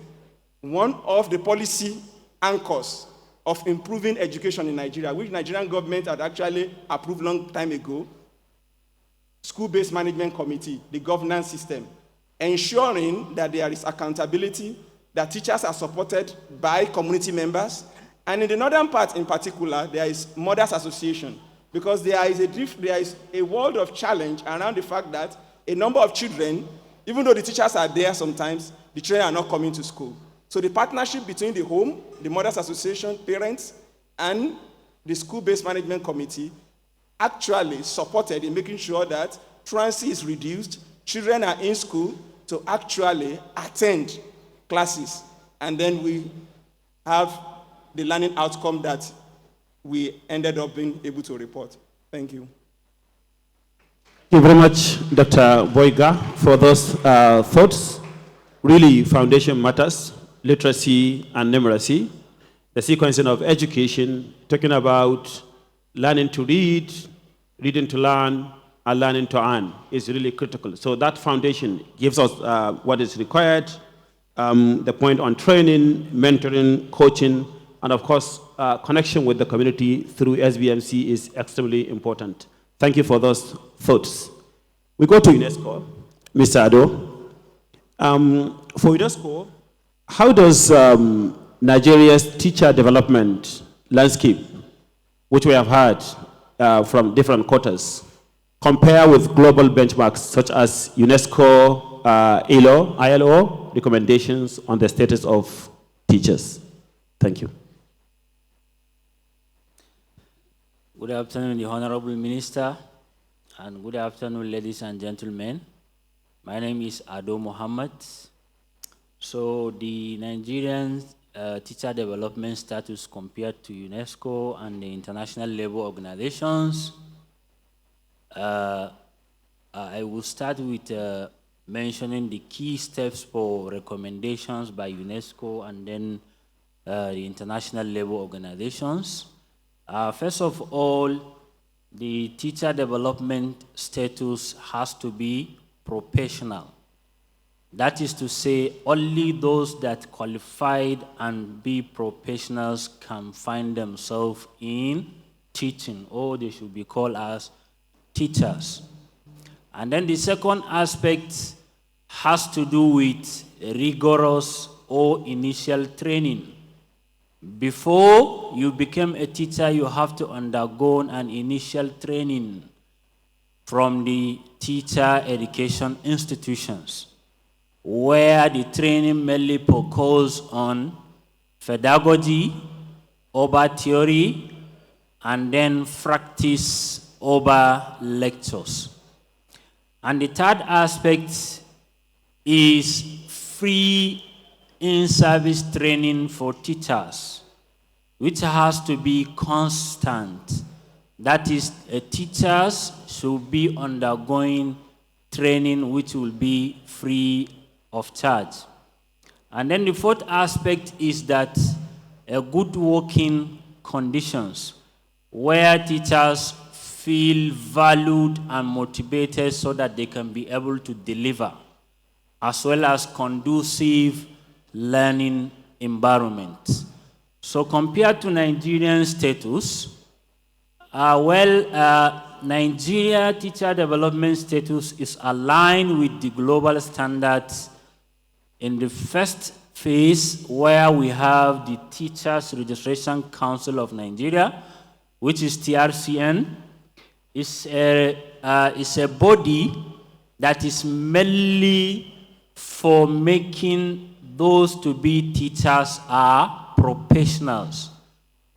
one of the policy anchors of improving education in Nigeria, which Nigerian government had actually approved long time ago, School-Based Management Committee, the governance system, ensuring that there is accountability, that teachers are supported by community members, and in the northern part in particular, there is Mothers Association, because there is a world of challenge around the fact that a number of children, even though the teachers are there sometimes, the children are not coming to school. So the partnership between the home, the Mothers Association, parents, and the School-Based Management Committee actually supported in making sure that truancy is reduced, children are in school to actually attend classes, and then we have the learning outcome that we ended up being able to report. Thank you. Thank you very much, Dr. Boyga, for those thoughts. Really, foundation matters, literacy and numeracy, the sequencing of education, talking about learning to read, reading to learn, and learning to earn is really critical. So that foundation gives us what is required, the point on training, mentoring, coaching, and of course, connection with the community through SBMC is extremely important. Thank you for those thoughts. We go to UNESCO, Mr. Ado. For UNESCO, how does Nigeria's teacher development landscape, which we have heard from different quarters, compare with global benchmarks such as UNESCO, ILO recommendations on the status of teachers? Thank you. Good afternoon, the Honorable Minister, and good afternoon, ladies and gentlemen. My name is Ado Muhammad. So the Nigerian teacher development status compared to UNESCO and the international labor organizations, I will start with mentioning the key steps for recommendations by UNESCO and then the international labor organizations. First of all, the teacher development status has to be professional. That is to say, only those that qualified and be professionals can find themselves in teaching, or they should be called as teachers. And then the second aspect has to do with rigorous or initial training. Before you become a teacher, you have to undergo an initial training from the teacher education institutions, where the training mainly focuses on pedagogy over theory and then practice over lectures. And the third aspect is free in-service training for teachers, which has to be constant. That is, teachers should be undergoing training which will be free of charge. And then the fourth aspect is that a good working conditions where teachers feel valued and motivated so that they can be able to deliver, as well as conducive learning environment. So compared to Nigerian status, Nigeria teacher development status is aligned with the global standards in the first phase, where we have the Teachers Registration Council of Nigeria, which is TRCN. It's a body that is mainly for making those to be teachers are professionals.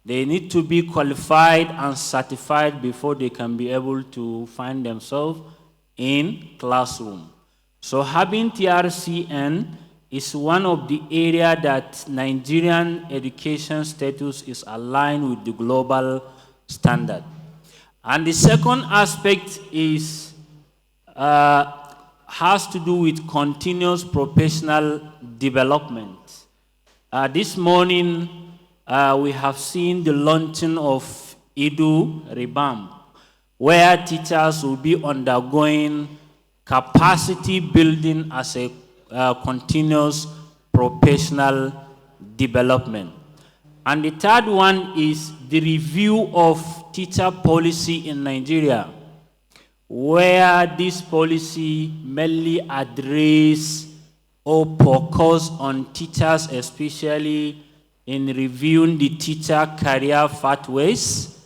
They need to be qualified and certified before they can be able to find themselves in classroom. So having TRCN is one of the areas that Nigerian education status is aligned with the global standard. And the second aspect is has to do with continuous professional development. This morning, we have seen the launching of Edu Revamp, where teachers will be undergoing capacity building as a continuous professional development. And the third one is the review of teacher policy in Nigeria, where this policy mainly address or focus on teachers, especially in reviewing the teacher career pathways,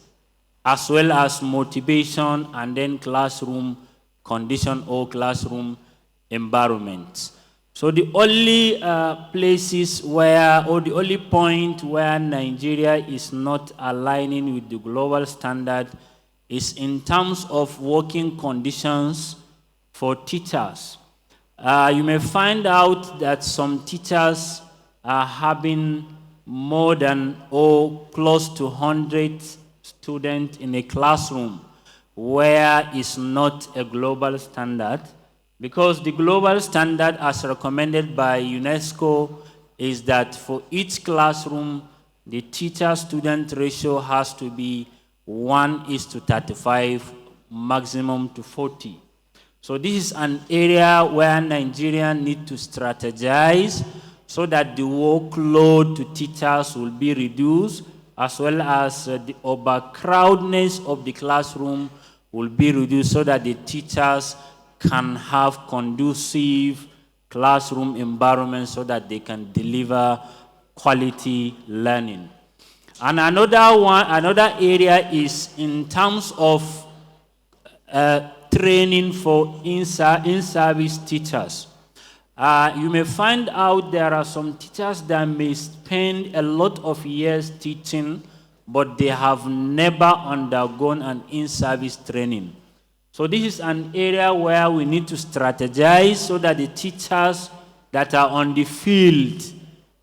as well as motivation and then classroom condition or classroom environment. So the only places where, or the only point where Nigeria is not aligning with the global standard is in terms of working conditions for teachers. You may find out that some teachers are having more than or close to 100 students in a classroom, where it's not a global standard, because the global standard as recommended by UNESCO is that for each classroom, the teacher-student ratio has to be 1:35, maximum to 40. So this is an area where Nigeria need to strategize so that the workload to teachers will be reduced, as well as the overcrowdedness of the classroom will be reduced, so that the teachers can have conducive classroom environment so that they can deliver quality learning. And another area is in terms of training for in-service teachers. You may find out there are some teachers that may spend a lot of years teaching, but they have never undergone an in-service training. So this is an area where we need to strategize so that the teachers that are on the field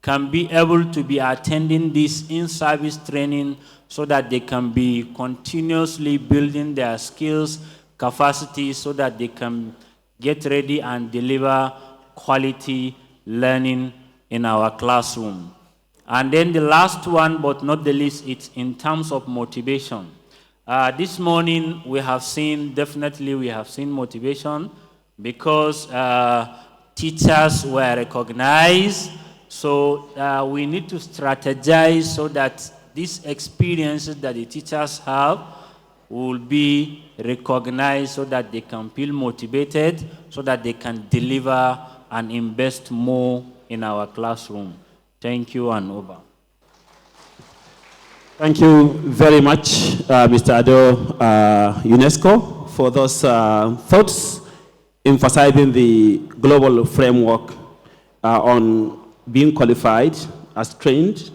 can be able to be attending this in-service training so that they can be continuously building their skills, capacity, so that they can get ready and deliver quality learning in our classroom. And then the last one, but not the least, it's in terms of motivation. This morning we have seen motivation, because teachers were recognized. So we need to strategize so that these experiences that the teachers have will be recognized, so that they can feel motivated, so that they can deliver and invest more in our classroom. Thank you, and over. Thank you very much, Mr. Ado UNESCO, for those thoughts, emphasizing the global framework on being qualified as trained,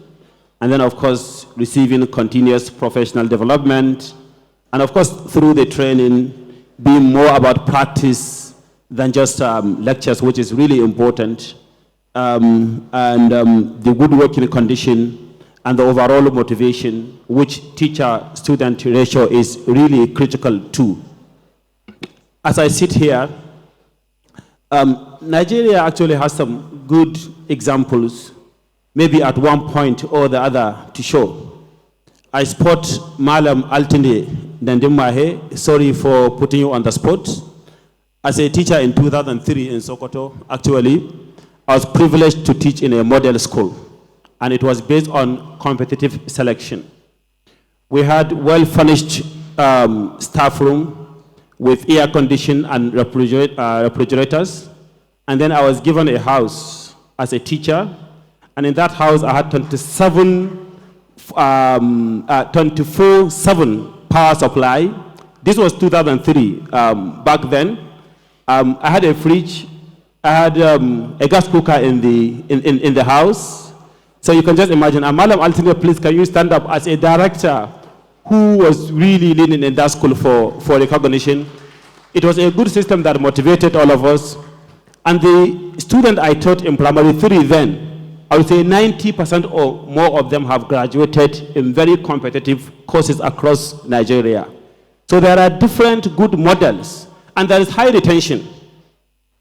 and then, of course, receiving continuous professional development, and, of course, through the training, being more about practice than just lectures, which is really important, and the good working condition, and the overall motivation, which teacher-student ratio is really critical too. As I sit here, Nigeria actually has some good examples, maybe at one point or the other, to show. I spot Malam Altinde Ndendimahe, sorry for putting you on the spot. As a teacher in 2003 in Sokoto, actually, I was privileged to teach in a model school, and it was based on competitive selection. We had well-furnished staff room with air conditioning and refrigerators, and then I was given a house as a teacher, and in that house I had 24/7 power supply. This was 2003. Back then, I had a fridge, I had a gas cooker in the house. So you can just imagine. Madam Altine, please, can you stand up as a director who was really leading in that school for recognition? It was a good system that motivated all of us. And the student I taught in primary 3 then, I would say 90% or more of them have graduated in very competitive courses across Nigeria. So there are different good models, and there is high retention.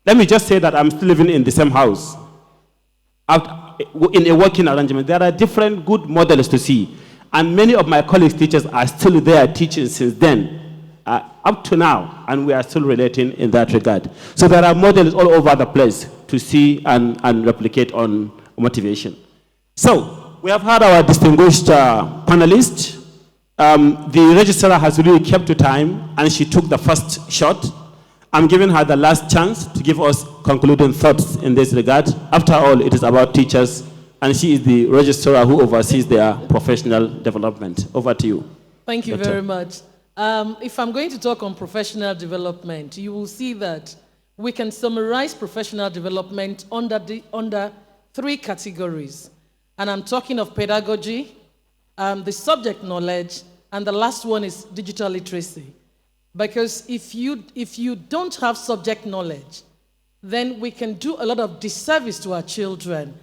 Let me just say that I'm still living in the same house. In a working arrangement, there are different good models to see. And many of my colleagues teachers are still there teaching since then, up to now, and we are still relating in that regard. So there are models all over the place to see and replicate on motivation. So we have had our distinguished panelists. The registrar has really kept to time, and she took the first shot. I'm giving her the last chance to give us concluding thoughts in this regard. After all, it is about teachers, and she is the registrar who oversees their professional development. Over to you. Thank you Doctor. very much. If I'm going to talk on professional development, you will see that we can summarize professional development under 3 categories. And I'm talking of pedagogy, the subject knowledge, and the last one is digital literacy. Because if you don't have subject knowledge, then we can do a lot of disservice to our children.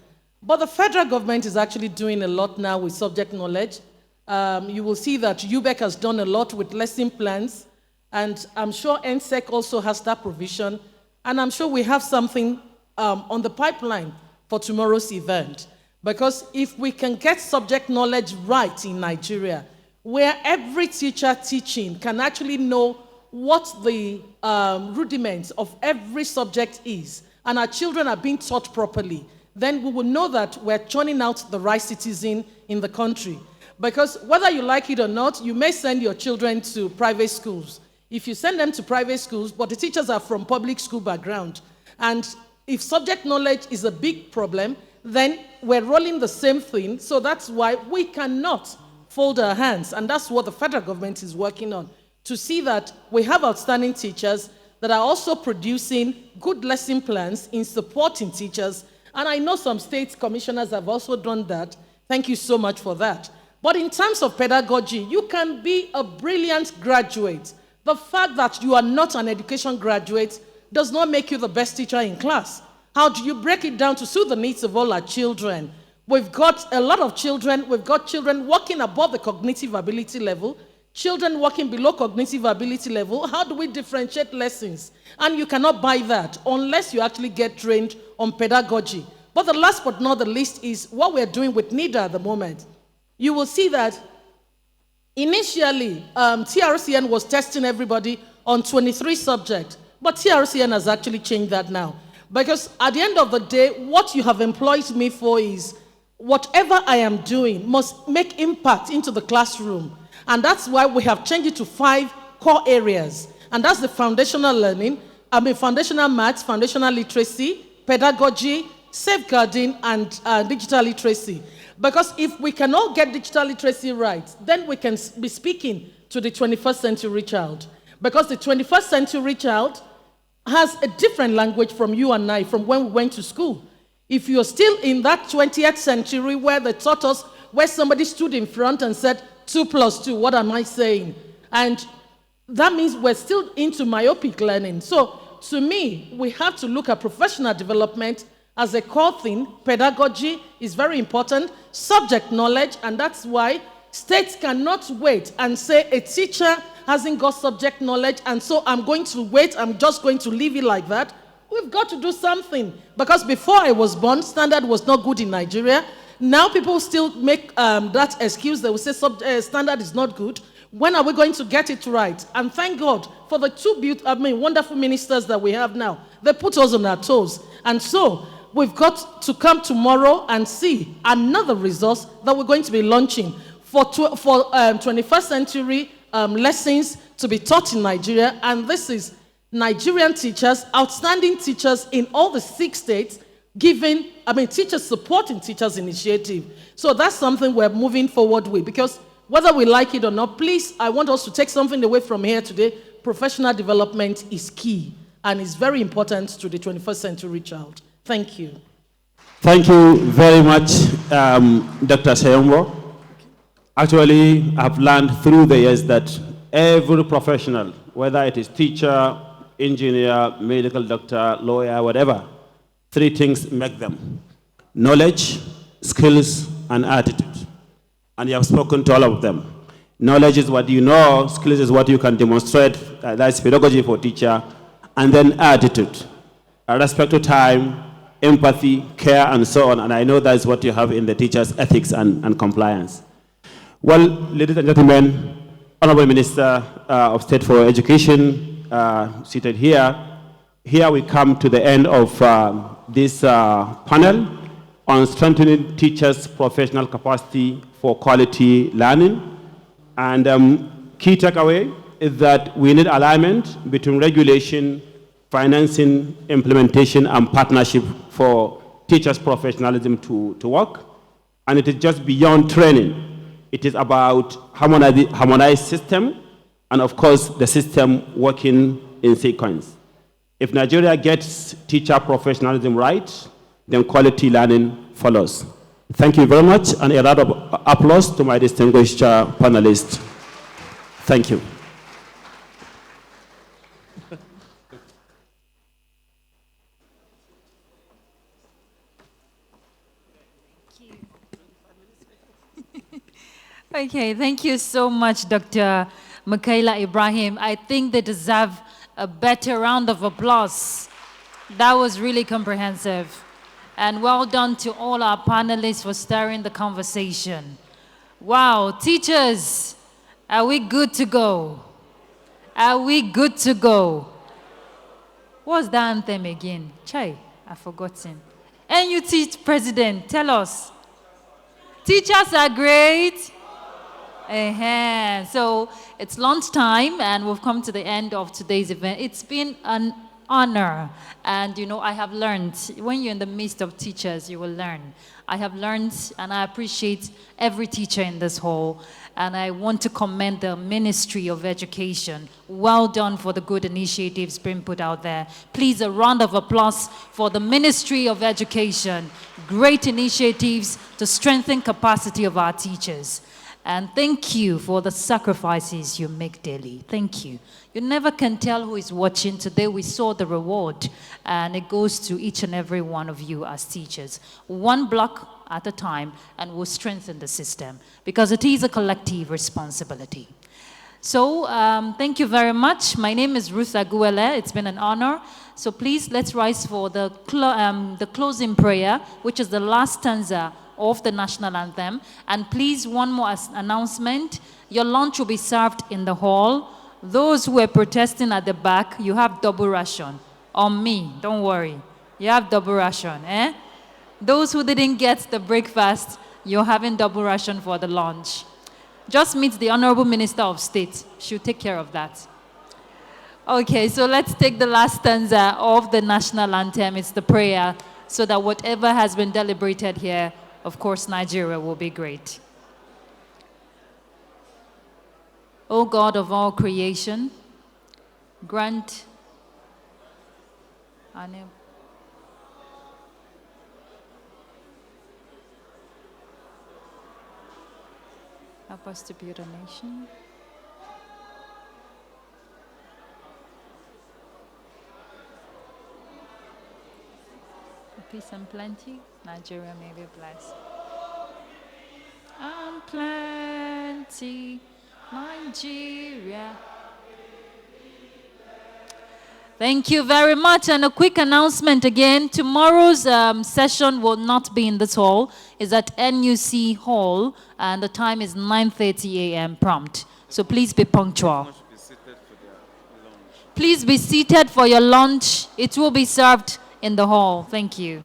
But the federal government is actually doing a lot now with subject knowledge. You will see that UBEC has done a lot with lesson plans, and I'm sure NSEC also has that provision, and I'm sure we have something on the pipeline for tomorrow's event. Because if we can get subject knowledge right in Nigeria, where every teacher teaching can actually know what the rudiments of every subject is, and our children are being taught properly, then we will know that we're churning out the right citizen in the country. Because whether you like it or not, you may send your children to private schools. If you send them to private schools, but the teachers are from public school background, and if subject knowledge is a big problem, then we're rolling the same thing. So that's why we cannot fold our hands, and that's what the federal government is working on, to see that we have outstanding teachers that are also producing good lesson plans in supporting teachers. And I know some state commissioners have also done that. Thank you so much for that. But in terms of pedagogy, you can be a brilliant graduate. The fact that you are not an education graduate does not make you the best teacher in class. How do you break it down to suit the needs of all our children? We've got a lot of children. We've got children working above the cognitive ability level, children working below cognitive ability level. How do we differentiate lessons? And you cannot buy that unless you actually get trained on pedagogy. But the last but not the least is what we're doing with NIDA at the moment. You will see that initially, TRCN was testing everybody on 23 subjects, but TRCN has actually changed that now. Because at the end of the day, what you have employed me for is whatever I am doing must make impact into the classroom. And that's why we have changed it to 5 core areas. And that's the foundational learning, foundational maths, foundational literacy, pedagogy, safeguarding, and digital literacy. Because if we can all get digital literacy right, then we can be speaking to the 21st century child. Because the 21st century child has a different language from you and I, from when we went to school. If you're still in that 20th century where they taught us, where somebody stood in front and said, 2 + 2, what am I saying? And that means we're still into myopic learning. So to me, we have to look at professional development as a core thing. Pedagogy is very important, subject knowledge, and that's why states cannot wait and say a teacher hasn't got subject knowledge, and so I'm going to wait, I'm just going to leave it like that. We've got to do something. Because before I was born, standard was not good in Nigeria. Now people still make that excuse. They will say standard is not good. When are we going to get it right? And thank God for the 2 wonderful ministers that we have now. They put us on our toes. And so we've got to come tomorrow and see another resource that we're going to be launching for 21st century lessons to be taught in Nigeria. And this is Nigerian teachers, outstanding teachers in all the 6 states, teachers supporting teachers initiative. So that's something we're moving forward with, because whether we like it or not, please, I want us to take something away from here today. Professional development is key. and is very important to the 21st century child. Thank you. Thank you very much, Dr. Sayombo. Actually, I've learned through the years that every professional, whether it is teacher, engineer, medical doctor, lawyer, whatever, three things make them: knowledge, skills, and attitude. And you have spoken to all of them. Knowledge is what you know, skills is what you can demonstrate, that's pedagogy for teacher, and then attitude, respect to time, empathy, care, and so on. And I know that's what you have in the teacher's ethics and compliance. Well, ladies and gentlemen, Honorable Minister of State for Education, seated here, here we come to the end of this panel on strengthening teachers' professional capacity for quality learning. And key takeaway is that we need alignment between regulation, financing, implementation, and partnership for teachers' professionalism to work. And it is just beyond training. It is about harmonized system, and of course, the system working in sequence. If Nigeria gets teacher professionalism right, then quality learning follows. Thank you very much, and a round of applause to my distinguished panelists. Thank you. Okay, thank you so much, Dr. Michaela Ibrahim. I think they deserve a better round of applause. That was really comprehensive. And well done to all our panelists for stirring the conversation. Wow, teachers, are we good to go? Are we good to go? What's the anthem again? Chai, I've forgotten. NUT President, tell us. Teachers are great. So it's lunchtime, and we've come to the end of today's event. It's been an honor, and you know, I have learned. When you're in the midst of teachers, you will learn. I have learned, and I appreciate every teacher in this hall, and I want to commend the Ministry of Education. Well done for the good initiatives being put out there. Please, a round of applause for the Ministry of Education. Great initiatives to strengthen capacity of our teachers. And thank you for the sacrifices you make daily. Thank you. You never can tell who is watching. Today we saw the reward, and it goes to each and every one of you as teachers. One block at a time, and we'll strengthen the system because it is a collective responsibility. So thank you very much. My name is Ruth Aguele. It's been an honor. So please, let's rise for the closing prayer, which is the last stanza of the national anthem. And please, one more announcement. Your lunch will be served in the hall. Those who are protesting at the back, you have double ration. On me, don't worry. You have double ration, eh? Those who didn't get the breakfast, you're having double ration for the lunch. Just meet the Honorable Minister of State. She'll take care of that. Okay, so let's take the last stanza of the national anthem. It's the prayer, so that whatever has been deliberated here, of course, Nigeria will be great. O God of all creation, grant help us to build a nation. Peace and plenty, Nigeria may be blessed. And plenty, Nigeria. Thank you very much. And a quick announcement again. Tomorrow's session will not be in this hall. It's at NUC Hall, and the time is 9:30 a.m. prompt. So please be punctual. Please be seated for your lunch. It will be served in the hall. Thank you.